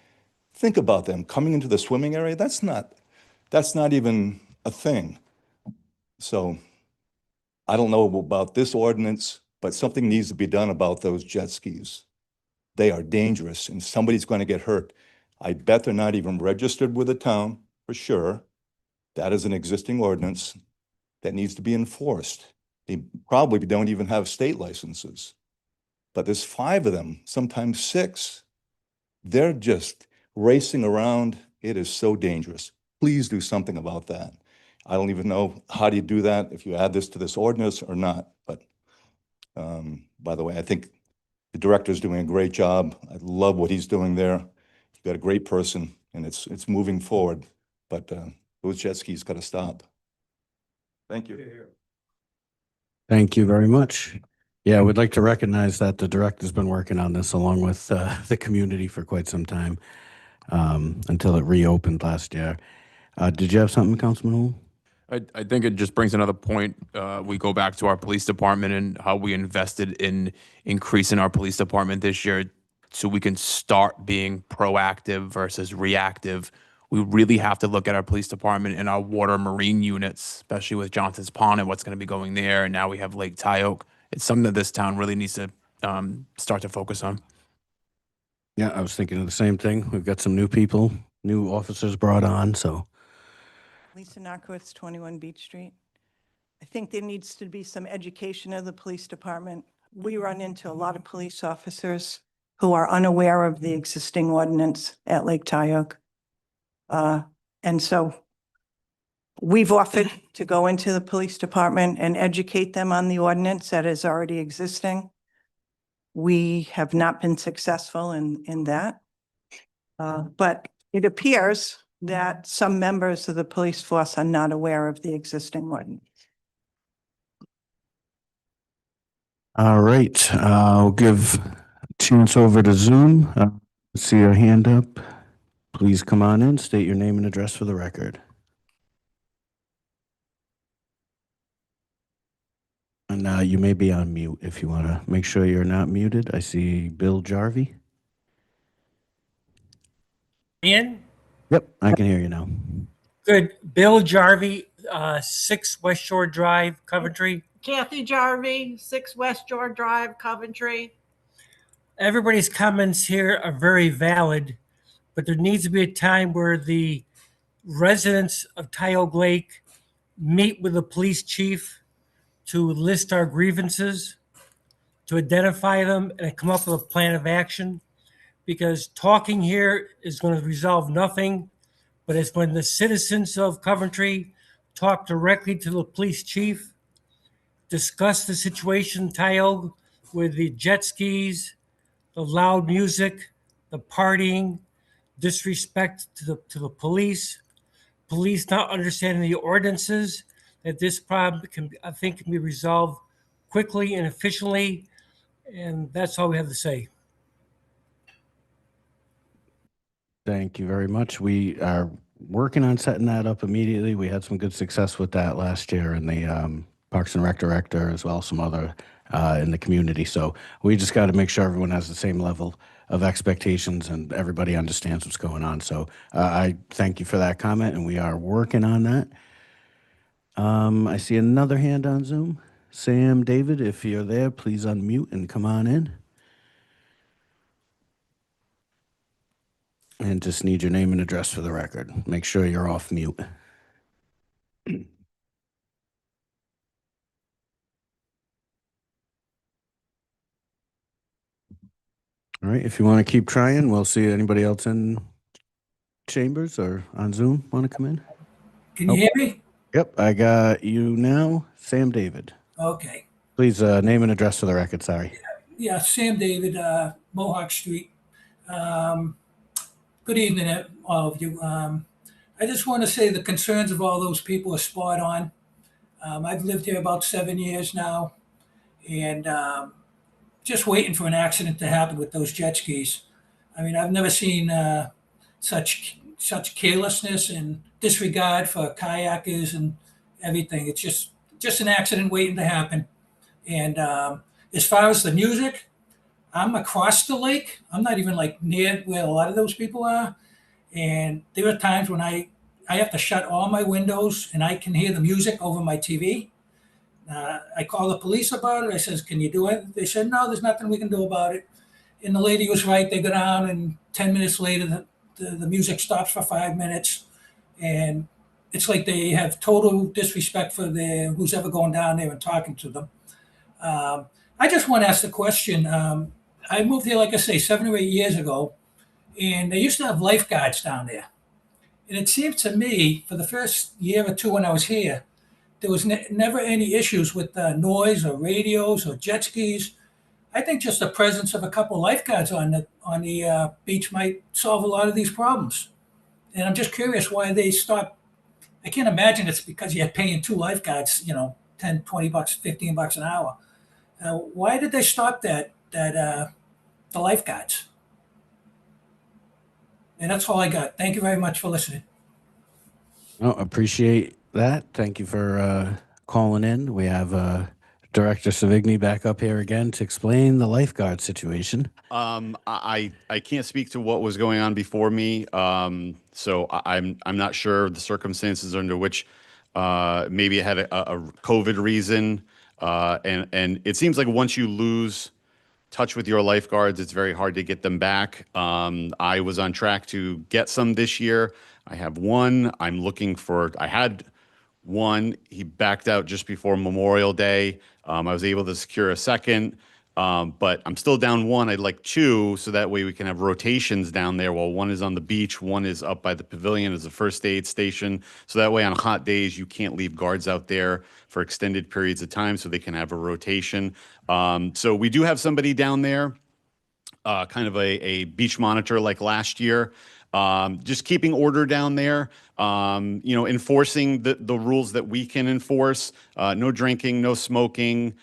Think about them coming into the swimming area. That's not even a thing. So I don't know about this ordinance, but something needs to be done about those jet skis. They are dangerous and somebody's going to get hurt. I bet they're not even registered with the town for sure. That is an existing ordinance that needs to be enforced. They probably don't even have state licenses. But there's 5 of them, sometimes 6. They're just racing around. It is so dangerous. Please do something about that. I don't even know how do you do that, if you add this to this ordinance or not. But by the way, I think the director's doing a great job. I love what he's doing there. You've got a great person and it's moving forward. But those jet skis got to stop. Thank you. Thank you very much. Yeah, we'd like to recognize that the director's been working on this along with the community for quite some time until it reopened last year. Did you have something, Councilman Hull? I think it just brings another point. We go back to our police department and how we invested in increasing our police department this year so we can start being proactive versus reactive. We really have to look at our police department and our water marine units, especially with Johnson's Pond and what's going to be going there. And now we have Lake Tyoke. It's something that this town really needs to start to focus on. Yeah, I was thinking of the same thing. We've got some new people, new officers brought on, so. Lisa Narkowitz, 21 Beach Street. I think there needs to be some education of the police department. We run into a lot of police officers who are unaware of the existing ordinance at Lake Tioga. And so we've offered to go into the police department and educate them on the ordinance that is already existing. We have not been successful in that. But it appears that some members of the police force are not aware of the existing ordinance. All right, I'll give a chance over to Zoom. See your hand up. Please come on in, state your name and address for the record. And you may be on mute if you want to make sure you're not muted. I see Bill Jarvie. Ian? Yep, I can hear you now. Good. Bill Jarvie, 6 West Shore Drive, Coventry. Kathy Jarvie, 6 West Shore Drive, Coventry. Everybody's comments here are very valid, but there needs to be a time where the residents of Tioga Lake meet with the police chief to list our grievances, to identify them and come up with a plan of action. Because talking here is going to resolve nothing, but it's when the citizens of Coventry talk directly to the police chief, discuss the situation in Tioga with the jet skis, the loud music, the partying, disrespect to the police not understanding the ordinances, that this problem can be resolved quickly and efficiently. And that's all we have to say. Thank you very much. We are working on setting that up immediately. We had some good success with that last year, and the Parks and Rec director, as well as some other in the community. So we just got to make sure everyone has the same level of expectations and everybody understands what's going on. So I thank you for that comment, and we are working on that. I see another hand on Zoom. Sam David, if you're there, please unmute and come on in. And just need your name and address for the record. Make sure you're off mute. All right, if you want to keep trying, we'll see anybody else in chambers or on Zoom want to come in. Can you hear me? Yep, I got you now, Sam David. Okay. Please name and address for the record, sorry. Yeah, Sam David, Mohawk Street. Good evening, all of you. I just want to say the concerns of all those people are spot on. I've lived here about 7 years now, and just waiting for an accident to happen with those jet skis. I mean, I've never seen such carelessness and disregard for kayakers and everything. It's just an accident waiting to happen. And as far as the music, I'm across the lake. I'm not even like near where a lot of those people are. And there are times when I have to shut all my windows and I can hear the music over my TV. I call the police about it. I says, can you do it? They said, no, there's nothing we can do about it. And the lady was right. They go down and 10 minutes later, the music stops for 5 minutes. And it's like they have total disrespect for who's ever going down there and talking to them. I just want to ask the question. I moved here, like I say, 7 or 8 years ago, and they used to have lifeguards down there. And it seemed to me, for the first year or two when I was here, there was never any issues with noise or radios or jet skis. I think just the presence of a couple of lifeguards on the beach might solve a lot of these problems. And I'm just curious why they stopped. I can't imagine it's because you're paying 2 lifeguards, 10, 20 bucks, 15 bucks an hour. Why did they stop the lifeguards? And that's all I got. Thank you very much for listening. Oh, appreciate that. Thank you for calling in. We have Director Savigny back up here again to explain the lifeguard situation. I can't speak to what was going on before me. So I'm not sure the circumstances under which maybe it had a COVID reason. And it seems like once you lose touch with your lifeguards, it's very hard to get them back. I was on track to get some this year. I have one. I had one. He backed out just before Memorial Day. I was able to secure a second, but I'm still down one. I'd like two, so that way we can have rotations down there while one is on the beach, one is up by the pavilion as a first aid station. So that way on hot days, you can't leave guards out there for extended periods of time, so they can have a rotation. So we do have somebody down there, kind of a beach monitor like last year. Just keeping order down there, enforcing the rules that we can enforce, no drinking, no smoking.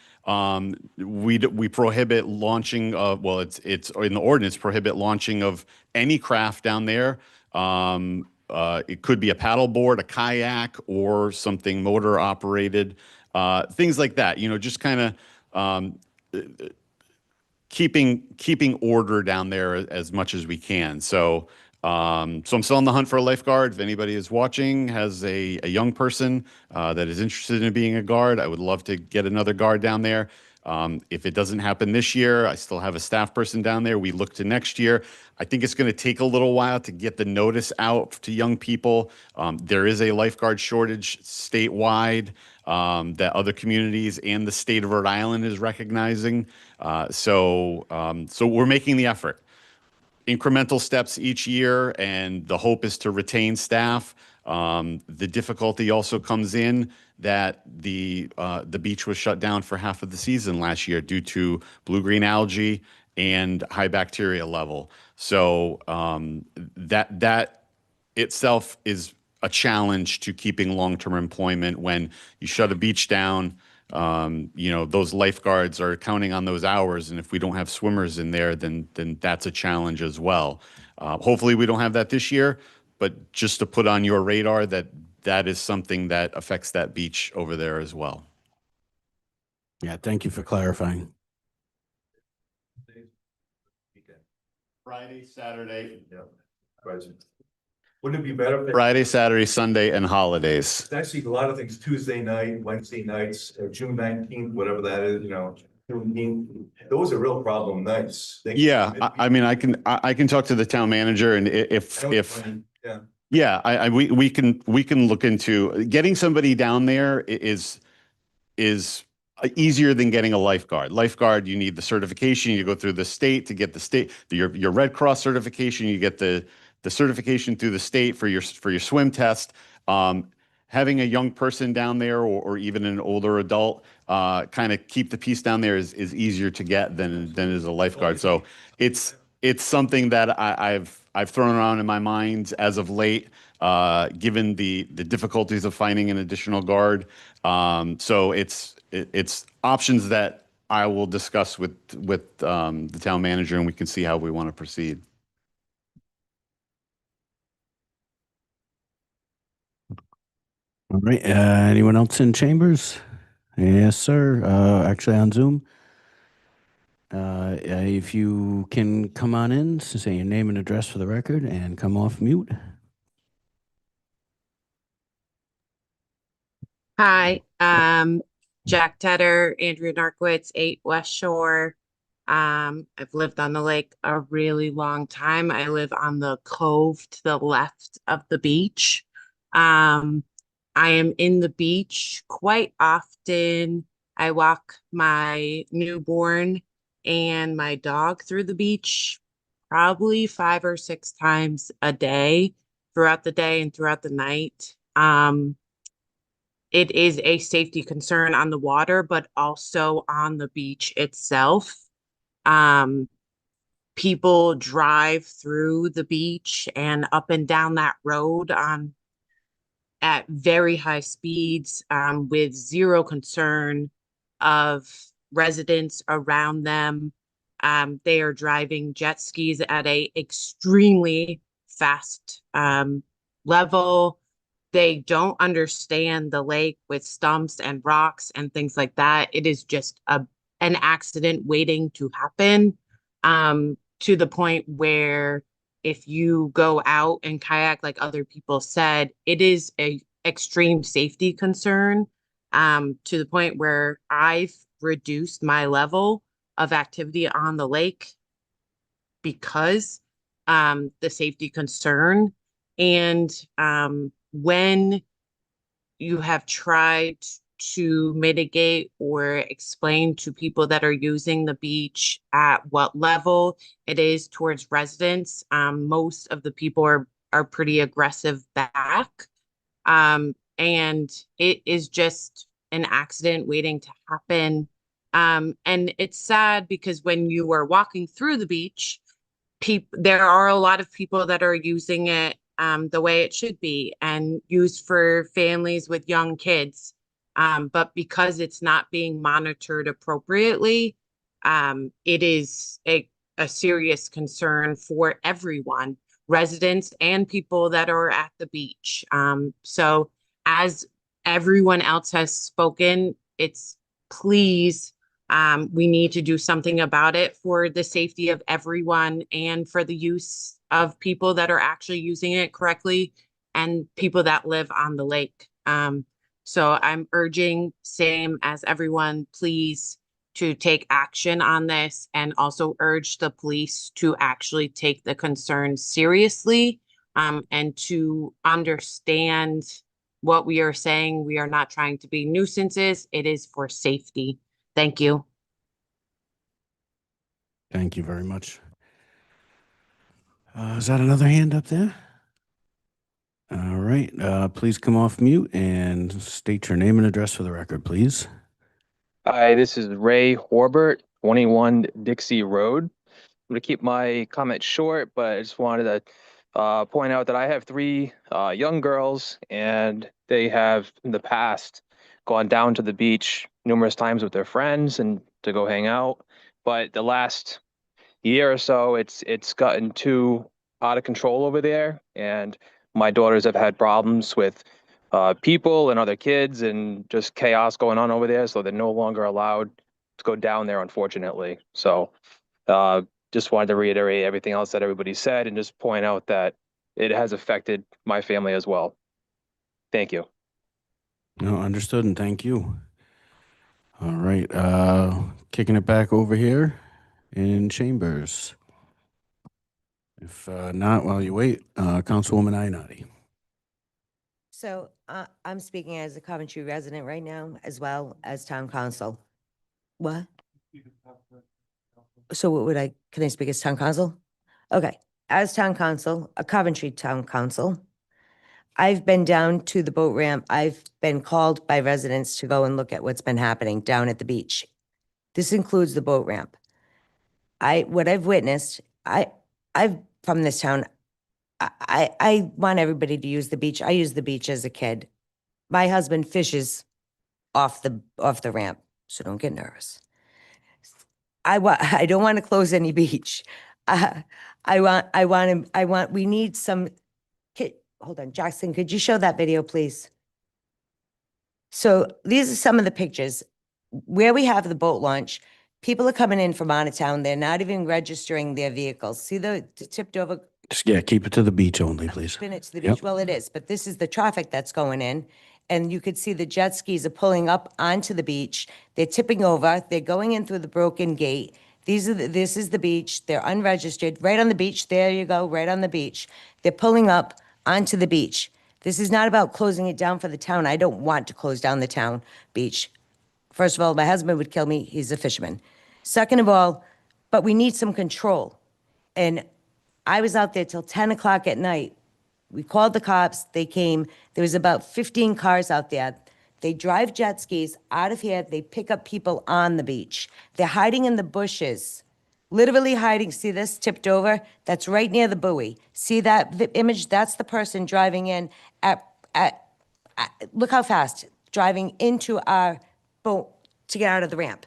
We prohibit launching of, well, it's in the ordinance, prohibit launching of any craft down there. It could be a paddle board, a kayak, or something motor operated, things like that, just kind of, keeping order down there as much as we can. So I'm still on the hunt for a lifeguard. If anybody is watching, has a young person that is interested in being a guard, I would love to get another guard down there. If it doesn't happen this year, I still have a staff person down there. We look to next year. I think it's going to take a little while to get the notice out to young people. There is a lifeguard shortage statewide that other communities and the state of Rhode Island is recognizing. So we're making the effort. Incremental steps each year, and the hope is to retain staff. The difficulty also comes in that the beach was shut down for half of the season last year due to blue-green algae and high bacteria level. So that itself is a challenge to keeping long-term employment. When you shut a beach down, those lifeguards are counting on those hours, and if we don't have swimmers in there, then that's a challenge as well. Hopefully we don't have that this year, but just to put on your radar that is something that affects that beach over there as well. Yeah, thank you for clarifying. Friday, Saturday. Wouldn't it be better? if they- Friday, Saturday, Sunday, and holidays. I see a lot of things Tuesday night, Wednesday nights, June 19th, whatever that is, Juneteenth. Those are real problem nights. Yeah, I mean, I can talk to the town manager, and if Yeah. we can look into getting somebody down there is easier than getting a lifeguard. Lifeguard, you need the certification. You go through the state to get your Red Cross certification. You get the certification through the state for your swim test. Having a young person down there, or even an older adult, kind of keep the peace down there is easier to get than is a lifeguard. So it's something that I've thrown around in my mind as of late, given the difficulties of finding an additional guard. So it's options that I will discuss with the town manager, and we can see how we want to proceed. All right, anyone else in chambers? Yes, sir. Actually on Zoom. If you can come on in, say your name and address for the record, and come off mute. Hi, Jack Tedder, Andrea Narkowitz, 8 West Shore. I've lived on the lake a really long time. I live on the cove to the left of the beach. I am in the beach quite often. I walk my newborn and my dog through the beach probably 5 or 6 times a day, throughout the day and throughout the night. It is a safety concern on the water, but also on the beach itself. People drive through the beach and up and down that road at very high speeds, with zero concern of residents around them. They are driving jet skis at a extremely fast level. They don't understand the lake with stumps and rocks and things like that. It is just an accident waiting to happen, to the point where if you go out and kayak, like other people said, it is a extreme safety concern, to the point where I've reduced my level of activity on the lake because the safety concern. And when you have tried to mitigate or explain to people that are using the beach at what level it is towards residents. Most of the people are pretty aggressive back. And it is just an accident waiting to happen. And it's sad because when you are walking through the beach, there are a lot of people that are using it the way it should be and used for families with young kids. But because it's not being monitored appropriately, it is a serious concern for everyone, residents and people that are at the beach. So as everyone else has spoken, it's please, we need to do something about it for the safety of everyone and for the use of people that are actually using it correctly and people that live on the lake. So I'm urging, same as everyone, please, to take action on this and also urge the police to actually take the concerns seriously and to understand what we are saying. We are not trying to be nuisances. It is for safety. Thank you. Thank you very much. Is that another hand up there? All right, please come off mute and state your name and address for the record, please. Hi, this is Ray Horbert, 21 Dixie Road. I'm going to keep my comment short, but I just wanted to point out that I have 3 young girls, and they have in the past gone down to the beach numerous times with their friends and to go hang out. But the last year or so, it's gotten too out of control over there, and my daughters have had problems with people and other kids and just chaos going on over there. So they're no longer allowed to go down there, unfortunately. So just wanted to reiterate everything else that everybody said and just point out that it has affected my family as well. Thank you. No, understood, and thank you. All right, kicking it back over here in chambers. If not, while you wait, Councilwoman Ionati. So I'm speaking as a Coventry resident right now, as well as town council. What? So can I speak as town council? Okay, as town council, a Coventry town council, I've been down to the boat ramp. I've been called by residents to go and look at what's been happening down at the beach. This includes the boat ramp. What I've witnessed, I've from this town, I want everybody to use the beach. I used the beach as a kid. My husband fishes off the ramp, so don't get nervous. I don't want to close any beach. We need some, hold on, Jackson, could you show that video, please? So these are some of the pictures where we have the boat launch. People are coming in from out of town. They're not even registering their vehicles. See the tipped over? Yeah, keep it to the beach only, please. Spin it to the Yep. beach. Well, it is, but this is the traffic that's going in. And you could see the jet skis are pulling up onto the beach. They're tipping over. They're going in through the broken gate. This is the beach. They're unregistered. Right on the beach. There you go, right on the beach. They're pulling up onto the beach. This is not about closing it down for the town. I don't want to close down the town beach. First of all, my husband would kill me. He's a fisherman. Second of all, but we need some control. And I was out there till 10 o'clock at night. We called the cops. They came. There was about 15 cars out there. They drive jet skis out of here. They pick up people on the beach. They're hiding in the bushes, literally hiding. See this tipped over? That's right near the buoy. See that the image? That's the person driving in look how fast, driving into our boat to get out of the ramp.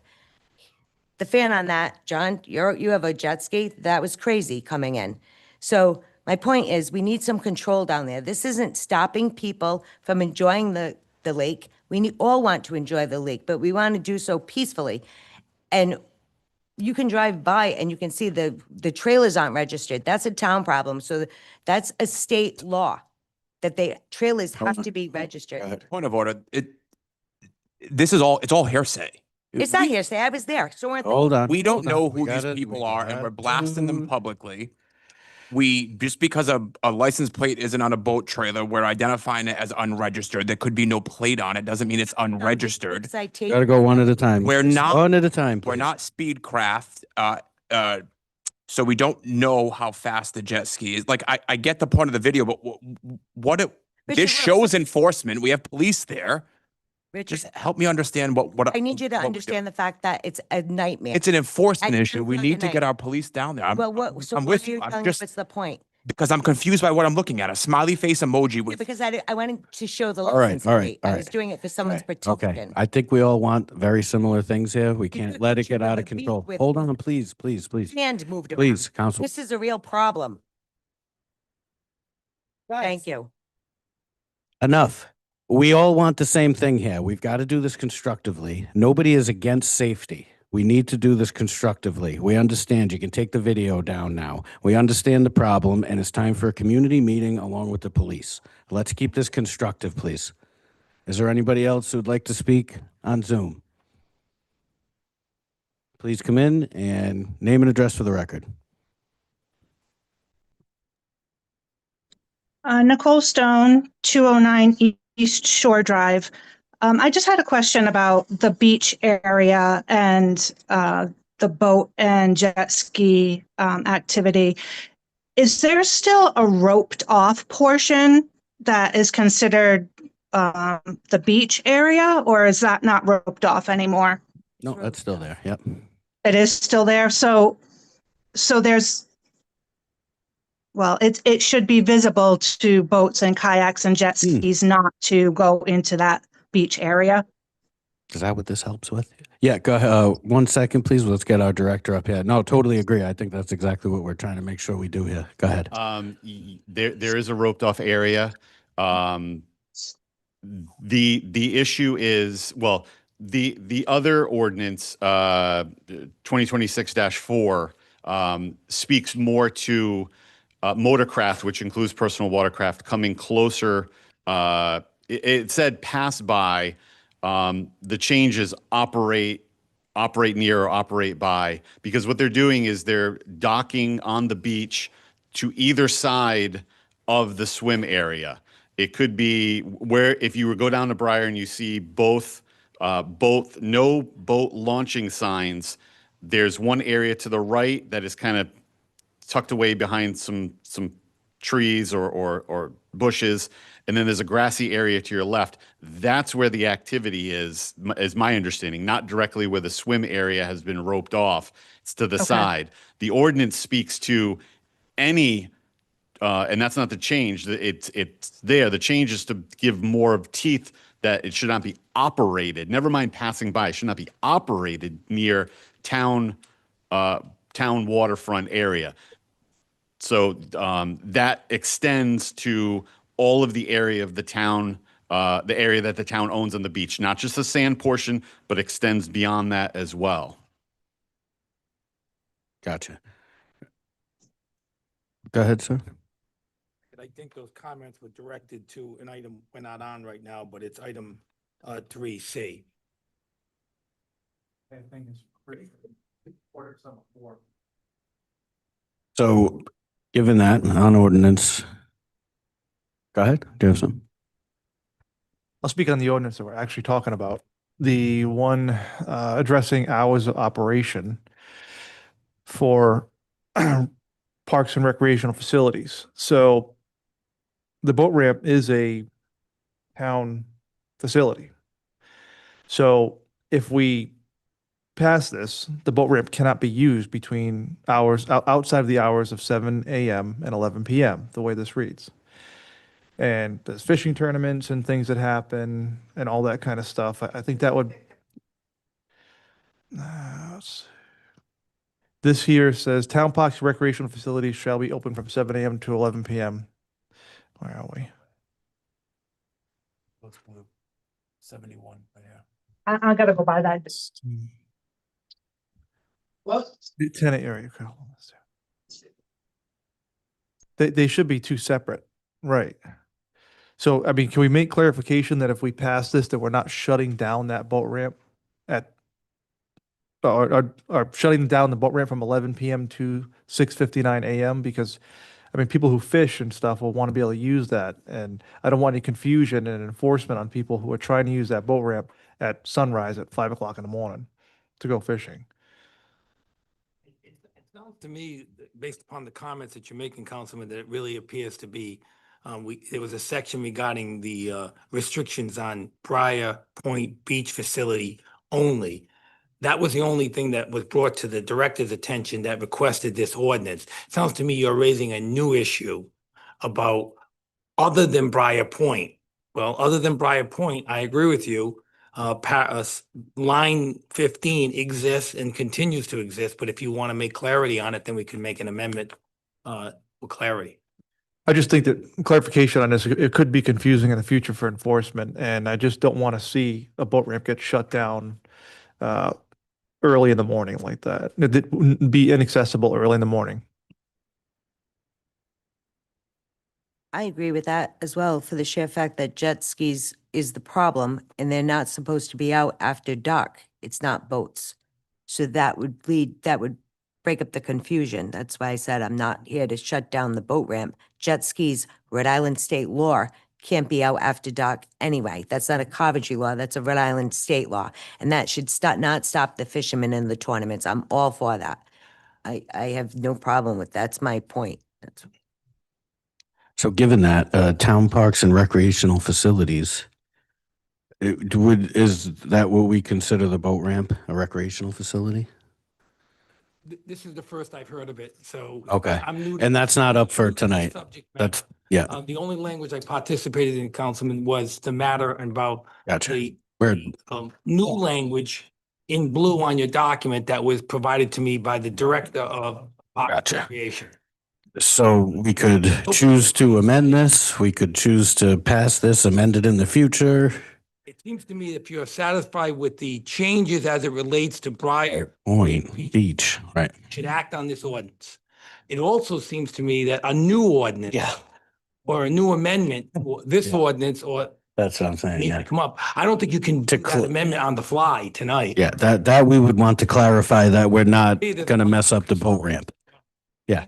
The fan on that, John, you have a jet ski. That was crazy coming in. So my point is we need some control down there. This isn't stopping people from enjoying the lake. We all want to enjoy the lake, but we want to do so peacefully. And you can drive by and you can see the trailers aren't registered. That's a town problem. So that's a state law that trailers have to be registered. Point of order. It's all hearsay. It's not hearsay. I was there. So Hold on. We don't know who We these gotta- people we are, and gotta- we're blasting them publicly. just because a license plate isn't on a boat trailer, we're identifying it as unregistered. There could be no plate on it. Doesn't mean it's unregistered. Citation. Gotta go one at a time. We're not- One at a time, We're please. not Speedcraft, so we don't know how fast the jet ski is. Like, I get the point of the video, but this shows enforcement. We have police there. Richard, Just help me understand what. I need you to what we're doing. understand the fact that it's a nightmare. It's an enforcement And issue. We it's need to not get a our police down there. I'm So I'm what with are you. you I'm telling just What's the point? because I'm confused by what I'm looking at. A smiley face emoji Yeah, with. because I wanted to show the All right, license all right, plate. all I was right. doing it for someone's Okay, protection. I think we all want very similar things here. We You can't could let it picture get of out a of beat control. with- Hold on, please, please, please. Hand moved around. Please, Council. This is a real problem. Thank you. Enough. We all want the same thing here. We've got to do this constructively. Nobody is against safety. We need to do this constructively. We understand. You can take the video down now. We understand the problem, and it's time for a community meeting along with the police. Let's keep this constructive, please. Is there anybody else who'd like to speak on Zoom? Please come in and name and address for the record. Nicole Stone, 209 East Shore Drive. I just had a question about the beach area and the boat and jet ski activity. Is there still a roped off portion that is considered the beach area, or is that not roped off anymore? No, that's still there. Yep. It is still there. So there's, well, it should be visible to boats and kayaks and jet skis not to go into that beach area. Is that what this helps with? Yeah, go ahead. 1 second, please. Let's get our director up here. No, totally agree. I think that's exactly what we're trying to make sure we do here. Go ahead. There is a roped off area. The issue is, well, the other ordinance, 2026-4, speaks more to motorcraft, which includes personal watercraft, coming closer. It said pass by. The changes operate near or operate by, because what they're doing is they're docking on the beach to either side of the swim area. It could be where, if you go down to Briar and you see both no boat launching signs, there's one area to the right that is kind of tucked away behind some trees or bushes, and then there's a grassy area to your left. That's where the activity is my understanding, not directly where the swim area has been roped off. It's to the side. The ordinance speaks to any, and that's not the change. It's there. The change is to give more of teeth that it should not be operated. Never mind passing by. It should not be operated near town waterfront area. So that extends to all of the area of the town, the area that the town owns on the beach, not just the sand portion, but extends beyond that as well. Gotcha. Go ahead, sir. I think those comments were directed to an item we're not on right now, but it's item 3C. I think it's pretty. So, given that, on ordinance, go ahead. Do you have some? I'll speak on the ordinance that we're actually talking about. The one addressing hours of operation for parks and recreational facilities. So the boat ramp is a town facility. So if we pass this, the boat ramp cannot be used between hours, outside of the hours of 7 a.m. and 11 p.m., the way this reads. And there's fishing tournaments and things that happen and all that kind of stuff. I think that would, this here says town parks and recreational facilities shall be open from 7 a.m. to 11 p.m. Where are we? 71, yeah. I gotta go by that. The tenant area. Okay, hold on a second. They should be two separate, right? So, I mean, can we make clarification that if we pass this, that we're not shutting down that boat ramp at, or shutting down the boat ramp from 11 p.m. to 6:59 a.m.? Because I mean, people who fish and stuff will want to be able to use that. And I don't want any confusion and enforcement on people who are trying to use that boat ramp at sunrise at 5 o'clock in the morning to go fishing. It sounds to me, based upon the comments that you're making, Councilman, that it really appears to be, there was a section regarding the restrictions on Briar Point Beach facility only. That was the only thing that was brought to the director's attention that requested this ordinance. Sounds to me you're raising a new issue about other than Briar Point. Well, other than Briar Point, I agree with you. Line 15 exists and continues to exist, but if you want to make clarity on it, then we can make an amendment with clarity. I just think that clarification on this, it could be confusing in the future for enforcement, and I just don't want to see a boat ramp get shut down early in the morning like that. It wouldn't be inaccessible early in the morning. I agree with that as well, for the sheer fact that jet skis is the problem and they're not supposed to be out after dark. It's not boats. So that would break up the confusion. That's why I said I'm not here to shut down the boat ramp. Jet skis, Rhode Island state law, can't be out after dark anyway. That's not a Coventry law, that's a Rhode Island state law. And that should not stop the fishermen in the tournaments. I'm all for that. I have no problem with that. That's my point. So given that, town parks and recreational facilities, is that what we consider the boat ramp, a recreational facility? This is the first I've heard of it, so. Okay. I'm new to And that's not up for new to the tonight. subject matter. That's, yeah, The only language I participated in, Councilman, was the matter about gotcha. the We're, new language in blue on your document that was provided to me by the Director of Parks and Gotcha. Recreation. so we could choose to amend this, we could choose to pass this, amend it in the future. It seems to me if you're satisfied with the changes as it relates to Briar Point Beach, right? should act on this ordinance. It also seems to me that a new ordinance. Yeah. Or a new amendment, or this Yeah. ordinance, or That's what I'm saying, needs yeah. to come up. I don't think you can do that amendment on the fly tonight. Yeah, that we would want to clarify that we're not Either gonna mess up the boat ramp. Yeah.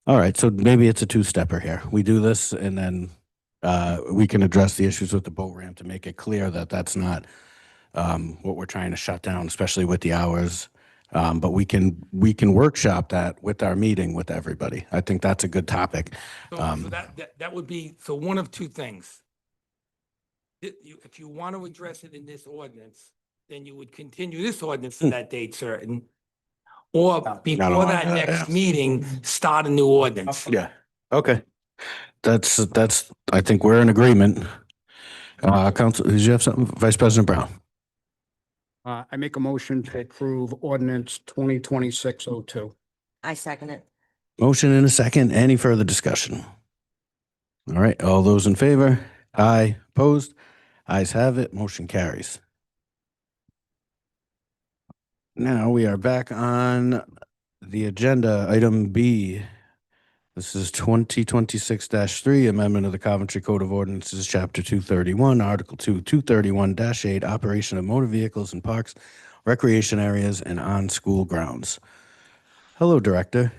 All right, so maybe it's a two-stepper here. We do this and then we can address the issues with the boat ramp to make it clear that that's not what we're trying to shut down, especially with the hours. But we can workshop that with our meeting with everybody. I think that's a good topic. So that would be, so one of two things. If you want to address it in this ordinance, then you would continue this ordinance to that date certain. Or before that next meeting, start a new ordinance. Yeah, okay. That's, I think we're in agreement. Council, did you have something? Vice President Brown? I make a motion to approve ordinance 2026-02. I second it. Motion and a second. Any further discussion? All right, all those in favor? Aye. Opposed? Ayes have it. Motion carries. Now we are back on the agenda, item B. This is 2026-3, amendment of the Coventry Code of Ordinances, Chapter 231, Article 2, 231-8, operation of motor vehicles in parks, recreation areas, and on school grounds. Hello, Director.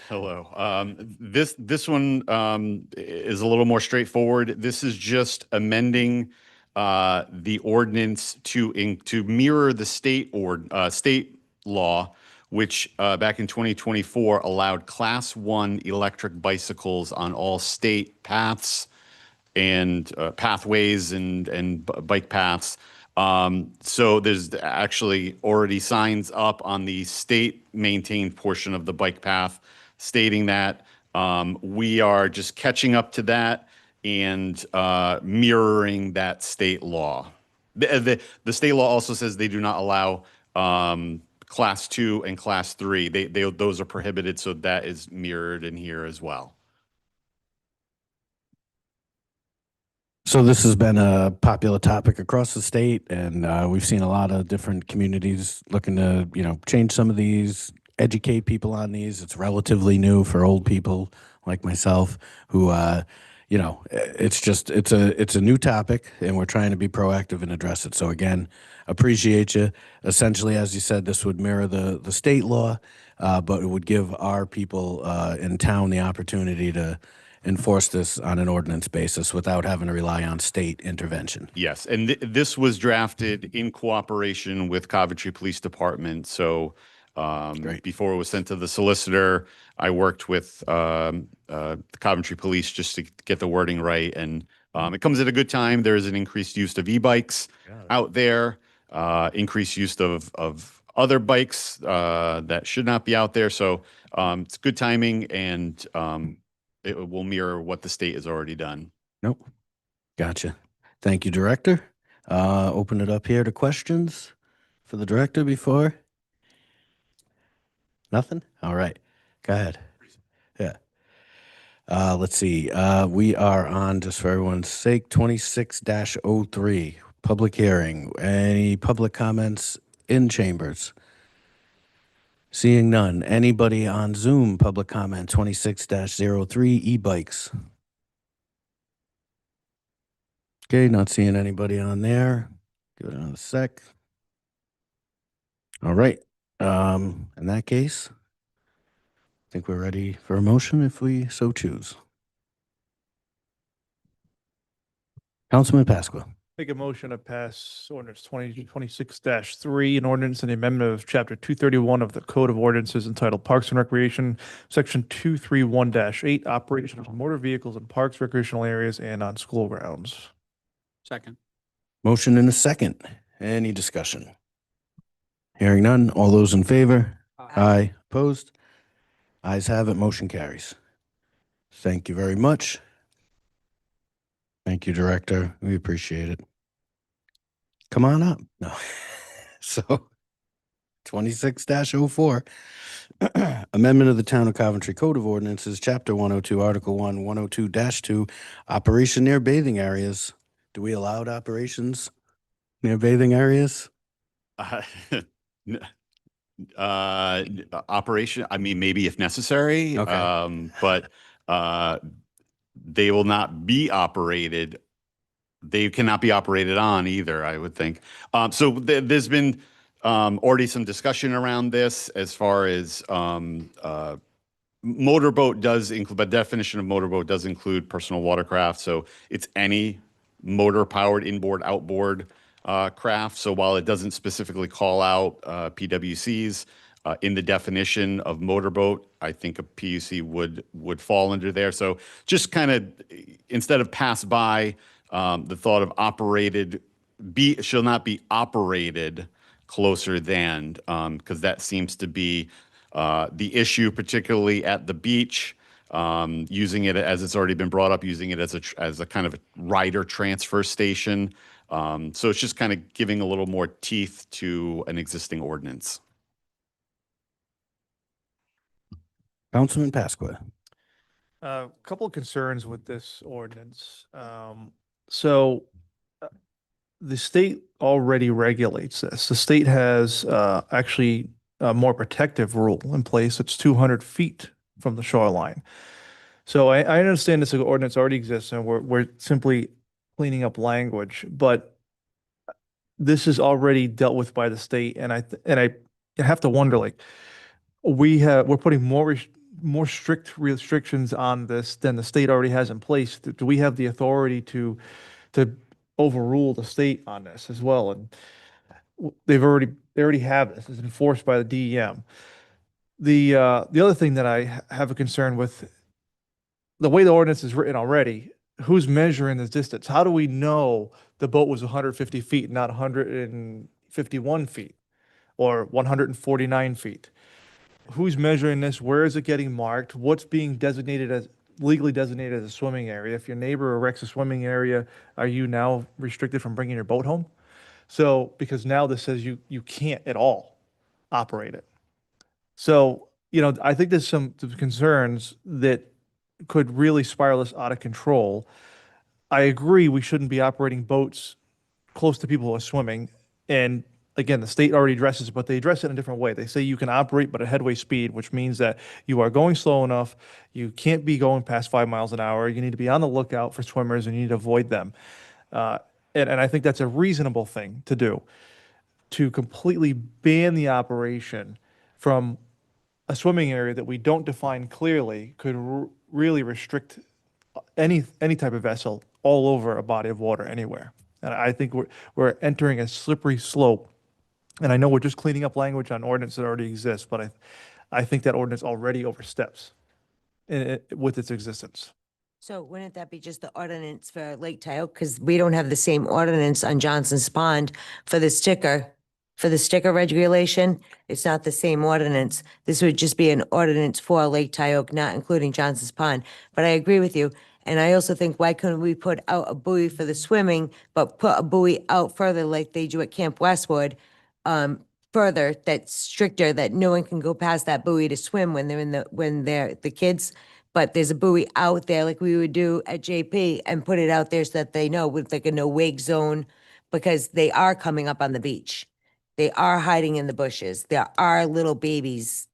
Hello. This one is a little more straightforward. This is just amending the ordinance to mirror the state law, which back in 2024 allowed Class 1 electric bicycles on all state paths and pathways and bike paths. So there's actually already signs up on the state maintained portion of the bike path stating that. We are just catching up to that and mirroring that state law. The state law also says they do not allow Class 2 and Class 3. Those are prohibited, so that is mirrored in here as well. So this has been a popular topic across the state, and we've seen a lot of different communities looking to, change some of these, educate people on these. It's relatively new for old people like myself who, it's just, it's a new topic and we're trying to be proactive and address it. So again, appreciate you. Essentially, as you said, this would mirror the state law, but it would give our people in town the opportunity to enforce this on an ordinance basis without having to rely on state intervention. Yes, and this was drafted in cooperation with Coventry Police Department. So before it was sent to the solicitor, I worked with the Coventry Police just to get the wording right. And it comes at a good time. There is an increased use of e-bikes out there, increased use of other bikes that should not be out there. So it's good timing, and it will mirror what the state has already done. Nope. Gotcha. Thank you, Director. Open it up here to questions for the Director before. Nothing? All right. Go ahead. Yeah. Let's see. We are on, just for everyone's sake, 26-03, public hearing. Any public comments in chambers? Seeing none. Anybody on Zoom, public comment, 26-03, e-bikes. Okay, not seeing anybody on there. Give it on a sec. All right. In that case, I think we're ready for a motion if we so choose. Councilman Pasqua. Make a motion to pass ordinance 2026-3, an ordinance and the amendment of chapter 231 of the Code of Ordinances entitled Parks and Recreation, section 231-8, operation of motor vehicles in parks, recreational areas, and on school grounds. Second. Motion and a second. Any discussion? Hearing none. All those in favor? Aye. Opposed? Ayes have it. Motion carries. Thank you very much. Thank you, Director. We appreciate it. Come on up. No. So 26-04. Amendment of the Town of Coventry Code of Ordinances, Chapter 102, Article 1, 102-2, operation near bathing areas. Do we allow operations near bathing areas? Operation, I mean, maybe if necessary, Okay. but they will not be operated. They cannot be operated on either, I would think. So there's been already some discussion around this as far as motorboat does include, but definition of motorboat does include personal watercraft. So it's any motor powered inboard, outboard craft. So while it doesn't specifically call out PWCs in the definition of motorboat, I think a PUC would fall under there. So just kind of, instead of pass by, the thought of operated shall not be operated closer than, because that seems to be the issue, particularly at the beach. Using it, as it's already been brought up, using it as a kind of a rider transfer station. So it's just kind of giving a little more teeth to an existing ordinance. Councilman Pasqua. A couple of concerns with this ordinance. So the state already regulates this. The state has actually a more protective rule in place. It's 200 feet from the shoreline. So I understand this ordinance already exists and we're simply cleaning up language, but this is already dealt with by the state. And I have to wonder, like, we're putting more strict restrictions on this than the state already has in place. Do we have the authority to overrule the state on this as well? And they already have this. It's enforced by the DEM. The other thing that I have a concern with, the way the ordinance is written already, who's measuring this distance? How do we know the boat was 150 feet, not 151 feet or 149 feet? Who's measuring this? Where is it getting marked? What's being legally designated as a swimming area? If your neighbor erects a swimming area, are you now restricted from bringing your boat home? So, because now this says you can't at all operate it. So, I think there's some concerns that could really spiral us out of control. I agree we shouldn't be operating boats close to people who are swimming. And again, the state already addresses it, but they address it in a different way. They say you can operate but at headway speed, which means that you are going slow enough. You can't be going past 5 miles an hour. You need to be on the lookout for swimmers and you need to avoid them. And I think that's a reasonable thing to do. To completely ban the operation from a swimming area that we don't define clearly could really restrict any type of vessel all over a body of water anywhere. And I think we're entering a slippery slope. And I know we're just cleaning up language on ordinance that already exists, but I think that ordinance already oversteps with its existence. So wouldn't that be just the ordinance for Lake Tioga? Because we don't have the same ordinance on Johnson's Pond for the sticker regulation. It's not the same ordinance. This would just be an ordinance for Lake Tioga, not including Johnson's Pond. But I agree with you. And I also think, why couldn't we put out a buoy for the swimming, but put a buoy out further like they do at Camp Westwood, further, that's stricter, that no one can go past that buoy to swim when they're the kids. But there's a buoy out there like we would do at JP and put it out there so that they know with like a no wake zone, because they are coming up on the beach. They are hiding in the bushes. There are little babies,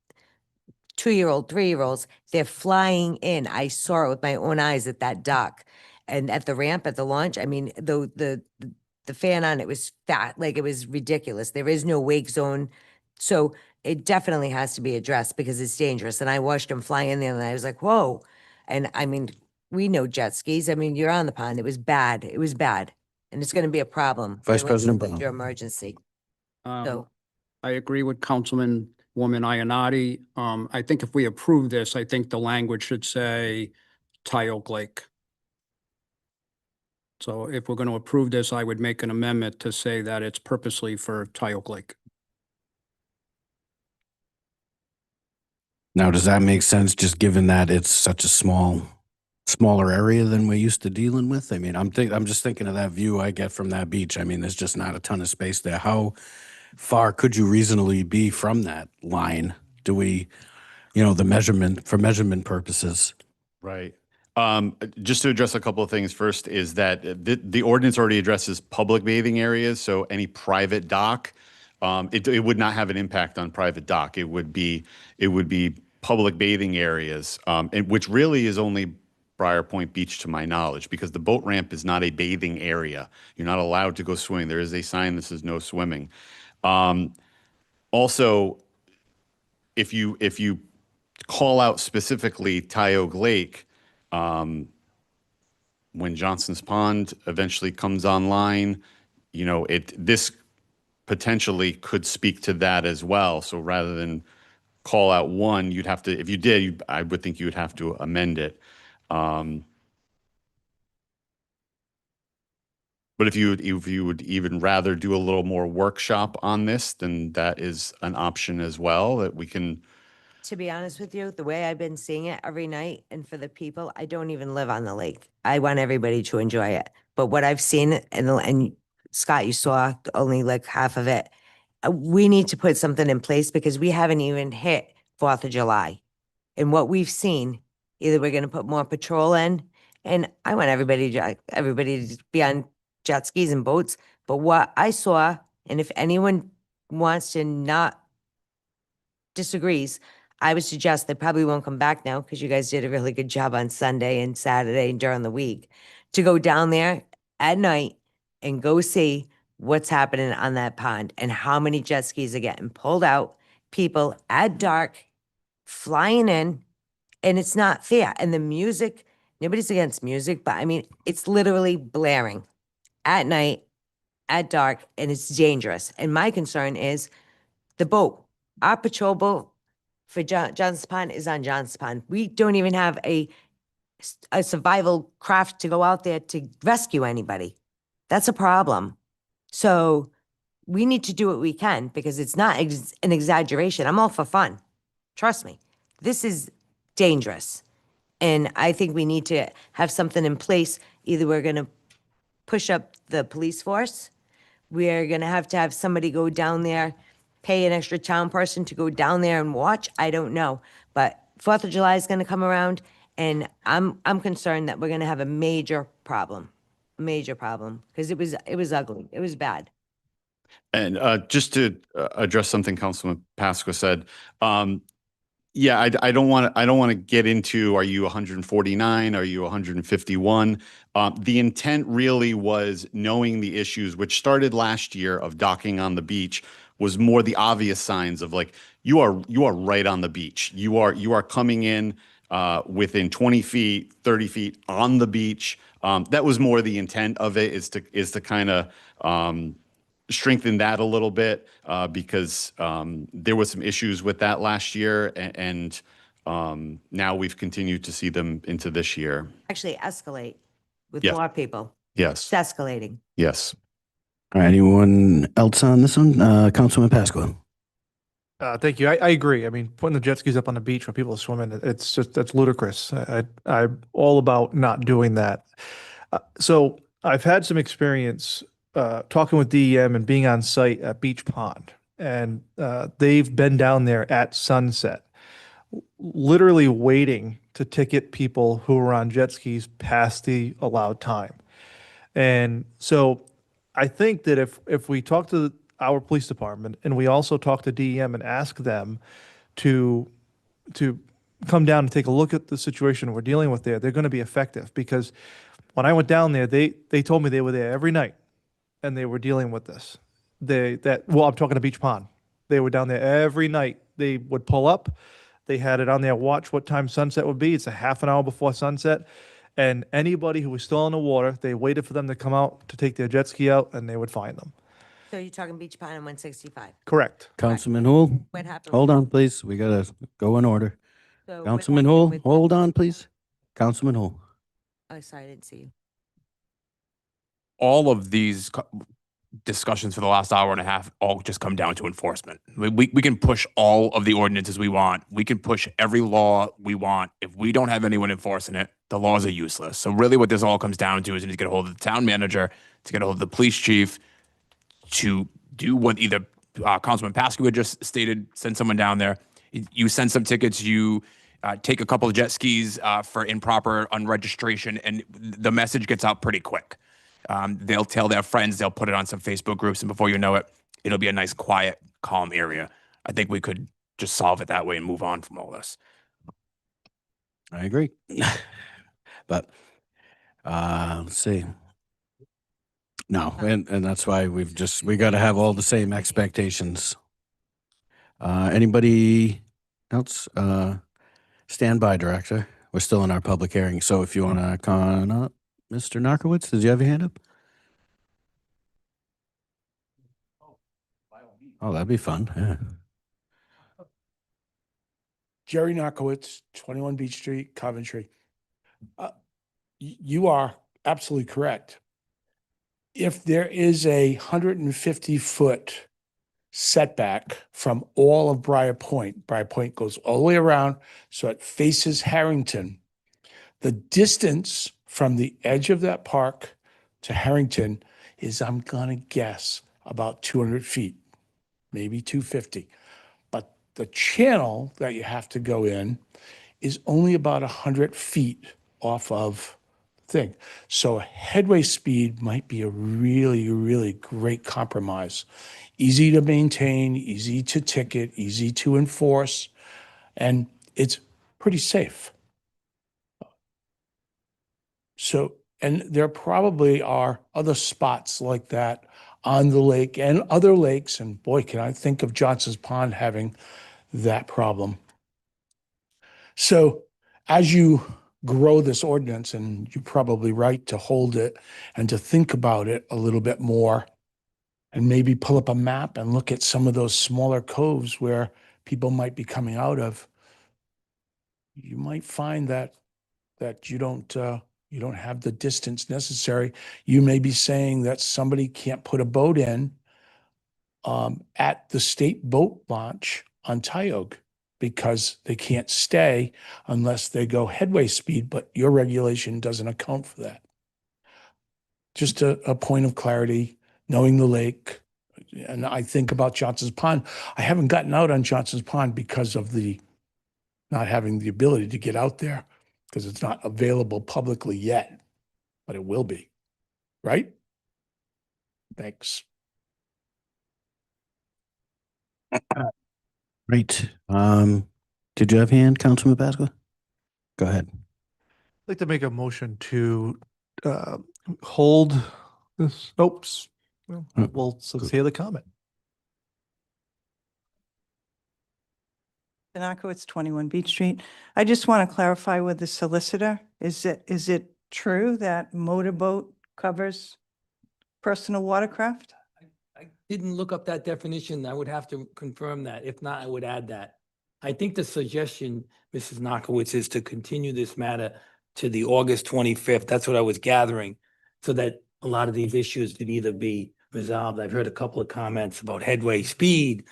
2-year-old, 3-year-olds. They're flying in. I saw it with my own eyes at that dock and at the ramp at the launch. I mean, the fan on it was fat, like it was ridiculous. There is no wake zone. So it definitely has to be addressed because it's dangerous. And I watched them fly in there and I was like, whoa. And I mean, we know jet skis. I mean, you're on the pond. It was bad. It was bad. And it's going to be a problem. Vice when President it's a Brown. major emergency. So I agree with Councilwoman Ionati. I think if we approve this, I think the language should say Tioga Lake. So if we're going to approve this, I would make an amendment to say that it's purposely for Tioga Lake. Now, does that make sense, just given that it's such a smaller area than we're used to dealing with? I mean, I'm just thinking of that view I get from that beach. I mean, there's just not a ton of space there. How far could you reasonably be from that line? Do we, for measurement purposes? Right. Just to address a couple of things. First is that the ordinance already addresses public bathing areas. So any private dock, it would not have an impact on private dock. It would be public bathing areas, which really is only Briar Point Beach to my knowledge, because the boat ramp is not a bathing area. You're not allowed to go swimming. There is a sign that says no swimming. Also, if you call out specifically Tioga Lake, when Johnson's Pond eventually comes online, this potentially could speak to that as well. So rather than call out one, you'd have to, if you did, I would think you would have to amend it. But if you would even rather do a little more workshop on this, then that is an option as well that we can. to be honest with you, the way I've been seeing it every night and for the people, I don't even live on the lake. I want everybody to enjoy it. But what I've seen, and Scott, you saw only like half of it. We need to put something in place because we haven't even hit 4th of July. And what we've seen, either we're going to put more patrol in, and I want everybody to be on jet skis and boats. But what I saw, and if anyone wants to not disagrees, I would suggest they probably won't come back now because you guys did a really good job on Sunday and Saturday and during the week to go down there at night and go see what's happening on that pond and how many jet skis are getting pulled out, people at dark flying in, and it's not fair. And the music, nobody's against music, but I mean, it's literally blaring at night, at dark, and it's dangerous. And my concern is the boat. Our patrol boat for Johnson's Pond is on Johnson's Pond. We don't even have a survival craft to go out there to rescue anybody. That's a problem. So we need to do what we can because it's not an exaggeration. I'm all for fun. Trust me. This is dangerous. And I think we need to have something in place. Either we're going to push up the police force. We're going to have somebody go down there, pay an extra town person to go down there and watch. I don't know. But 4th of July is going to come around, and I'm concerned that we're going to have a major problem because it was ugly. It was bad. And just to address something Councilman Pasqua said, yeah, I don't want to get into, are you 149? Are you 151? The intent really was knowing the issues, which started last year of docking on the beach, was more the obvious signs of like, you are right on the beach. You are coming in within 20 feet, 30 feet on the beach. That was more the intent of it, is to kind of strengthen that a little bit because there was some issues with that last year, and now we've continued to see them into this year. Actually escalate with Yeah. more people. Yes. It's escalating. Yes. All right, anyone else on this one? Councilman Pasqua. Thank you. I agree. I mean, putting the jet skis up on the beach when people are swimming, that's ludicrous. I'm all about not doing that. So I've had some experience talking with DEM and being on site at Beach Pond, and they've been down there at sunset, literally waiting to ticket people who were on jet skis past the allowed time. And so I think that if we talk to our police department and we also talk to DEM and ask them to come down and take a look at the situation we're dealing with there, they're going to be effective. Because when I went down there, they told me they were there every night and they were dealing with this. Well, I'm talking to Beach Pond. They were down there every night. They would pull up. They had it on their watch what time sunset would be. It's a half an hour before sunset. And anybody who was still in the water, they waited for them to come out to take their jet ski out, and they would find them. So you're talking Beach Pond and 165. Correct. Councilman Hool, What happened? hold on, please. We gotta go in order. So what Councilman happened Hool, with- hold on, please. Councilman Hool. Oh, sorry, I didn't see you. All of these discussions for the last hour and a half all just come down to enforcement. We can push all of the ordinances we want. We can push every law we want. If we don't have anyone enforcing it, the laws are useless. So really what this all comes down to is to get a hold of the town manager, to get a hold of the police chief, to do what either Councilman Pasqua just stated, send someone down there. You send some tickets, you take a couple of jet skis for improper unregistration, and the message gets out pretty quick. They'll tell their friends, they'll put it on some Facebook groups, and before you know it, it'll be a nice, quiet, calm area. I think we could just solve it that way and move on from all this. I agree. But let's see. No, and that's why we got to have all the same expectations. Anybody else? Stand by, Director. We're still in our public hearing. So if you want to come up, Mr. Narkowitz, did you have your hand up? Oh, that'd be fun. Yeah. Jerry Narkowitz, 21 Beach Street, Coventry. You are absolutely correct. If there is 150-foot setback from all of Briar Point goes all the way around, so it faces Harrington. The distance from the edge of that park to Harrington is, I'm gonna guess, about 200 feet, maybe 250. But the channel that you have to go in is only about 100 feet off of thing. So a headway speed might be a really, really great compromise. Easy to maintain, easy to ticket, easy to enforce, and it's pretty safe. So, and there probably are other spots like that on the lake and other lakes, and boy, can I think of Johnson's Pond having that problem. So as you grow this ordinance, and you're probably right to hold it and to think about it a little bit more, and maybe pull up a map and look at some of those smaller coves where people might be coming out of, you might find that you don't have the distance necessary. You may be saying that somebody can't put a boat in at the state boat launch on Tioga because they can't stay unless they go headway speed, but your regulation doesn't account for that. Just a point of clarity, knowing the lake. And I think about Johnson's Pond. I haven't gotten out on Johnson's Pond because of the not having the ability to get out there, because it's not available publicly yet, but it will be, right? Thanks. Great. Did you have hand, Councilman Pasqua? Go ahead. I'd like to make a motion to hold this, oops, well, we'll say the comment. Tanaka, it's 21 Beach Street. I just want to clarify with the solicitor, is it true that motorboat covers personal watercraft? I didn't look up that definition. I would have to confirm that. If not, I would add that. I think the suggestion, Mrs. Knockowitz, is to continue this matter to the August 25th. That's what I was gathering, so that a lot of these issues could either be resolved. I've heard a couple of comments about headway speed.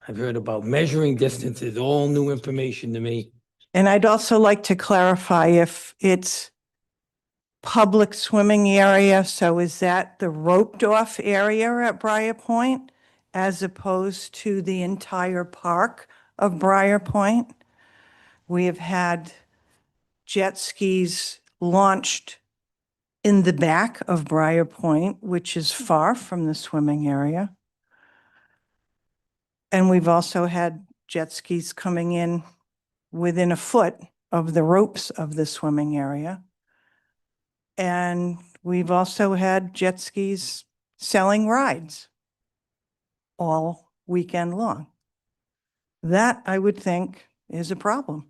I've heard about measuring distances, all new information to me. And I'd also like to clarify if it's public swimming area, so is that the roped off area at Briar Point as opposed to the entire park of Briar Point? We have had jet skis launched in the back of Briar Point, which is far from the swimming area. And we've also had jet skis coming in within a foot of the ropes of the swimming area. And we've also had jet skis selling rides all weekend long. That, I would think, is a problem.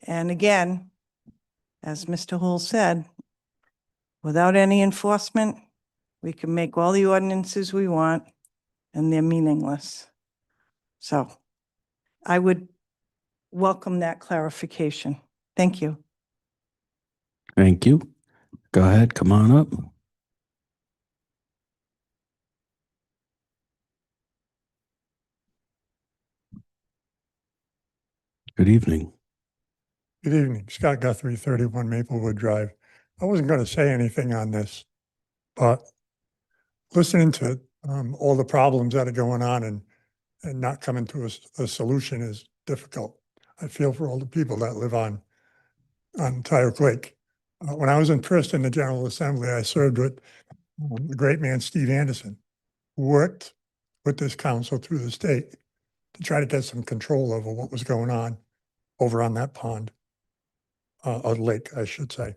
And again, as Mr. Hool said, without any enforcement, we can make all the ordinances we want and they're meaningless. So I would welcome that clarification. Thank you. Thank you. Go ahead, come on up. Good evening. Good evening, Scott Guthrie, 31 Maplewood Drive. I wasn't going to say anything on this, but listening to all the problems that are going on and not coming to a solution is difficult. I feel for all the people that live on Tyoke Lake. When I was in Princeton, the General Assembly, I served with the great man Steve Anderson, who worked with this council through the state to try to get some control over what was going on over on that pond, or lake, I should say.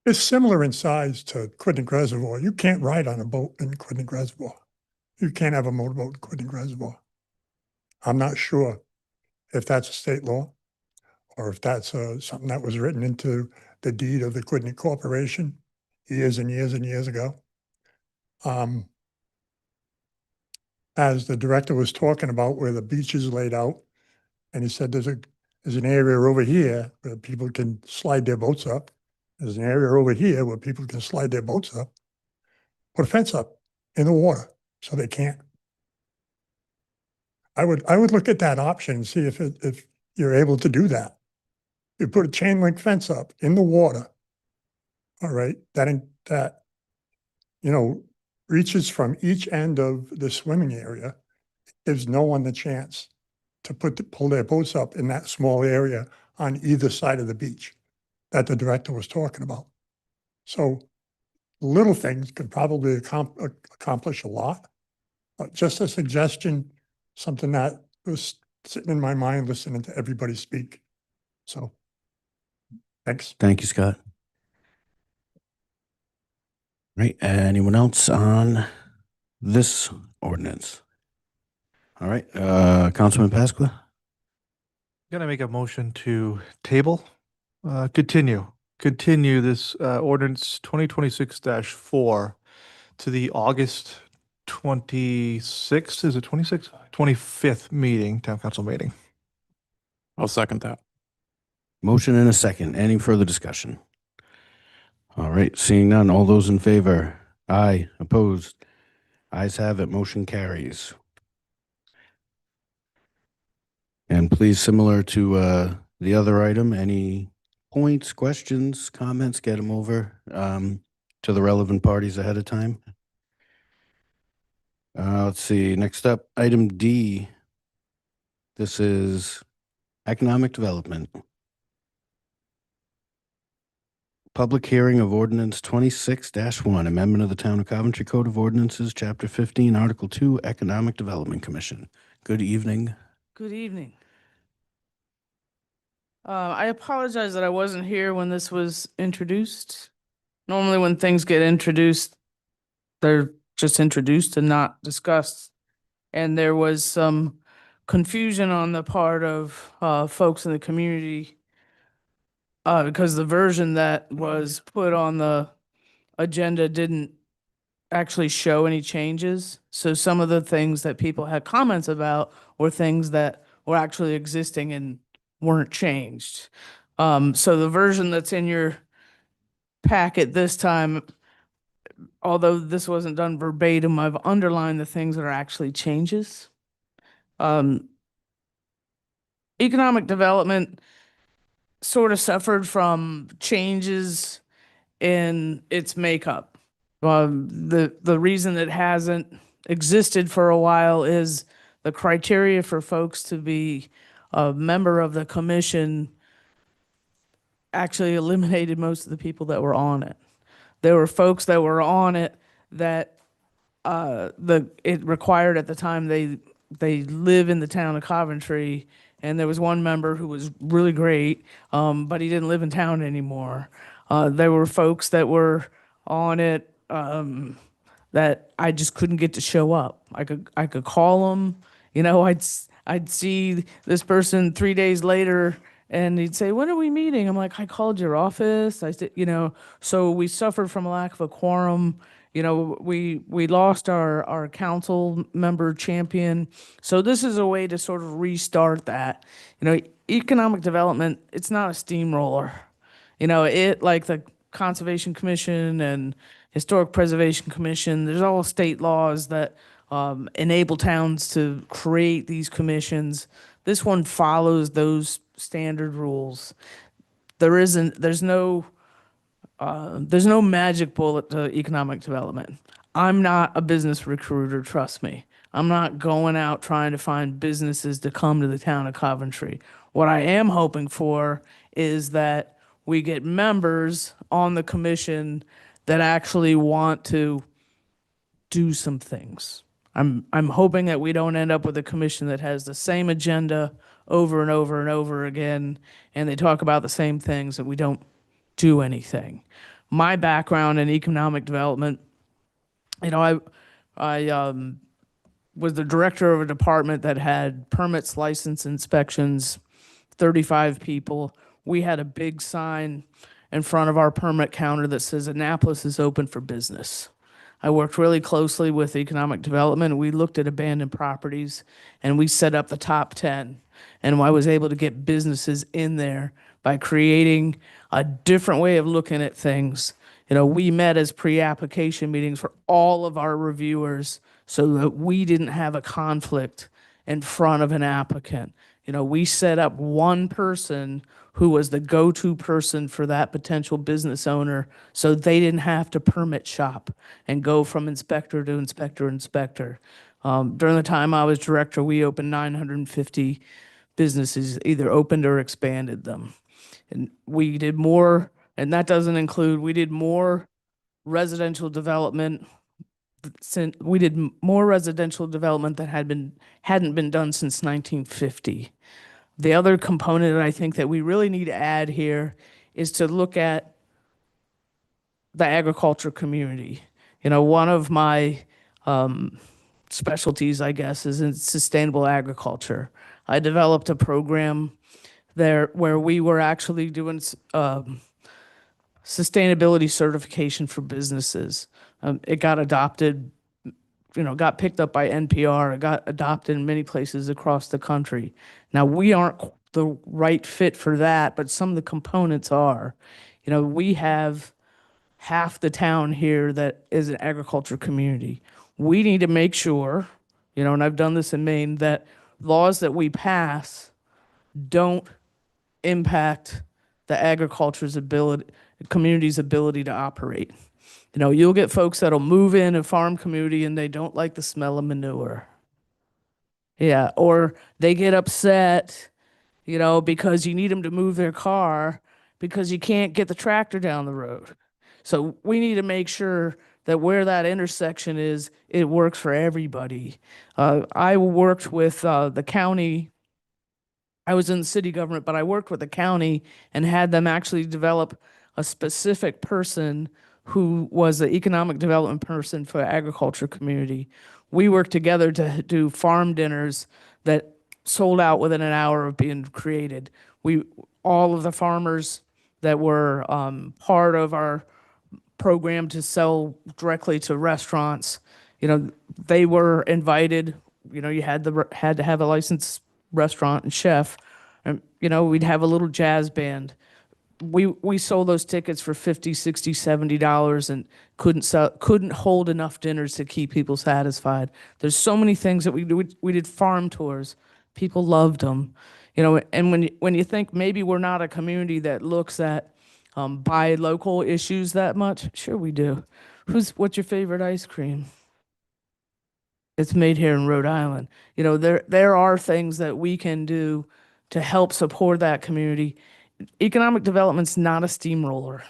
It's similar in size to Quidnick Reservoir. You can't ride on a boat in Quidnick Reservoir. You can't have a motorboat in Quidnick Reservoir. I'm not sure if that's a state law or if that's something that was written into the deed of the Quidnick Corporation years and years and years ago. As the director was talking about where the beach is laid out, and he said there's an area over here where people can slide their boats up. There's an area over here where people can slide their boats up. Put a fence up in the water so they can't. I would look at that option and see if you're able to do that. You put a chain link fence up in the water, all right, that reaches from each end of the swimming area, gives no one the chance to pull their boats up in that small area on either side of the beach that the director was talking about. So little things could probably accomplish a lot. Just a suggestion, something that was sitting in my mind listening to everybody speak. So, thanks. Thank you, Scott. Right, anyone else on this ordinance? All right, Councilman Pasqua? Gonna make a motion to table, continue this ordinance 2026-4 to the August 26th, is it 26th? 25th meeting, town council meeting. I'll second that. Motion and a second. Any further discussion? All right, seeing none. All those in favor? Aye. Opposed? Ayes have it. Motion carries. And please, similar to the other item, any points, questions, comments, get them over to the relevant parties ahead of time. Let's see. Next up, item D. This is economic development. public hearing of ordinance 26-1, amendment of the Town of Coventry Code of Ordinances, Chapter 15, Article 2, Economic Development Commission. Good evening. Good evening. I apologize that I wasn't here when this was introduced. Normally when things get introduced, they're just introduced and not discussed. And there was some confusion on the part of folks in the community because the version that was put on the agenda didn't actually show any changes. So some of the things that people had comments about were things that were actually existing and weren't changed. So the version that's in your packet this time, although this wasn't done verbatim, I've underlined the things that are actually changes. Economic development sort of suffered from changes in its makeup. The reason it hasn't existed for a while is the criteria for folks to be a member of the commission actually eliminated most of the people that were on it. There were folks that were on it that it required at the time they live in the town of Coventry, and there was one member who was really great, but he didn't live in town anymore. There were folks that were on it that I just couldn't get to show up. I could call them, you know, I'd see this person 3 days later and he'd say, "When are we meeting?" I'm like, "I called your office." I said, you know, so we suffered from a lack of a quorum. You know, we lost our council member champion. So this is a way to sort of restart that. You know, economic development, it's not a steamroller. You know, it, like the Conservation Commission and Historic Preservation Commission, there's all state laws that enable towns to create these commissions. This one follows those standard rules. There's no magic bullet to economic development. I'm not a business recruiter, trust me. I'm not going out trying to find businesses to come to the town of Coventry. What I am hoping for is that we get members on the commission that actually want to do some things. I'm hoping that we don't end up with a commission that has the same agenda over and over and over again, and they talk about the same things and we don't do anything. My background in economic development, you know, I was the director of a department that had permits, license, inspections, 35 people. We had a big sign in front of our permit counter that says Annapolis is open for business. I worked really closely with economic development. We looked at abandoned properties and we set up the top 10. And I was able to get businesses in there by creating a different way of looking at things. You know, we met as pre-application meetings for all of our reviewers so that we didn't have a conflict in front of an applicant. You know, we set up one person who was the go-to person for that potential business owner so they didn't have to permit shop and go from inspector to inspector, inspector. During the time I was director, we opened 950 businesses, either opened or expanded them. And we did more, and that doesn't include, we did more residential development. We did more residential development that hadn't been done since 1950. The other component that I think that we really need to add here is to look at the agriculture community. You know, one of my specialties, I guess, is in sustainable agriculture. I developed a program there where we were actually doing sustainability certification for businesses. It got adopted, you know, got picked up by NPR. It got adopted in many places across the country. Now, we aren't the right fit for that, but some of the components are. You know, we have half the town here that is an agriculture community. We need to make sure, you know, and I've done this in Maine, that laws that we pass don't impact the agriculture's ability, community's ability to operate. You know, you'll get folks that'll move in a farm community and they don't like the smell of manure. Yeah, or they get upset, you know, because you need them to move their car because you can't get the tractor down the road. So we need to make sure that where that intersection is, it works for everybody. I worked with the county. I was in the city government, but I worked with the county and had them actually develop a specific person who was the economic development person for the agriculture community. We worked together to do farm dinners that sold out within an hour of being created. All of the farmers that were part of our program to sell directly to restaurants, they were invited. You had to have a licensed restaurant and chef, and we'd have a little jazz band. We sold those tickets for $50, $60, $70 and couldn't hold enough dinners to keep people satisfied. There's so many things that we did farm tours. People loved them. And when you think maybe we're not a community that looks at buy local issues that much, sure we do. What's your favorite ice cream? It's made here in Rhode Island. There are things that we can do to help support that community. Economic development's not a steamroller.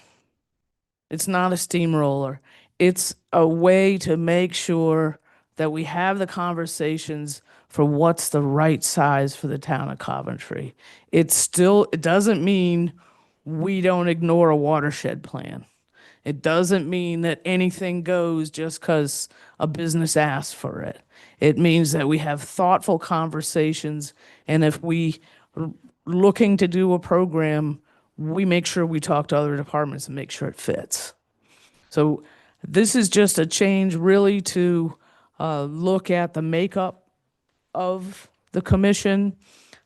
It's not a steamroller. It's a way to make sure that we have the conversations for what's the right size for the town of Coventry. It doesn't mean we don't ignore a watershed plan. It doesn't mean that anything goes just because a business asks for it. It means that we have thoughtful conversations, and if we are looking to do a program, we make sure we talk to other departments and make sure it fits. So this is just a change really to look at the makeup of the commission.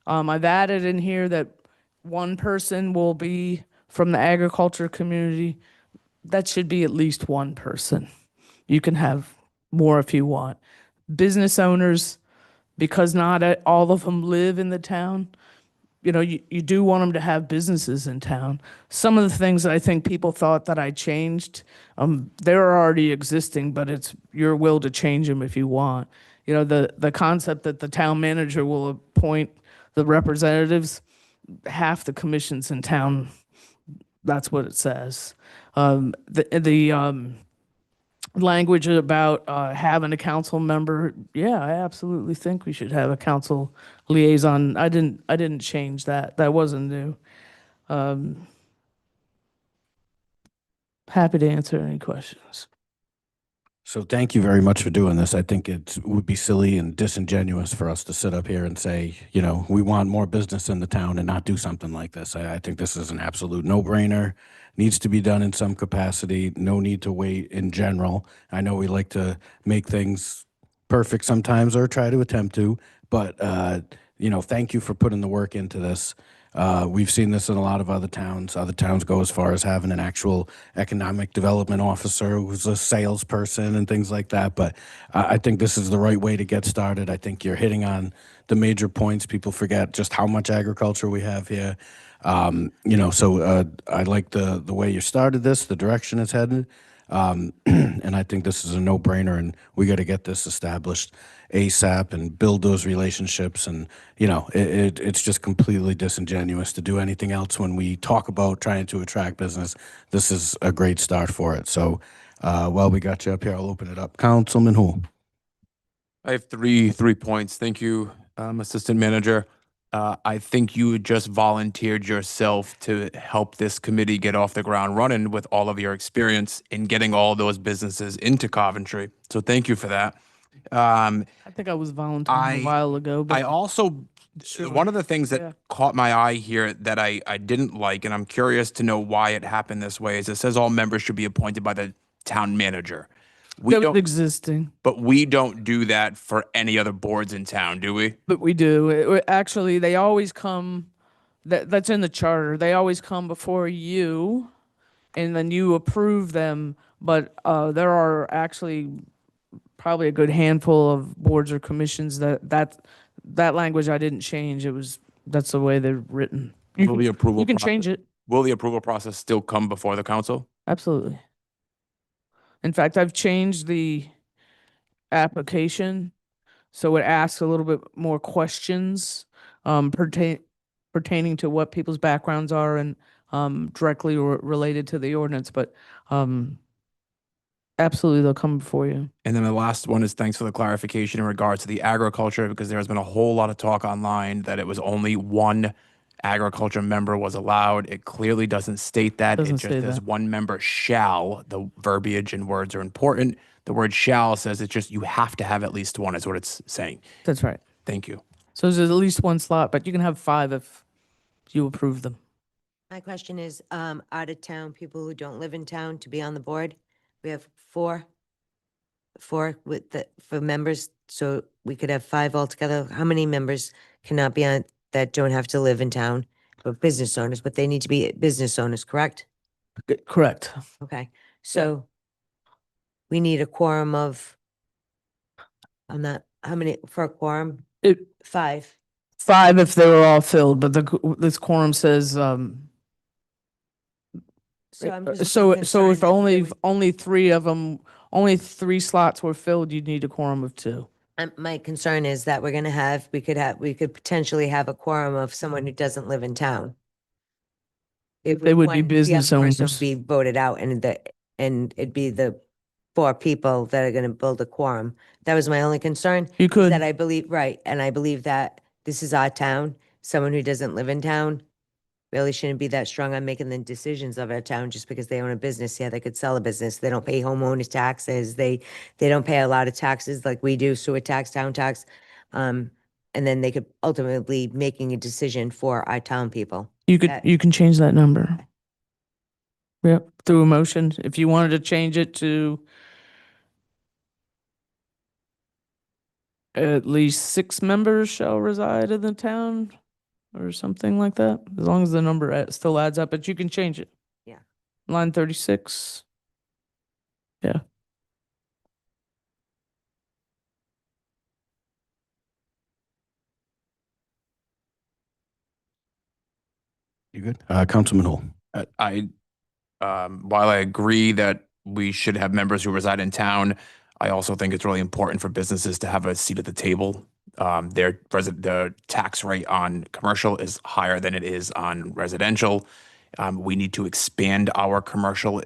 I've added in here that one person will be from the agriculture community. That should be at least one person. You can have more if you want. Business owners, because not all of them live in the town, you do want them to have businesses in town. Some of the things that I think people thought that I changed, they're already existing, but it's your will to change them if you want. The concept that the town manager will appoint the representatives, half the commissions in town, that's what it says. The language about having a council member, yeah, I absolutely think we should have a council liaison. I didn't change that. That wasn't new. Happy to answer any questions. So thank you very much for doing this. I think it would be silly and disingenuous for us to sit up here and say, we want more business in the town and not do something like this. I think this is an absolute no-brainer. Needs to be done in some capacity. No need to wait in general. I know we like to make things perfect sometimes or try to attempt to, but thank you for putting the work into this. We've seen this in a lot of other towns. Other towns go as far as having an actual economic development officer who's a salesperson and things like that. But I think this is the right way to get started. I think you're hitting on the major points. People forget just how much agriculture we have here. So I like the way you started this, the direction it's headed. And I think this is a no-brainer, and we got to get this established ASAP and build those relationships. And, it's just completely disingenuous to do anything else when we talk about trying to attract business. This is a great start for it. So while we got you up here, I'll open it up. Councilman Hu. I have three points. Thank you, Assistant Manager. I think you just volunteered yourself to help this committee get off the ground running with all of your experience in getting all those businesses into Coventry. So thank you for that. I think I was volunteering a while ago. But I also, one of the things that caught my eye here that I didn't like, and I'm curious to know why it happened this way, is it says all members should be appointed by the town manager. that was existing. But we don't do that for any other boards in town, do we? But we do. Actually, they always come, that's in the charter. They always come before you, and then you approve them. But there are actually probably a good handful of boards or commissions that language I didn't change. That's the way they're written. You can change it. Will the approval process still come before the council? Absolutely. In fact, I've changed the application so it asks a little bit more questions pertaining to what people's backgrounds are and directly related to the ordinance, but absolutely they'll come before you. And then the last one is thanks for the clarification in regards to the agriculture, because there has been a whole lot of talk online that it was only one agriculture member was allowed. It clearly doesn't state that. Doesn't It just say says that. one member shall. The verbiage and words are important. The word shall says it's just you have to have at least one is what it's saying. That's right. Thank you. So there's at least one slot, but you can have 5 if you approve them. My question is, out of town, people who don't live in town to be on the board. We have 4 for members, so we could have 5 altogether. How many members cannot be on, that don't have to live in town, but business owners, but they need to be business owners, correct? Correct. Okay, so we need a quorum of, how many for a quorum? 5. 5 if they were all filled, but this quorum says, So I'm just so concerned if that there only 3 of them, only 3 slots were filled, you'd need a quorum of 2. my concern is that we could potentially have a quorum of someone who doesn't live in town. If They would be the business other person owners. would be voted out and it'd be the 4 people that are gonna build a quorum. That was my only concern. You is could. That I believe, right, and I believe that this is our town. Someone who doesn't live in town really shouldn't be that strong on making the decisions of our town just because they own a business. Yeah, they could sell a business. They don't pay homeowners taxes. They don't pay a lot of taxes like we do, sewer tax, town tax. And then they could ultimately be making a decision for our town people. You can change that number. Okay. Yep, through a motion. If you wanted to change it to at least 6 members shall reside in the town or something like that, as long as the number still adds up, but you can change it. Yeah. Line 36. Yeah. You good? Councilman Hull. While I agree that we should have members who reside in town, I also think it's really important for businesses to have a seat at the table. The tax rate on commercial is higher than it is on residential. We need to expand our commercial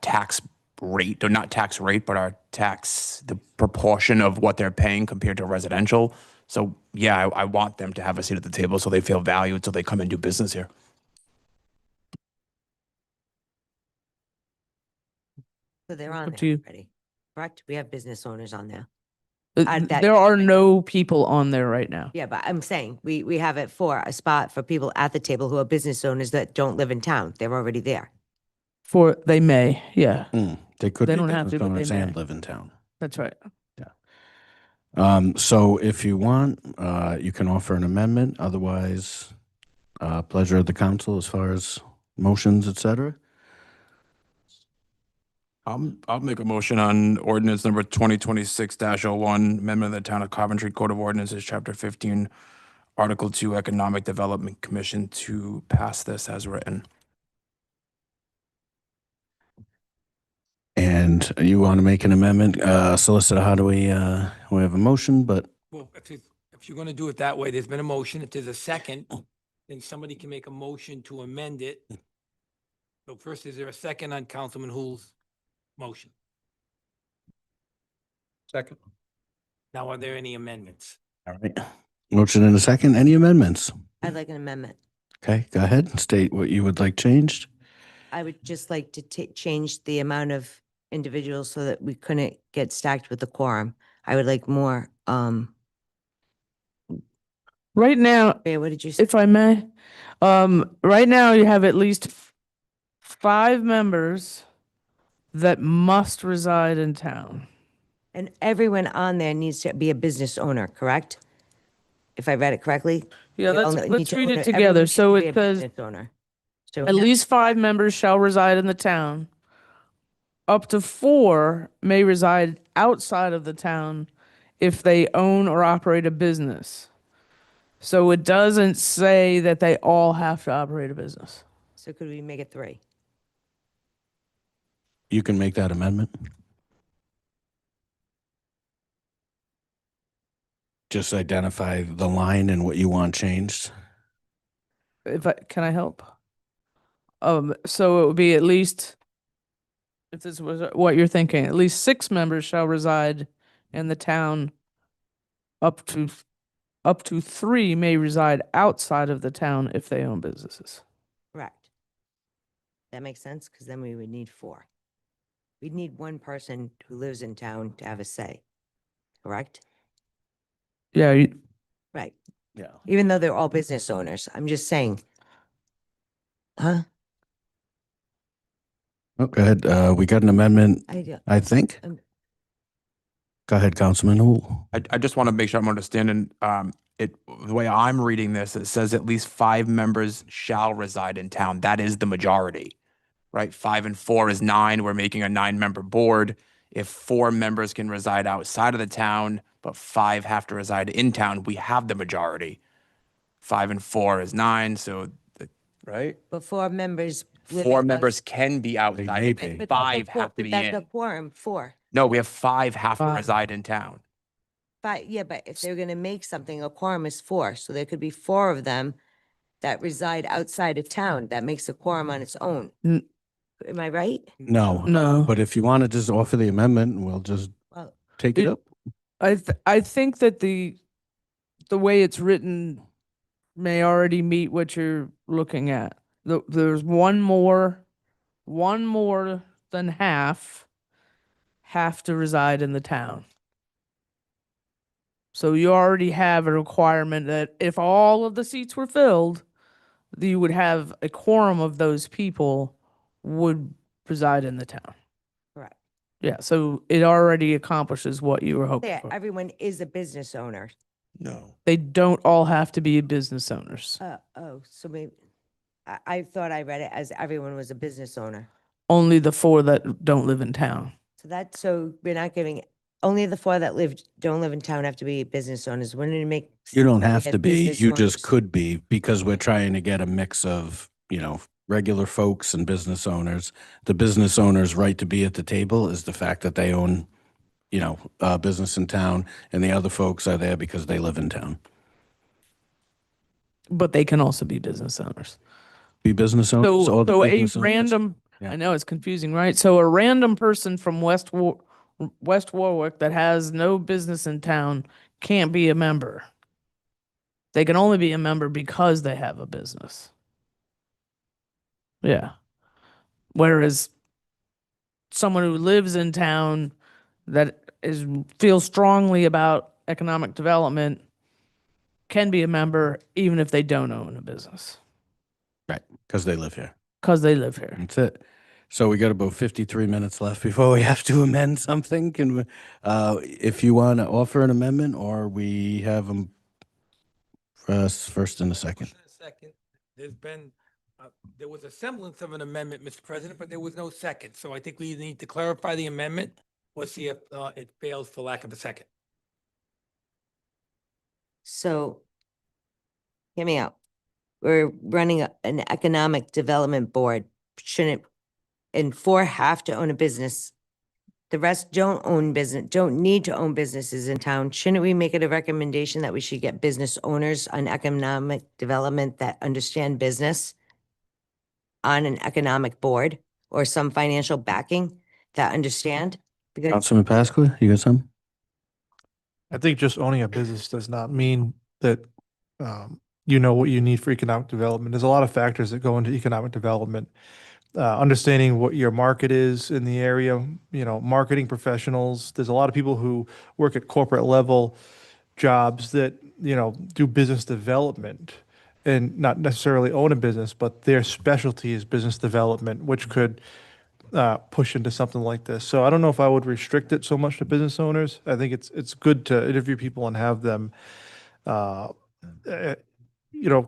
tax rate, or not tax rate, but our tax, the proportion of what they're paying compared to residential. So yeah, I want them to have a seat at the table so they feel valued, so they come and do business here. So they're on Up to there you. already, correct? We have business owners on there. There are no people on there right now. Yeah, but I'm saying we have it for a spot for people at the table who are business owners that don't live in town. They're already there. They may, yeah. They could They be don't have business to, but owners they may. and live in town. That's right. So if you want, you can offer an amendment. Otherwise, pleasure of the council as far as motions, et cetera. I'll make a motion on ordinance number 2026-01, amendment of the Town of Coventry Code of Ordinances, Chapter 15, Article 2, Economic Development Commission, to pass this as written. And you want to make an amendment, Solicitor, how do we have a motion, but Well, if you're going to do it that way, there's been a motion. If there's a second, then somebody can make a motion to amend it. So first, is there a second on Councilman Hull's motion? Second. Now, are there any amendments? all right. Motion in a second. Any amendments? I'd like an amendment. Okay, go ahead. State what you would like changed. I would just like to change the amount of individuals so that we couldn't get stacked with the quorum. I would like more, Right now, yeah, what did you say? if I may, right now you have at least 5 members that must reside in town. And everyone on there needs to be a business owner, correct? If I read it correctly? Yeah, They all let's need to read own it everyone together. should So be it a says, business owner. So at least 5 members shall reside in the town. Up to 4 may reside outside of the town if they own or operate a business. So it doesn't say that they all have to operate a business. So could we make it 3? You can make that amendment. Just identify the line and what you want changed. Can I help? So it would be at least, if this was what you're thinking, at least 6 members shall reside in the town. Up to 3 may reside outside of the town if they own businesses. Correct. That makes sense, because then we would need 4. We'd need 1 person who lives in town to have a say, correct? Yeah, Right. Yeah. Even though they're all business owners, I'm just saying. Huh? Oh, go ahead. We got an amendment, I I think. Go ahead, Councilman Hu. I just want to make sure I'm understanding, the way I'm reading this, it says at least 5 members shall reside in town. That is the majority, right? 5 and 4 is 9. We're making a 9-member board. If 4 members can reside outside of the town, but 5 have to reside in town, we have the majority. 5 and 4 is 9, so, right? But 4 members. live 4 in- members can be outside, may but be. But 5 the quor- have to but be that's the in. quorum, 4. No, we have 5 have to 5. reside in town. 5, yeah, but if they're gonna make something, a quorum is 4, so there could be 4 of them that reside outside of town. That makes a quorum on its own. N- Am I right? No. No. But if you want to just offer the amendment, we'll just Well, take it It- up. I think that the way it's written may already meet what you're looking at. There's one more than half have to reside in the town. So you already have a requirement that if all of the seats were filled, you would have a quorum of those people would reside in the town. correct. Yeah, so it already accomplishes what you were hoping Yeah, for. everyone is a business owner. No. They don't all have to be business owners. Oh, so maybe, I thought I read it as everyone was a business owner. Only the 4 that don't live in town. So we're not giving, only the 4 that don't live in town have to be business owners. Wouldn't it make? You don't sense if we have had to be, business you just owners? could be, because we're trying to get a mix of, regular folks and business owners. The business owner's right to be at the table is the fact that they own, a business in town, and the other folks are there because they live in town. But they can also be business owners. Be business owners. So, or the so a business owners. random, Yeah. I know it's confusing, right? So a random person from West Warwick that has no business in town can't be a member. They can only be a member because they have a business. Yeah. Whereas someone who lives in town that feels strongly about economic development can be a member even if they don't own a business Right, because they live here. because they live here. That's it. So we got about 53 minutes left before we have to amend something. Can we, if you want to offer an amendment, or we have them first and a second? Second, there was a semblance of an amendment, Mr. President, but there was no second. So I think we need to clarify the amendment or see if it fails for lack of a second. So, hear me out. We're running an economic development board. Shouldn't, and 4 have to own a business. The rest don't need to own businesses in town. Shouldn't we make it a recommendation that we should get business owners on economic development that understand business on an economic board, or some financial backing that understand? Because Councilman Pasqua, you got something? I think just owning a business does not mean that you know what you need for economic development. There's a lot of factors that go into economic development. Understanding what your market is in the area, marketing professionals. There's a lot of people who work at corporate level jobs that, do business development and not necessarily own a business, but their specialty is business development, which could push into something like this. So I don't know if I would restrict it so much to business owners. I think it's good to interview people and have them,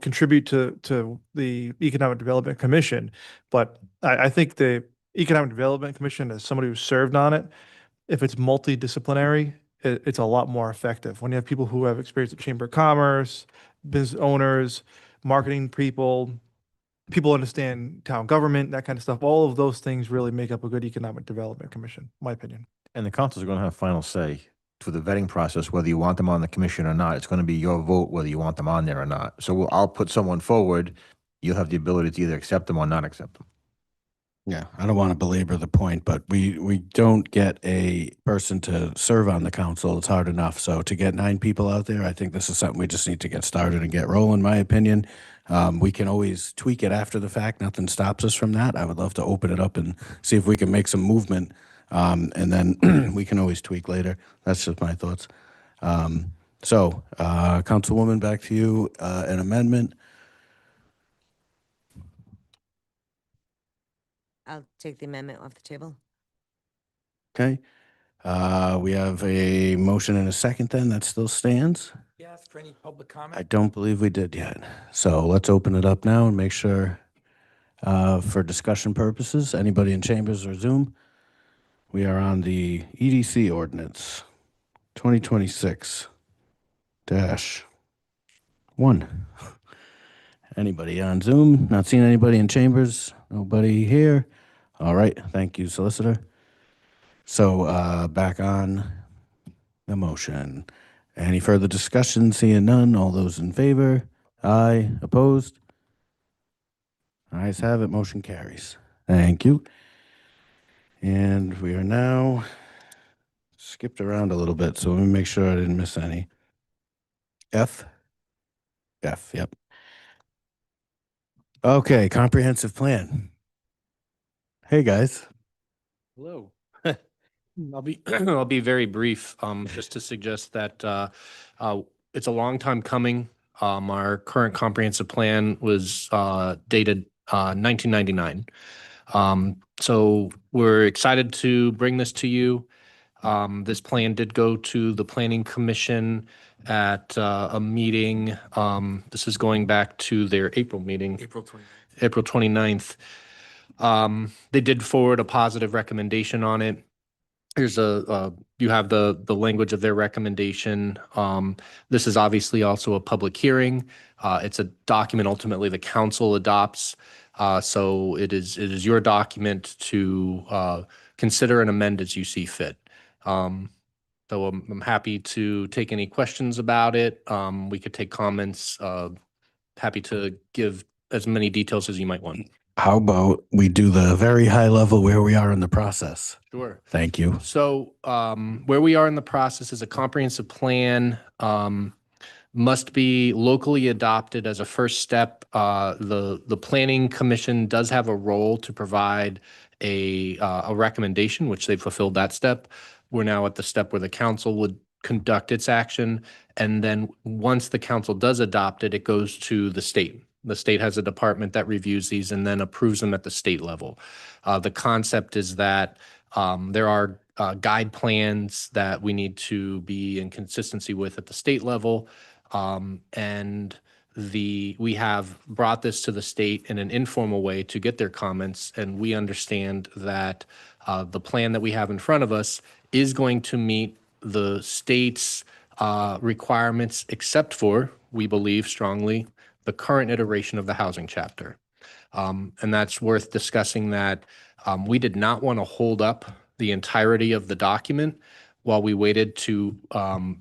contribute to the Economic Development Commission. But I think the Economic Development Commission, as somebody who's served on it, if it's multidisciplinary, it's a lot more effective. When you have people who have experience at Chamber of Commerce, business owners, marketing people understand town government, that kind of stuff, all of those things really make up a good Economic Development Commission, in my opinion. And the councils are going to have final say to the vetting process, whether you want them on the commission or not. It's going to be your vote whether you want them on there or not. So I'll put someone forward. you'll have the ability to either accept them or not accept them. Yeah, I don't want to belabor the point, but we don't get a person to serve on the council. It's hard enough. So to get 9 people out there, I think this is something we just need to get started and get rolling, in my opinion. We can always tweak it after the fact. Nothing stops us from that. I would love to open it up and see if we can make some movement. And then we can always tweak later. That's just my thoughts. So, Councilwoman, back to you, an amendment. I'll take the amendment off the table. Okay. We have a motion and a second then. That still stands. Yes, for any public I comment? don't believe we did yet. So let's open it up now and make sure for discussion purposes, anybody in chambers or Zoom, we are on the EDC ordinance 2026-1. Anybody on Zoom? Not seeing anybody in chambers? Nobody here? All right. Thank you, solicitor. So back on the motion. Any further discussion? Seeing none. All those in favor? Aye. Opposed? Ayes have it. Motion carries. Thank you. And we are now skipped around a little bit, so let me make sure I didn't miss any. F? F, yep. Okay, comprehensive plan. Hey, guys. Hello. I'll be very brief, just to suggest that it's a long time coming. Our current comprehensive plan was dated 1999. So we're excited to bring this to you. This plan did go to the Planning Commission at a meeting. This is going back to their April meeting. April 29th. They did forward a positive recommendation on it. Here's you have the language of their recommendation. This is obviously also a public hearing. It's a document ultimately the council adopts. So it is your document to consider and amend as you see fit. So I'm happy to take any questions about it. We could take comments. Happy to give as many details as you might want. How about we do the very high level where we are in the process? Sure. Thank you. So where we are in the process is a comprehensive plan must be locally adopted as a first step. The Planning Commission does have a role to provide a recommendation, which they fulfilled that step. We're now at the step where the council would conduct its action. And then once the council does adopt it, it goes to the state. The state has a department that reviews these and then approves them at the state level. The concept is that there are guide plans that we need to be in consistency with at the state level. And we have brought this to the state in an informal way to get their comments. And we understand that the plan that we have in front of us is going to meet the state's requirements, except for, we believe strongly, the current iteration of the housing chapter. And that's worth discussing that we did not want to hold up the entirety of the document while we waited to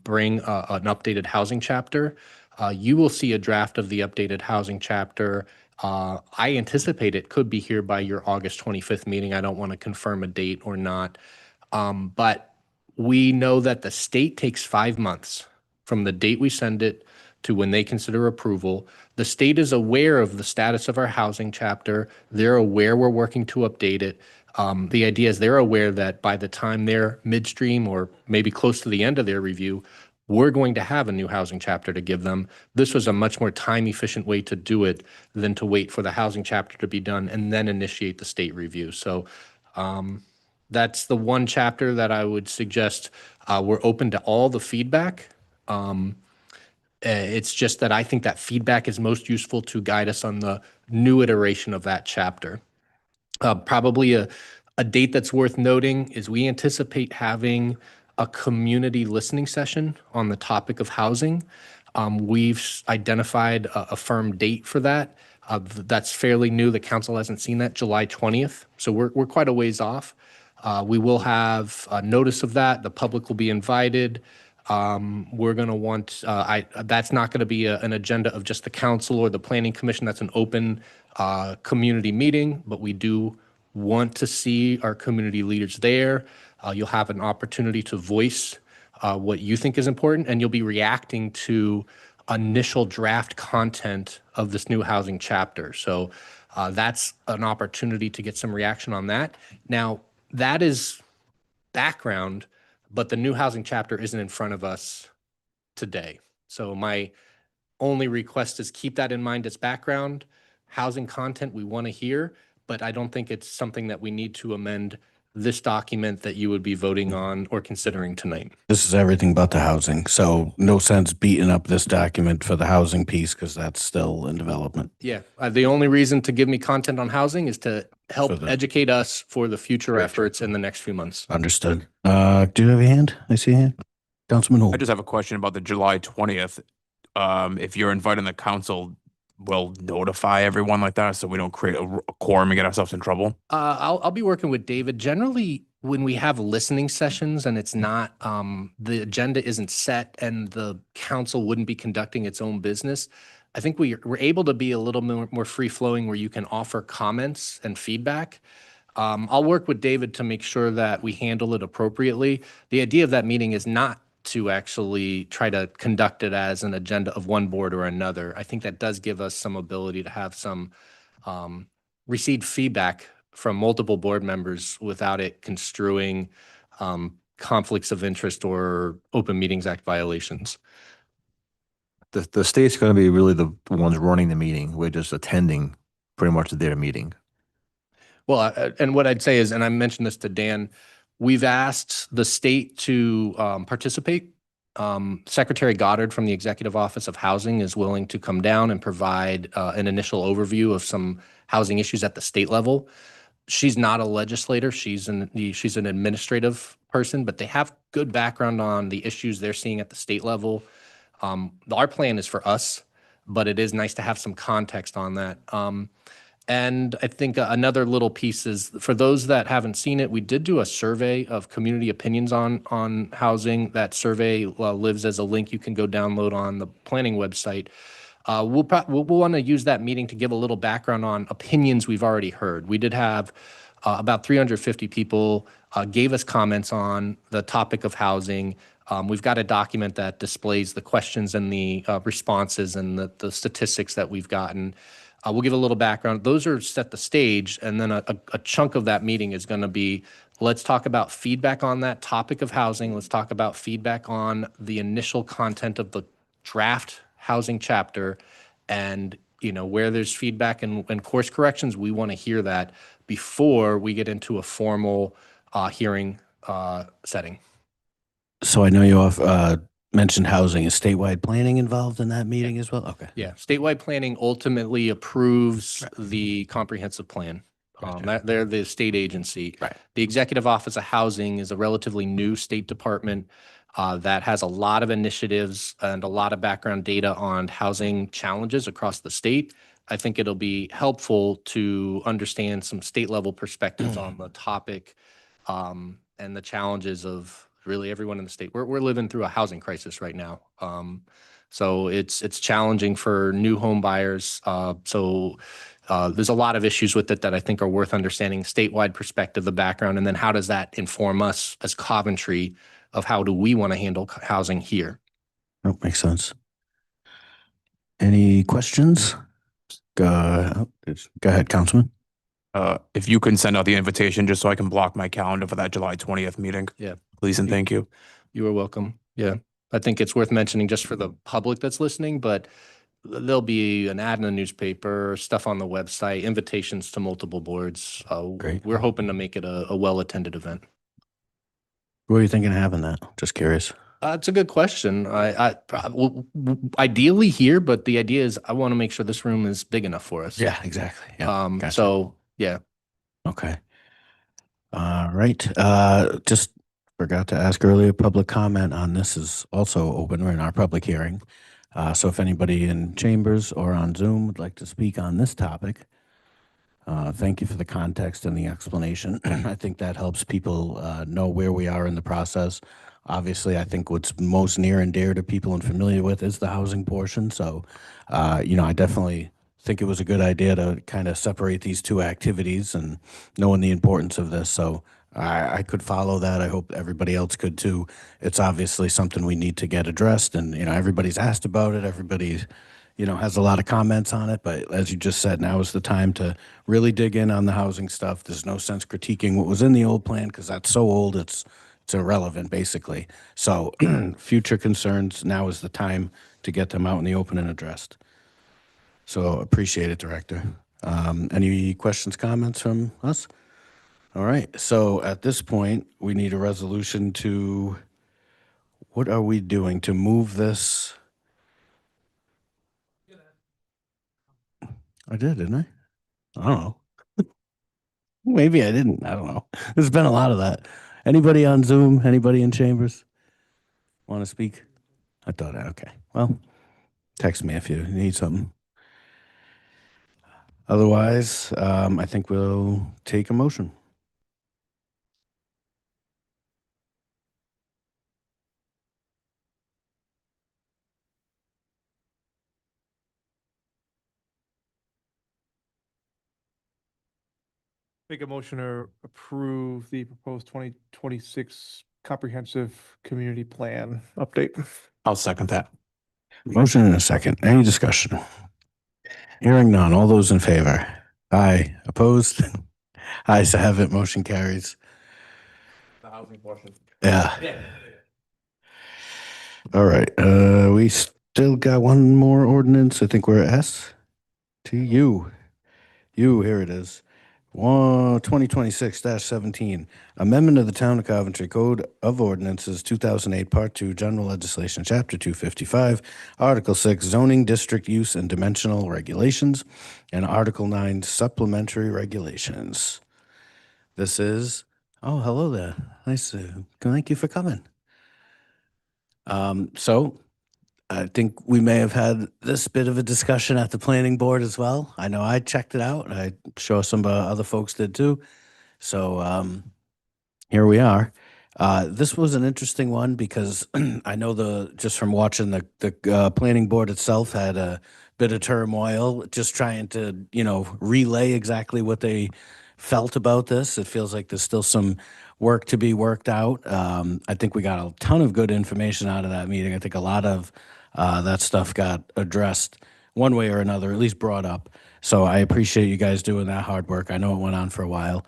bring an updated housing chapter. You will see a draft of the updated housing chapter. I anticipate it could be here by your August 25th meeting. I don't want to confirm a date or not. But we know that the state takes 5 months from the date we send it to when they consider approval. The state is aware of the status of our housing chapter. They're aware we're working to update it. The idea is they're aware that by the time they're midstream or maybe close to the end of their review, we're going to have a new housing chapter to give them. This was a much more time-efficient way to do it than to wait for the housing chapter to be done and then initiate the state review. So that's the one chapter that I would suggest we're open to all the feedback. It's just that I think that feedback is most useful to guide us on the new iteration of that chapter. Probably a date that's worth noting is we anticipate having a community listening session on the topic of housing. We've identified a firm date for that. That's fairly new. The council hasn't seen that, July 20th. So we're quite a ways off. We will have a notice of that. The public will be invited. We're going to want, that's not going to be an agenda of just the council or the planning commission. That's an open community meeting, but we do want to see our community leaders there. You'll have an opportunity to voice what you think is important, and you'll be reacting to initial draft content of this new housing chapter. So that's an opportunity to get some reaction on that. Now, that is background, but the new housing chapter isn't in front of us today. So my only request is keep that in mind as background. Housing content we want to hear, but I don't think it's something that we need to amend this document that you would be voting on or considering tonight. This is everything but the housing. So no sense beating up this document for the housing piece because that's still in development. Yeah, the only reason to give me content on housing is to help educate us for the future efforts in the next few months. Understood. Do you have a hand? I see a hand. Councilman Hall. I just have a question about the July 20th. If you're inviting the council, we'll notify everyone like that so we don't create a quorum and get ourselves in trouble. I'll be working with David. Generally, when we have listening sessions and it's not, the agenda isn't set and the council wouldn't be conducting its own business, I think we're able to be a little more free flowing where you can offer comments and feedback. I'll work with David to make sure that we handle it appropriately. The idea of that meeting is not to actually try to conduct it as an agenda of one board or another. I think that does give us some ability to have some received feedback from multiple board members without it construing conflicts of interest or Open Meetings Act violations. The state's going to be really the ones running the meeting. We're just attending pretty much their meeting. Well, and what I'd say is, and I mentioned this to Dan, we've asked the state to participate. Secretary Goddard from the Executive Office of Housing is willing to come down and provide an initial overview of some housing issues at the state level. She's not a legislator. She's an administrative person, but they have good background on the issues they're seeing at the state level. Our plan is for us, but it is nice to have some context on that. And I think another little piece is for those that haven't seen it, we did do a survey of community opinions on housing. That survey lives as a link you can go download on the planning website. We'll want to use that meeting to give a little background on opinions we've already heard. We did have about 350 people gave us comments on the topic of housing. We've got a document that displays the questions and the responses and the statistics that we've gotten. We'll give a little background. Those are set the stage, and then a chunk of that meeting is going to be, let's talk about feedback on that topic of housing. Let's talk about feedback on the initial content of the draft housing chapter, and where there's feedback and course corrections, we want to hear that before we get into a formal hearing setting. So I know you mentioned housing. Is statewide planning involved in that meeting as well? Okay. Yeah, statewide planning ultimately approves the comprehensive plan. They're the state agency. Right. The Executive Office of Housing is a relatively new state department that has a lot of initiatives and a lot of background data on housing challenges across the state. I think it'll be helpful to understand some state level perspectives on the topic and the challenges of really everyone in the state. We're living through a housing crisis right now. So it's challenging for new home buyers. There's a lot of issues with it that I think are worth understanding, statewide perspective, the background, and then how does that inform us as Coventry of how do we want to handle housing here? That makes sense. Any questions? Go ahead, Councilman. If you can send out the invitation just so I can block my calendar for that July 20th meeting. Yeah. Please and thank you. You are welcome. Yeah. I think it's worth mentioning just for the public that's listening, but there'll be an ad in the newspaper, stuff on the website, invitations to multiple boards. Great. We're hoping to make it a well-attended event. Where are you thinking of having that? Just curious. It's a good question. Ideally here, but the idea is I want to make sure this room is big enough for us. Yeah, exactly. Yeah, gotcha. So, yeah. Okay. All right. Just forgot to ask earlier, public comment on this is also open. We're in our public hearing. So if anybody in chambers or on Zoom would like to speak on this topic, thank you for the context and the explanation. I think that helps people know where we are in the process, obviously, I think what's most near and dear to people and familiar with is the housing portion. So, I definitely think it was a good idea to kind of separate these two activities and knowing the importance of this. So I could follow that. I hope everybody else could too. It's obviously something we need to get addressed, and everybody's asked about it. Everybody, has a lot of comments on it. But as you just said, now is the time to really dig in on the housing stuff. There's no sense critiquing what was in the old plan because that's so old. It's irrelevant, basically. So future concerns, now is the time to get them out in the open and addressed. So appreciate it, Director. Any questions, comments from us? All right. So at this point, we need a resolution to, what are we doing to move this? I did, didn't I? I don't know. Maybe I didn't. I don't know. There's been a lot of that. Anybody on Zoom? Anybody in chambers want to speak? I thought, okay. Well, text me if you need something. Otherwise, I think we'll take a motion. Make a motion to approve the proposed 2026 comprehensive community plan update. I'll second that. Motion and a second. Any discussion? Hearing none. All those in favor? Aye. Opposed? Ayes have it. Motion carries. The housing portion. Yeah. All right. We still got one more ordinance. I think we're at S. To you. Here it is. 2026-17, amendment of the Town of Coventry Code of Ordinances 2008, Part 2, General Legislation, Chapter 255, Article 6, Zoning District Use and Dimensional Regulations, and Article 9, Supplementary Regulations. This is, oh, hello there. Nice. Thank you for coming. So I think we may have had this bit of a discussion at the planning board as well. I know I checked it out. I'm sure some other folks did too. So here we are. This was an interesting one because I know just from watching the planning board itself had a bit of turmoil, just trying to, relay exactly what they felt about this. It feels like there's still some work to be worked out. I think we got a ton of good information out of that meeting. I think a lot of that stuff got addressed one way or another, at least brought up. So I appreciate you guys doing that hard work. I know it went on for a while.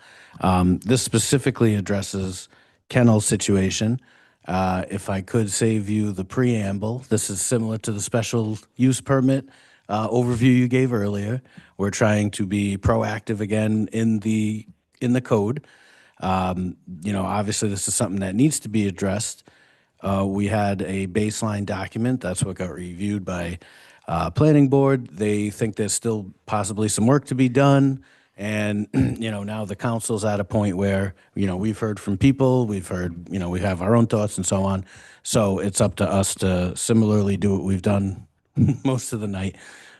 This specifically addresses Kennel's situation. If I could save you the preamble, this is similar to the special use permit overview you gave earlier. We're trying to be proactive again in the code. Obviously this is something that needs to be addressed. We had a baseline document. That's what got reviewed by planning board. They think there's still possibly some work to be done. And, now the council's at a point where, we've heard from people, we've heard, we have our own thoughts and so on. So it's up to us to similarly do what we've done most of the night,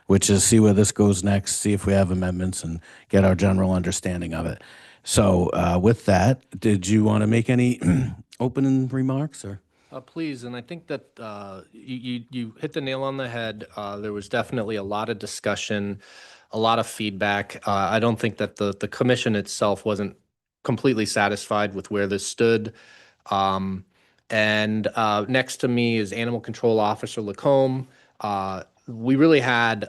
which is see where this goes next, see if we have amendments and get our general understanding of it. So with that, did you want to make any opening remarks or? Please, and I think that you hit the nail on the head. There was definitely a lot of discussion, a lot of feedback. I don't think that the commission itself wasn't completely satisfied with where this stood. And next to me is Animal Control Officer Lacombe. We really had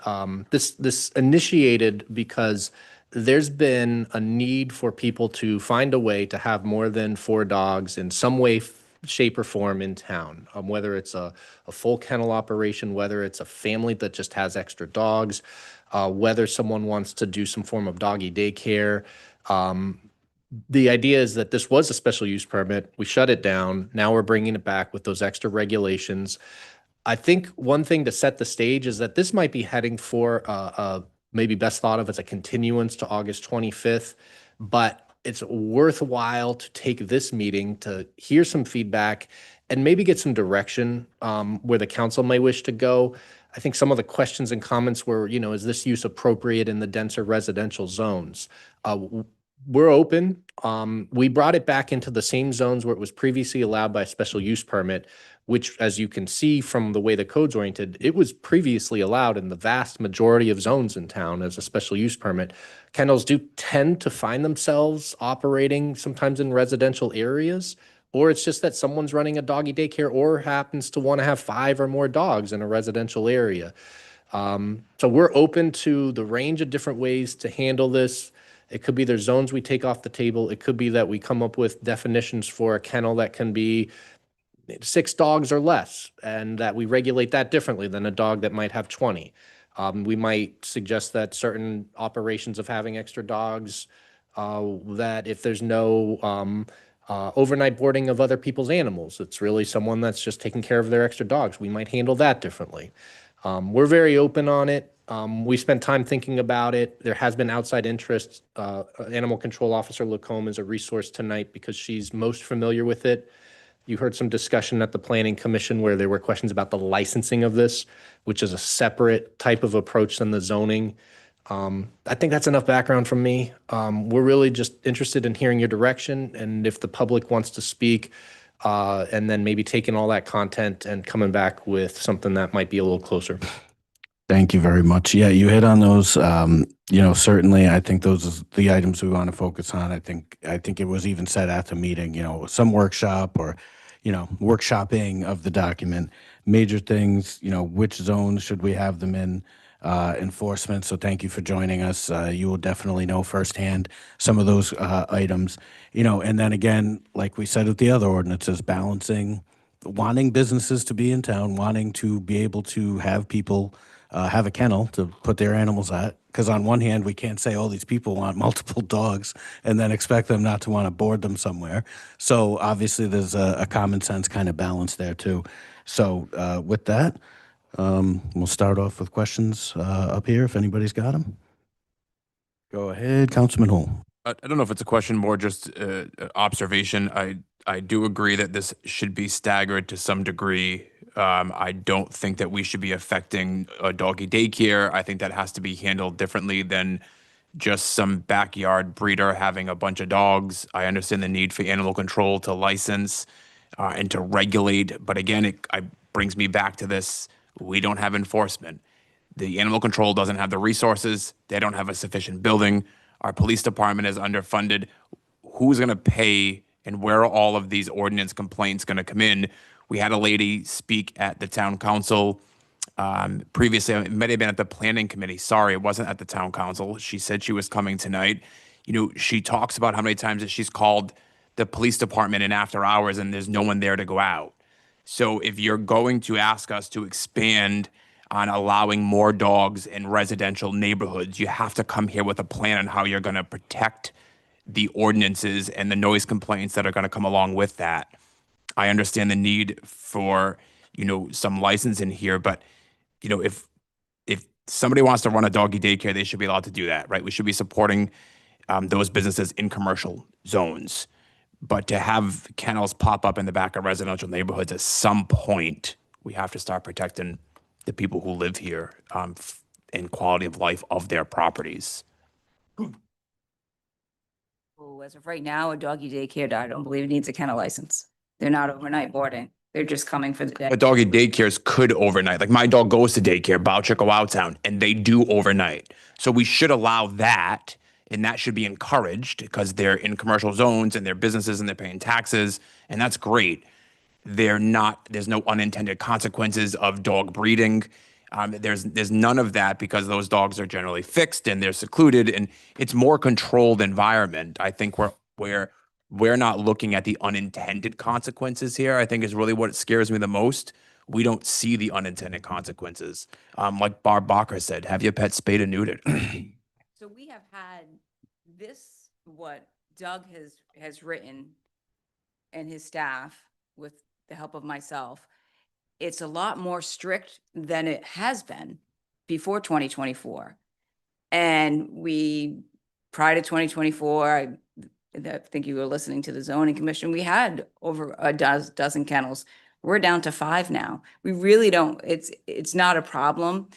this initiated because there's been a need for people to find a way to have more than 4 dogs in some way, shape or form in town, whether it's a full kennel operation, whether it's a family that just has extra dogs, whether someone wants to do some form of doggy daycare. The idea is that this was a special use permit. We shut it down. Now we're bringing it back with those extra regulations. I think one thing to set the stage is that this might be heading for maybe best thought of as a continuance to August 25th, but it's worthwhile to take this meeting to hear some feedback and maybe get some direction where the council may wish to go. I think some of the questions and comments were, is this use appropriate in the denser residential zones? we're open. We brought it back into the same zones where it was previously allowed by special use permit, which, as you can see from the way the code's oriented, it was previously allowed in the vast majority of zones in town as a special use permit. Kennels do tend to find themselves operating sometimes in residential areas, or it's just that someone's running a doggy daycare or happens to want to have 5 or more dogs in a residential area. So we're open to the range of different ways to handle this. It could be there's zones we take off the table. It could be that we come up with definitions for a kennel that can be 6 dogs or less, and that we regulate that differently than a dog that might have 20. We might suggest that certain operations of having extra dogs, that if there's no overnight boarding of other people's animals, it's really someone that's just taking care of their extra dogs, we might handle that differently. We're very open on it. We spent time thinking about it. There has been outside interest. Animal Control Officer Lacombe is a resource tonight because she's most familiar with it. You heard some discussion at the Planning Commission where there were questions about the licensing of this, which is a separate type of approach than the zoning. I think that's enough background from me. We're really just interested in hearing your direction, and if the public wants to speak, and then maybe taking all that content and coming back with something that might be a little closer. Thank you very much. Yeah, you hit on those. Certainly, I think those are the items we want to focus on. I think it was even said at the meeting, some workshop or, workshopping of the document, major things, which zones should we have them in, enforcement. So thank you for joining us. You will definitely know firsthand some of those items, and then again, like we said with the other ordinances, balancing wanting businesses to be in town, wanting to be able to have people have a kennel to put their animals at. Because on one hand, we can't say all these people want multiple dogs and then expect them not to want to board them somewhere. So obviously there's a common sense kind of balance there too. So with that, we'll start off with questions up here if anybody's got them. Go ahead, Councilman Hull. I don't know if it's a question, more just observation. I do agree that this should be staggered to some degree. I don't think that we should be affecting a doggy daycare. I think that has to be handled differently than just some backyard breeder having a bunch of dogs. I understand the need for animal control to license and to regulate. But again, it brings me back to this. We don't have enforcement. The animal control doesn't have the resources. They don't have a sufficient building. Our police department is underfunded. Who's going to pay, and where are all of these ordinance complaints going to come in? We had a lady speak at the town council previously. It might have been at the planning committee. Sorry, it wasn't at the town council. She said she was coming tonight. She talks about how many times that she's called the police department in after hours and there's no one there to go out. So if you're going to ask us to expand on allowing more dogs in residential neighborhoods, you have to come here with a plan on how you're going to protect the ordinances and the noise complaints that are going to come along with that. I understand the need for, some license in here, but, if somebody wants to run a doggy daycare, they should be allowed to do that, right? We should be supporting those businesses in commercial zones. But to have kennels pop up in the back of residential neighborhoods, at some point, we have to start protecting the people who live here and quality of life of their properties. Oh, as of right now, a doggy daycare, I don't believe it needs a kennel license. They're not overnight boarding. They're just coming for the day. But doggy daycares could overnight. Like my dog goes to daycare, Bowchico Outtown, and they do overnight. So we should allow that, and that should be encouraged because they're in commercial zones and they're businesses and they're paying taxes, and that's great. There's no unintended consequences of dog breeding. There's none of that because those dogs are generally fixed and they're secluded, and it's more controlled environment. I think we're not looking at the unintended consequences here. I think is really what scares me the most. We don't see the unintended consequences. Like Barb Bacher said, have your pet spayed and neutered. So we have had this, what Doug has written and his staff with the help of myself. It's a lot more strict than it has been before 2024. And prior to 2024, I think you were listening to the zoning commission, we had over a dozen kennels. We're down to 5 now. We really don't, it's not a problem.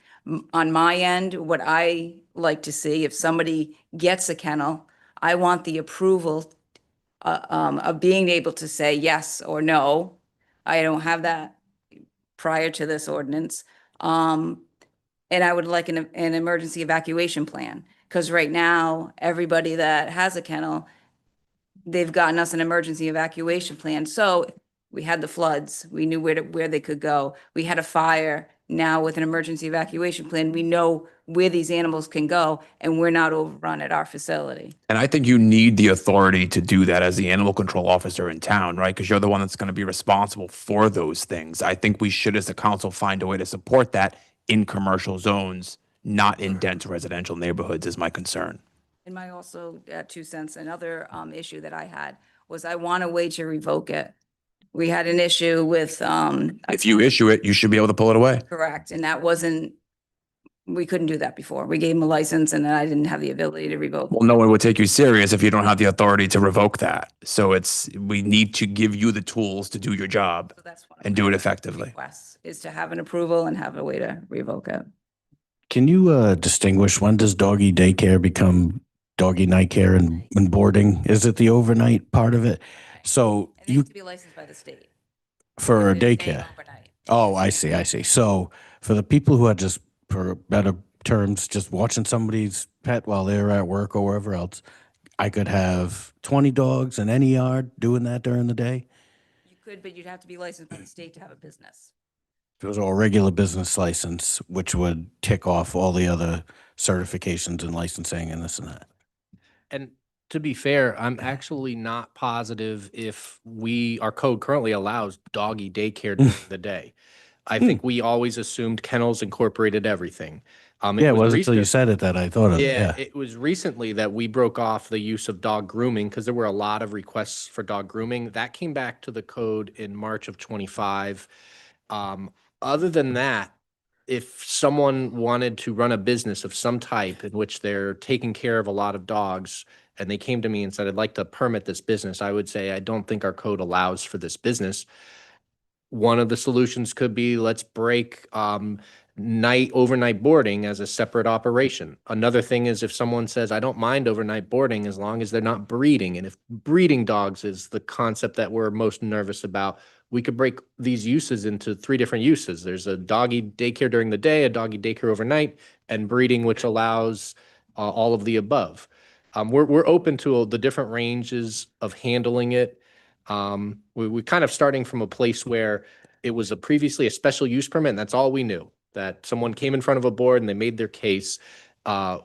On my end, what I like to see, if somebody gets a kennel, I want the approval of being able to say yes or no. I don't have that prior to this ordinance. And I would like an emergency evacuation plan, because right now, everybody that has a kennel, they've gotten us an emergency evacuation plan. So we had the floods, we knew where they could go. We had a fire. Now with an emergency evacuation plan, we know where these animals can go, and we're not overrun at our facility. And I think you need the authority to do that as the animal control officer in town, right? Because you're the one that's going to be responsible for those things. I think we should, as a council, find a way to support that in commercial zones, not in dense residential neighborhoods, is my concern. And my also 2 cents, another issue that I had was I want a way to revoke it. We had an issue with If you issue it, you should be able to pull it away. correct, and that wasn't, we couldn't do that before. We gave them a license and then I didn't have the ability to revoke. Well, no one would take you serious if you don't have the authority to revoke that. So we need to give you the tools to do your job and do it effectively. Requests is to have an approval and have a way to revoke it. Can you distinguish, when does doggy daycare become doggy night care and boarding? Is it the overnight part of it? So It needs to be licensed by the state. for a If it's daycare. overnight. Oh, I see. So for the people who are just, for better terms, just watching somebody's pet while they're at work or wherever else, I could have 20 dogs in any yard doing that during the day. You could, but you'd have to be licensed by the state to have a business. If it was a regular business license, which would tick off all the other certifications and licensing and this and that. And to be fair, I'm actually not positive if our code currently allows doggy daycare during the day. I think we always assumed kennels incorporated everything. Yeah, it wasn't until you said it that I thought of it. Yeah, Yeah. it was recently that we broke off the use of dog grooming because there were a lot of requests for dog grooming. That came back to the code in March of 25. Other than that, if someone wanted to run a business of some type in which they're taking care of a lot of dogs, and they came to me and said, I'd like to permit this business, I would say, I don't think our code allows for this business. One of the solutions could be, let's break overnight boarding as a separate operation. Another thing is if someone says, I don't mind overnight boarding as long as they're not breeding. And if breeding dogs is the concept that we're most nervous about, we could break these uses into 3 different uses. There's a doggy daycare during the day, a doggy daycare overnight, and breeding, which allows all of the above. We're open to the different ranges of handling it. We kind of starting from a place where it was previously a special use permit, and that's all we knew, that someone came in front of a board and they made their case.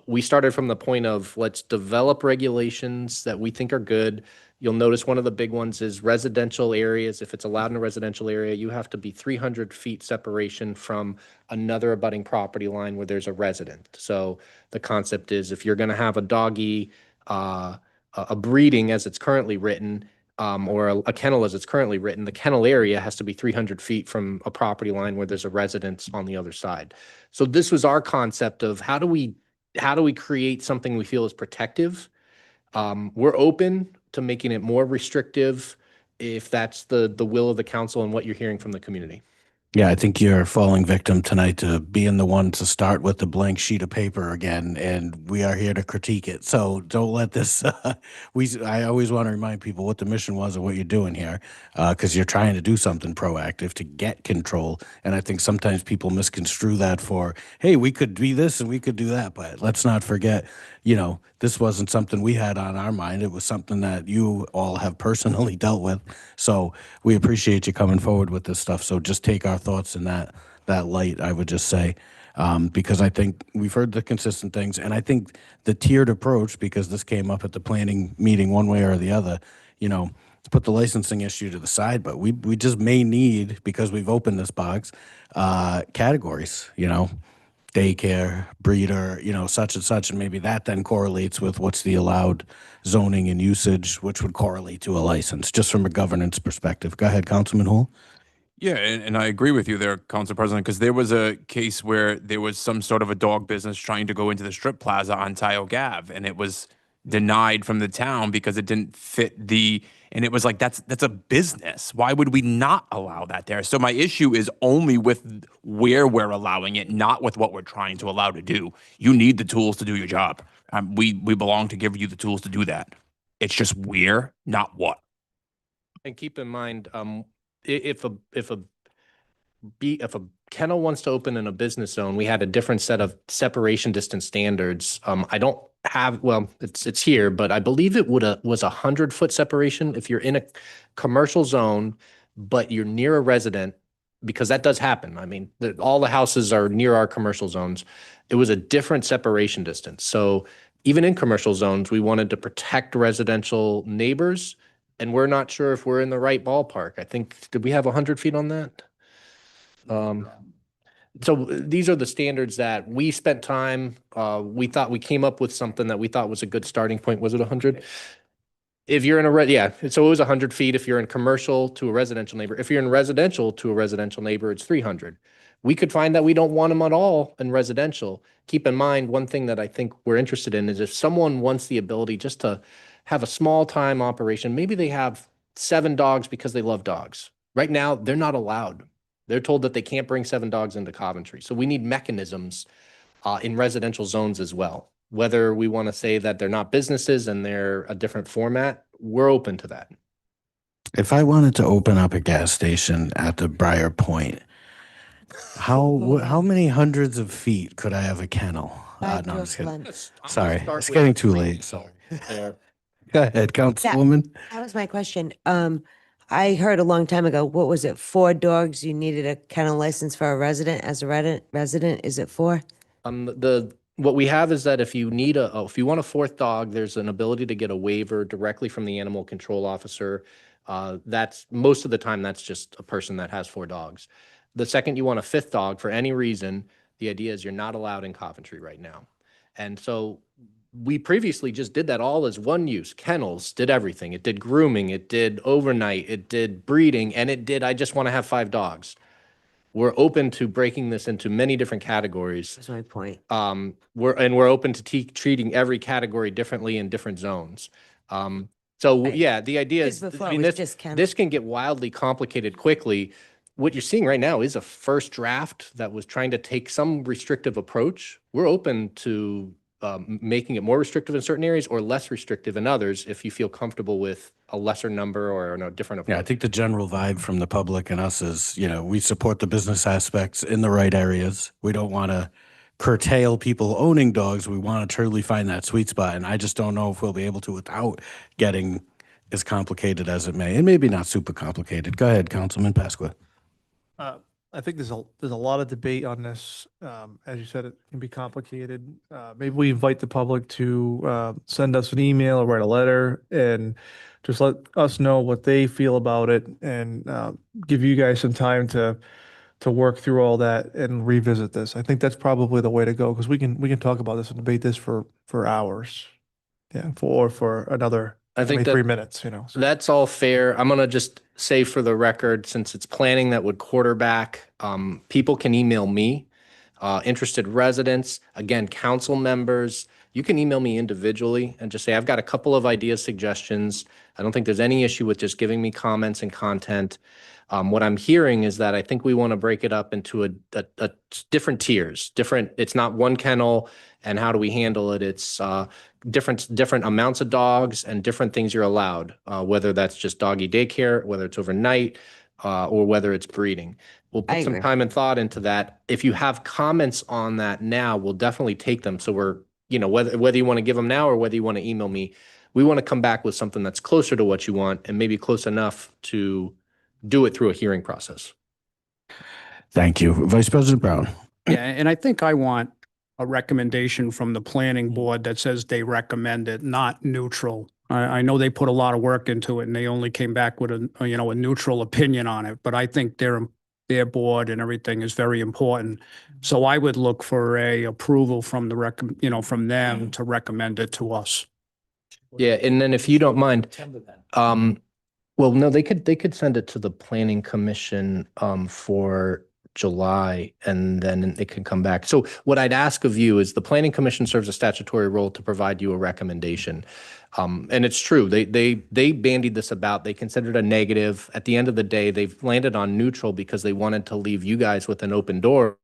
We started from the point of let's develop regulations that we think are good. You'll notice one of the big ones is residential areas. If it's allowed in a residential area, you have to be 300 feet separation from another abutting property line where there's a resident. So the concept is if you're going to have a doggy, a breeding as it's currently written, or a kennel as it's currently written, the kennel area has to be 300 feet from a property line where there's a residence on the other side. So this was our concept of how do we create something we feel is protective. We're open to making it more restrictive if that's the will of the council and what you're hearing from the community. Yeah, I think you're falling victim tonight to being the one to start with the blank sheet of paper again, and we are here to critique it. So don't let this. I always want to remind people what the mission was and what you're doing here, because you're trying to do something proactive to get control. And I think sometimes people misconstrue that for, hey, we could do this and we could do that, but let's not forget, this wasn't something we had on our mind. It was something that you all have personally dealt with. So we appreciate you coming forward with this stuff. So just take our thoughts in that light, I would just say, because I think we've heard the consistent things, and I think the tiered approach, because this came up at the planning meeting one way or the other, put the licensing issue to the side, but we just may need, because we've opened this box, categories, daycare, breeder, such and such, and maybe that then correlates with what's the allowed zoning and usage, which would correlate to a license, just from a governance perspective. Go ahead, Councilman Hull. Yeah, and I agree with you there, Council President, because there was a case where there was some sort of a dog business trying to go into the strip plaza on Tile Gave, and it was denied from the town because it didn't fit and it was like, that's a business. Why would we not allow that there? So my issue is only with where we're allowing it, not with what we're trying to allow to do. You need the tools to do your job. We belong to give you the tools to do that. It's just where, not what. And keep in mind, if a kennel wants to open in a business zone, we had a different set of separation distance standards. I don't have, well, it's here, but I believe it was 100-foot separation if you're in a commercial zone, but you're near a resident, because that does happen. I mean, all the houses are near our commercial zones. It was a different separation distance. So even in commercial zones, we wanted to protect residential neighbors, and we're not sure if we're in the right ballpark. I think, did we have 100 feet on that? So these are the standards that we spent time, we thought we came up with something that we thought was a good starting point. Was it 100? If you're in so it was 100 feet if you're in commercial to a residential neighbor. If you're in residential to a residential neighbor, it's 300. We could find that we don't want them at all in residential. Keep in mind, one thing that I think we're interested in is if someone wants the ability just to have a small time operation, maybe they have 7 dogs because they love dogs. Right now, they're not allowed. They're told that they can't bring 7 dogs into Coventry. So we need mechanisms in residential zones as well. Whether we want to say that they're not businesses and they're a different format, we're open to that. If I wanted to open up a gas station at the Briar Point, how many hundreds of feet could I have a kennel? No, I'm just kidding. Sorry, it's getting too late. So go ahead, Councilwoman. That was my question. I heard a long time ago, what was it, 4 dogs? You needed a kennel license for a resident. As a resident, is it 4? What we have is that if you need if you want a 4th dog, there's an ability to get a waiver directly from the animal control officer. That's most of the time, that's just a person that has 4 dogs. The second you want a 5th dog for any reason, the idea is you're not allowed in Coventry right now. And so we previously just did that all as one use. Kennels did everything. It did grooming, it did overnight, it did breeding, and it did, I just want to have 5 dogs. We're open to breaking this into many different categories. That's my point. We're open to treating every category differently in different zones. Yeah, the idea is, Before I it mean, was just kennel. this can get wildly complicated quickly. What you're seeing right now is a first draft that was trying to take some restrictive approach. We're open to making it more restrictive in certain areas or less restrictive in others if you feel comfortable with a lesser number or a different approach. Yeah, I think the general vibe from the public and us is, we support the business aspects in the right areas. We don't want to curtail people owning dogs. We want to truly find that sweet spot. And I just don't know if we'll be able to without getting as complicated as it may. And maybe not super complicated. Go ahead, Councilman Pasqua. I think there's a lot of debate on this. As you said, it can be complicated. Maybe we invite the public to send us an email or write a letter and just let us know what they feel about it, and give you guys some time to work through all that and revisit this. I think that's probably the way to go, because we can talk about this and debate this for hours. Yeah, for another I think 3 minutes, so. That's all fair. I'm going to just say for the record, since it's planning that would quarterback, people can email me, interested residents, again, council members. You can email me individually and just say, I've got a couple of ideas, suggestions. I don't think there's any issue with just giving me comments and content. What I'm hearing is that I think we want to break it up into a different tiers, it's not one kennel and how do we handle it? It's different amounts of dogs and different things you're allowed, whether that's just doggy daycare, whether it's overnight, or whether it's breeding. We'll put some time and thought into that. If you have comments on that now, we'll definitely take them. So we're, whether you want to give them now or whether you want to email me, we want to come back with something that's closer to what you want and maybe close enough to do it through a hearing process. Thank you. Vice President Brown. Yeah, and I think I want a recommendation from the planning board that says they recommend it, not neutral. I know they put a lot of work into it and they only came back with a neutral opinion on it, but I think their board and everything is very important. So I would look for a approval from from them to recommend it to us. Yeah, and then if you don't mind, well, no, they could send it to the planning commission for July, and then it can come back. So what I'd ask of you is the Planning Commission serves a statutory role to provide you a recommendation. And it's true, they bandied this about, they considered a negative. At the end of the day, they've landed on neutral because they wanted to leave you guys with an open door.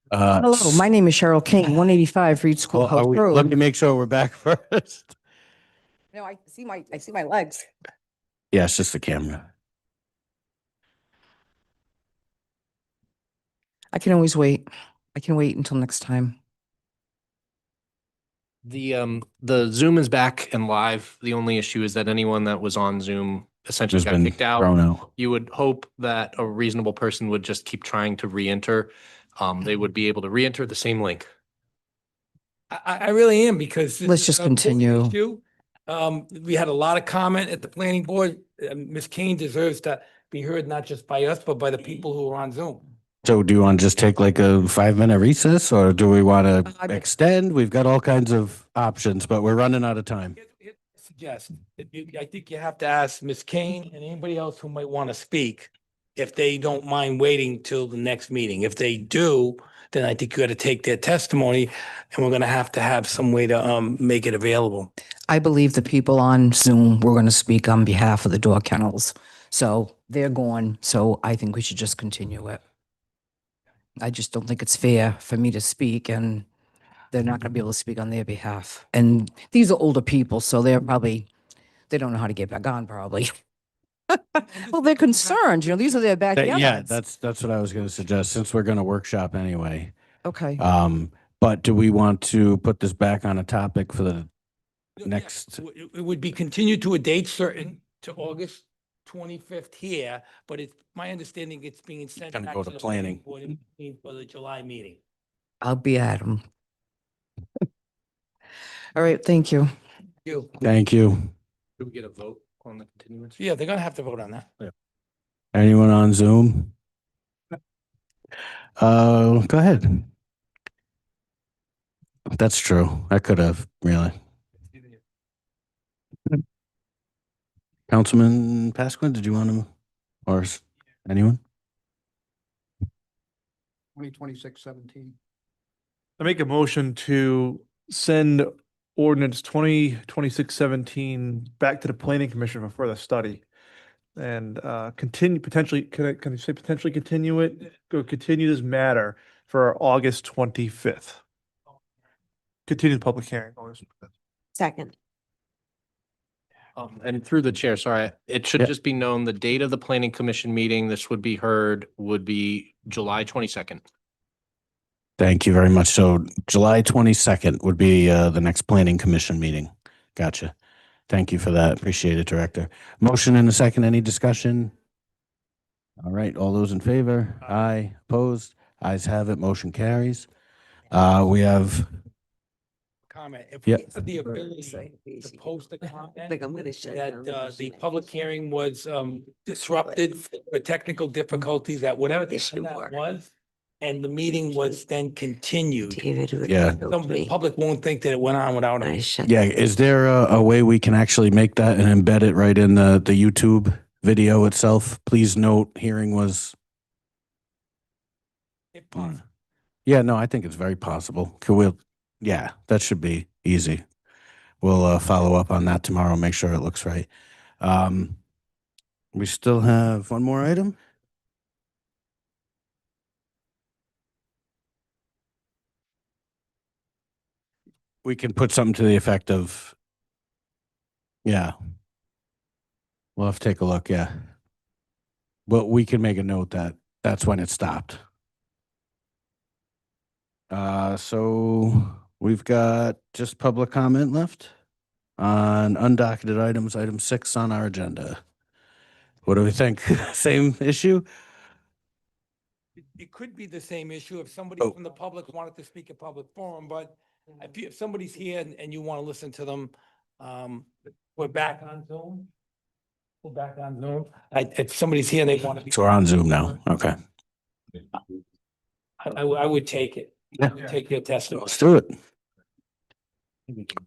Hello, my name is Cheryl King, 185 Reed School Well, House let me Road. make sure we're back first. No, I see my legs. Yeah, it's just the camera. I can always wait. I can wait until next time. The Zoom is back and live. The only issue is that anyone that was on Zoom essentially Has got been kicked out. thrown out. You would hope that a reasonable person would just keep trying to re-enter. They would be able to re-enter the same link. I really am, because this Let's is just an important continue. issue. We had a lot of comment at the planning board. Ms. Kane deserves to be heard, not just by us, but by the people who are on Zoom. So do you want to just take like a 5-minute recess, or do we want to I- extend? We've got all kinds of options, but we're running out of time. Suggest, I think you have to ask Ms. Kane and anybody else who might want to speak if they don't mind waiting till the next meeting. If they do, then I think you got to take their testimony, and we're going to have some way to make it available. I believe the people on Zoom were going to speak on behalf of the dog kennels. So they're gone. So I think we should just continue it. I just don't think it's fair for me to speak and they're not going to be able to speak on their behalf. And these are older people, so they don't know how to get back on probably. Well, they're concerned, these are their backyards. Yeah, that's what I was going to suggest, since we're going to workshop anyway. Okay. But do we want to put this back on a topic for the next? It would be continued to a date certain to August 25th here, but it's my understanding it's being sent Gonna back go to to the planning. planning board for the July meeting. I'll be at them. All right, thank you. Thank you. Do we get a vote on the continuance? Yeah, they're gonna have to vote on that. Anyone on Zoom? Go ahead. That's true. I could have, really. Councilman Pasquin, did you want to, or anyone? 2026-17. I make a motion to send ordinance 2026-17 back to the planning commission for further study. And continue potentially, can I say potentially continue it? Go continue this matter for August 25th. Continue the public hearing. August 25th. Second. And through the chair, sorry, it should Yeah. just be known, the date of the planning commission meeting, this would be heard, would be July 22nd. Thank you very much. So July 22nd would be the next planning commission meeting. Gotcha. Thank you for that. Appreciate it, Director. Motion and a second. Any discussion? All right. All those in favor? Aye. Opposed? Ayes have it. Motion carries. We have, Comment. If Yeah. we have the ability to post a comment Like I'm gonna shut that down. the public hearing was disrupted for technical difficulties, that whatever the Issue that work. was, and the meeting was then continued. David, who Yeah. told The me public won't think that it went on without I a. shut yeah, is there a way we can actually make that and embed it right in the YouTube video itself? Please note, hearing was, If possible. yeah, no, I think it's very possible. Could we, yeah, that should be easy. We'll follow up on that tomorrow, make sure it looks right. We still have one more item. We can put something to the effect of, yeah. We'll have to take a look, yeah. But we can make a note that that's when it stopped. So we've got just public comment left on undocketed items, item 6 on our agenda. What do we think? Same issue? It could be the same issue if somebody Oh. from the public wanted to speak at public forum, but if somebody's here and you want to listen to them, we're back on Zoom. We're back on Zoom. If somebody's here, they want to be. So we're on Zoom now. Okay. I would take it. Yeah. Take your testimony. Let's do it.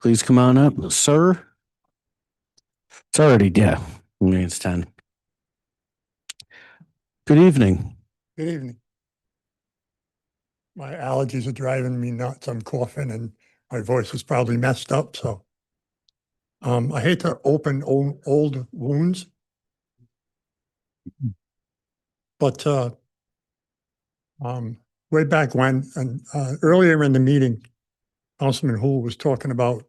Please come on up, sir. It's already, yeah, I mean, it's 10. Good evening. Good evening. My allergies are driving me nuts. I'm coughing and my voice is probably messed up, so. I hate to open old wounds. But, way back when, and, earlier in the meeting, Councilman Hool was talking about,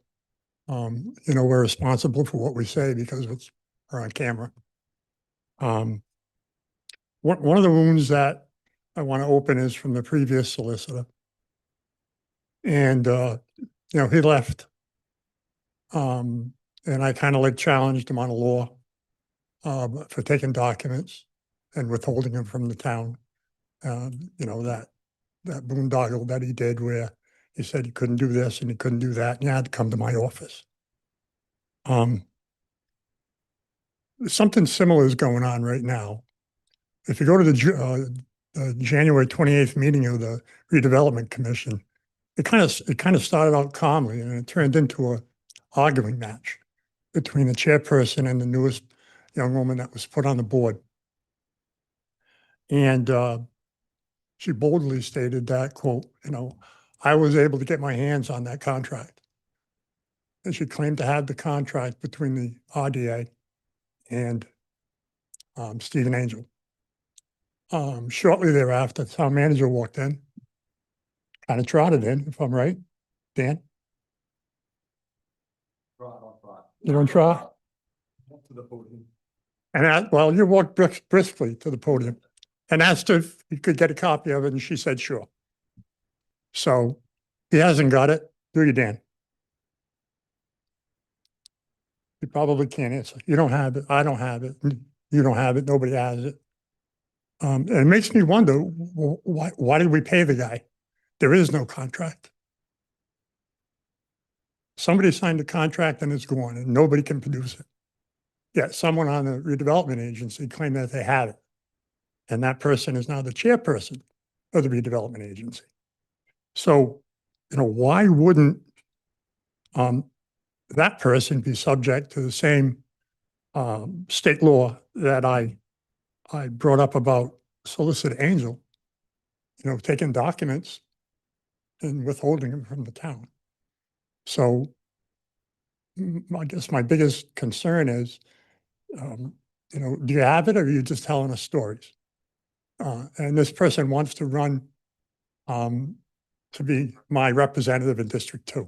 we're responsible for what we say because we're on camera. One of the wounds that I want to open is from the previous solicitor. And, he left. And I kind of like challenged him on a law for taking documents and withholding them from the town. That boondoggle that he did where he said he couldn't do this and he couldn't do that and he had to come to my office. Something similar is going on right now. If you go to the January 28th meeting of the Redevelopment Commission, it kind of started out calmly and it turned into a arguing match between the chairperson and the newest young woman that was put on the board. And she boldly stated that, quote, I was able to get my hands on that contract. And she claimed to have the contract between the RDA and Stephen Angel. Shortly thereafter, the town manager walked in, kind of trotted in, if I'm right, Dan? You don't trot? And you walked briskly to the podium and asked her if you could get a copy of it, and she said, sure. So he hasn't got it, do you, Dan? You probably can't answer. You don't have it, I don't have it, you don't have it, nobody has it. And it makes me wonder, why did we pay the guy? There is no contract. Somebody signed a contract and it's gone and nobody can produce it. Yet someone on the redevelopment agency claimed that they had it. And that person is now the chairperson of the redevelopment agency. So why wouldn't that person be subject to the same state law that I brought up about Solicitor Angel, taking documents and withholding them from the town. So I guess my biggest concern is, do you have it or are you just telling us stories? And this person wants to run to be my representative in District 2.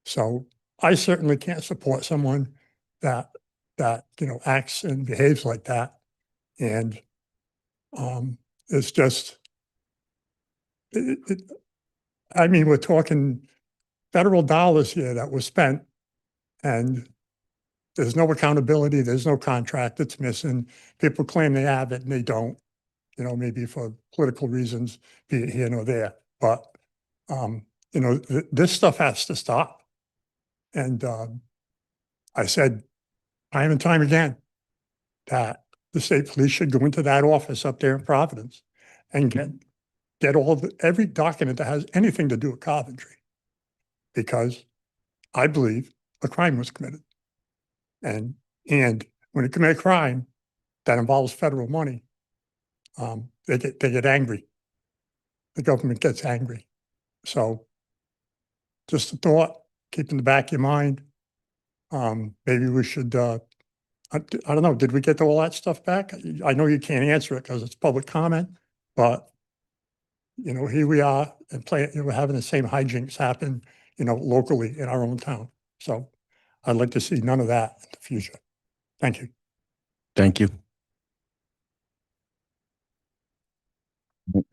So I certainly can't support someone that acts and behaves like that. And it's just, I mean, we're talking federal dollars here that was spent, and there's no accountability, there's no contract, it's missing. People claim they have it and they don't, maybe for political reasons, be it here nor there. But, this stuff has to stop. And I said time and time again that the state police should go into that office up there in Providence and get every document that has anything to do with Coventry, because I believe a crime was committed. And when you commit a crime that involves federal money, they get angry. The government gets angry. So just a thought, keep in the back of your mind. Maybe we should, I don't know, did we get all that stuff back? I know you can't answer it because it's public comment, but here we are and we're having the same hijinks happen, locally in our own town. So I'd like to see none of that in the future. Thank you. Thank you.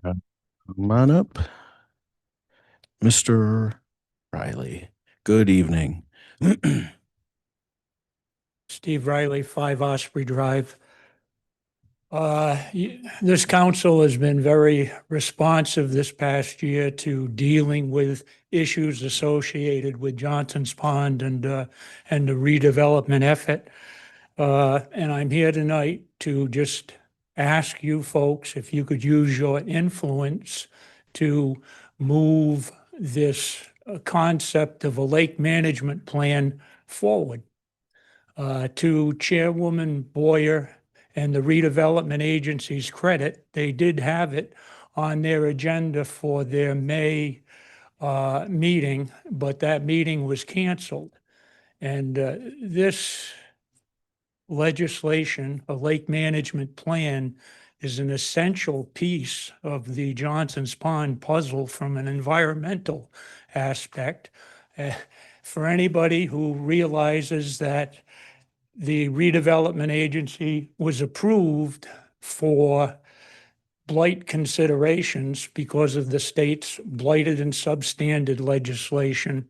Come on up. Mr. Riley, good evening. Steve Riley, 5 Osprey Drive. This council has been very responsive this past year to dealing with issues associated with Johnson's Pond and the redevelopment effort. And I'm here tonight to just ask you folks if you could use your influence to move this concept of a lake management plan forward. To Chairwoman Boyer and the redevelopment agency's credit, they did have it on their agenda for their May meeting, but that meeting was canceled. And this legislation, a lake management plan, is an essential piece of the Johnson's Pond puzzle from an environmental aspect. For anybody who realizes that the redevelopment agency was approved for blight considerations because of the state's blighted and substandard legislation,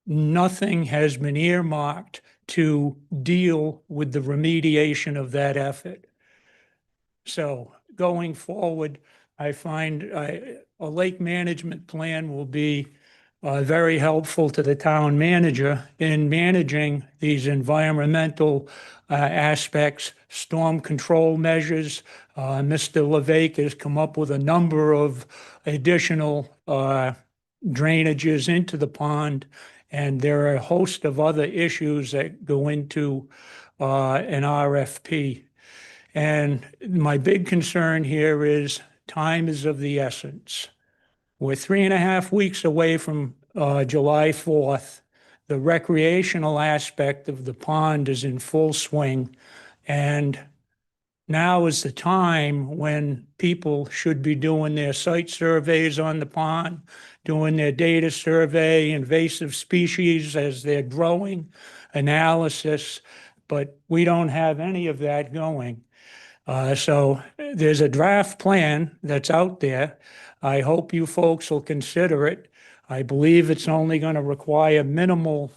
nothing has been earmarked to deal with the remediation of that effort. So going forward, I find a lake management plan will be very helpful to the town manager in managing these environmental aspects, storm control measures. Mr. LeVake has come up with a number of additional drainages into the pond, and there are a host of other issues that go into an RFP. And my big concern here is time is of the essence. We're 3.5 weeks away from July 4th. The recreational aspect of the pond is in full swing. And now is the time when people should be doing their site surveys on the pond, doing their data survey, invasive species as they're growing, analysis, but we don't have any of that going. So there's a draft plan that's out there. I hope you folks will consider it. I believe it's only going to require minimal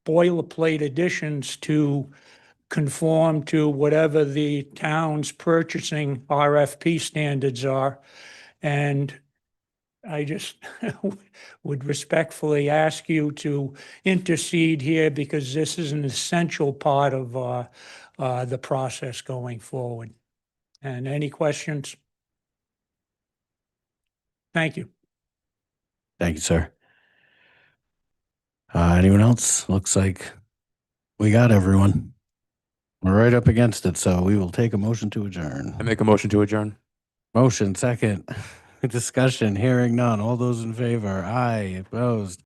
boilerplate additions to conform to whatever the town's purchasing RFP standards are. And I just would respectfully ask you to intercede here because this is an essential part of the process going forward. And any questions? Thank you. Thank you, sir. Anyone else? Looks like we got everyone. We're right up against it, so we will take a motion to adjourn. I make a motion to adjourn. Motion, second. Discussion, hearing none. All those in favor? Aye. Opposed?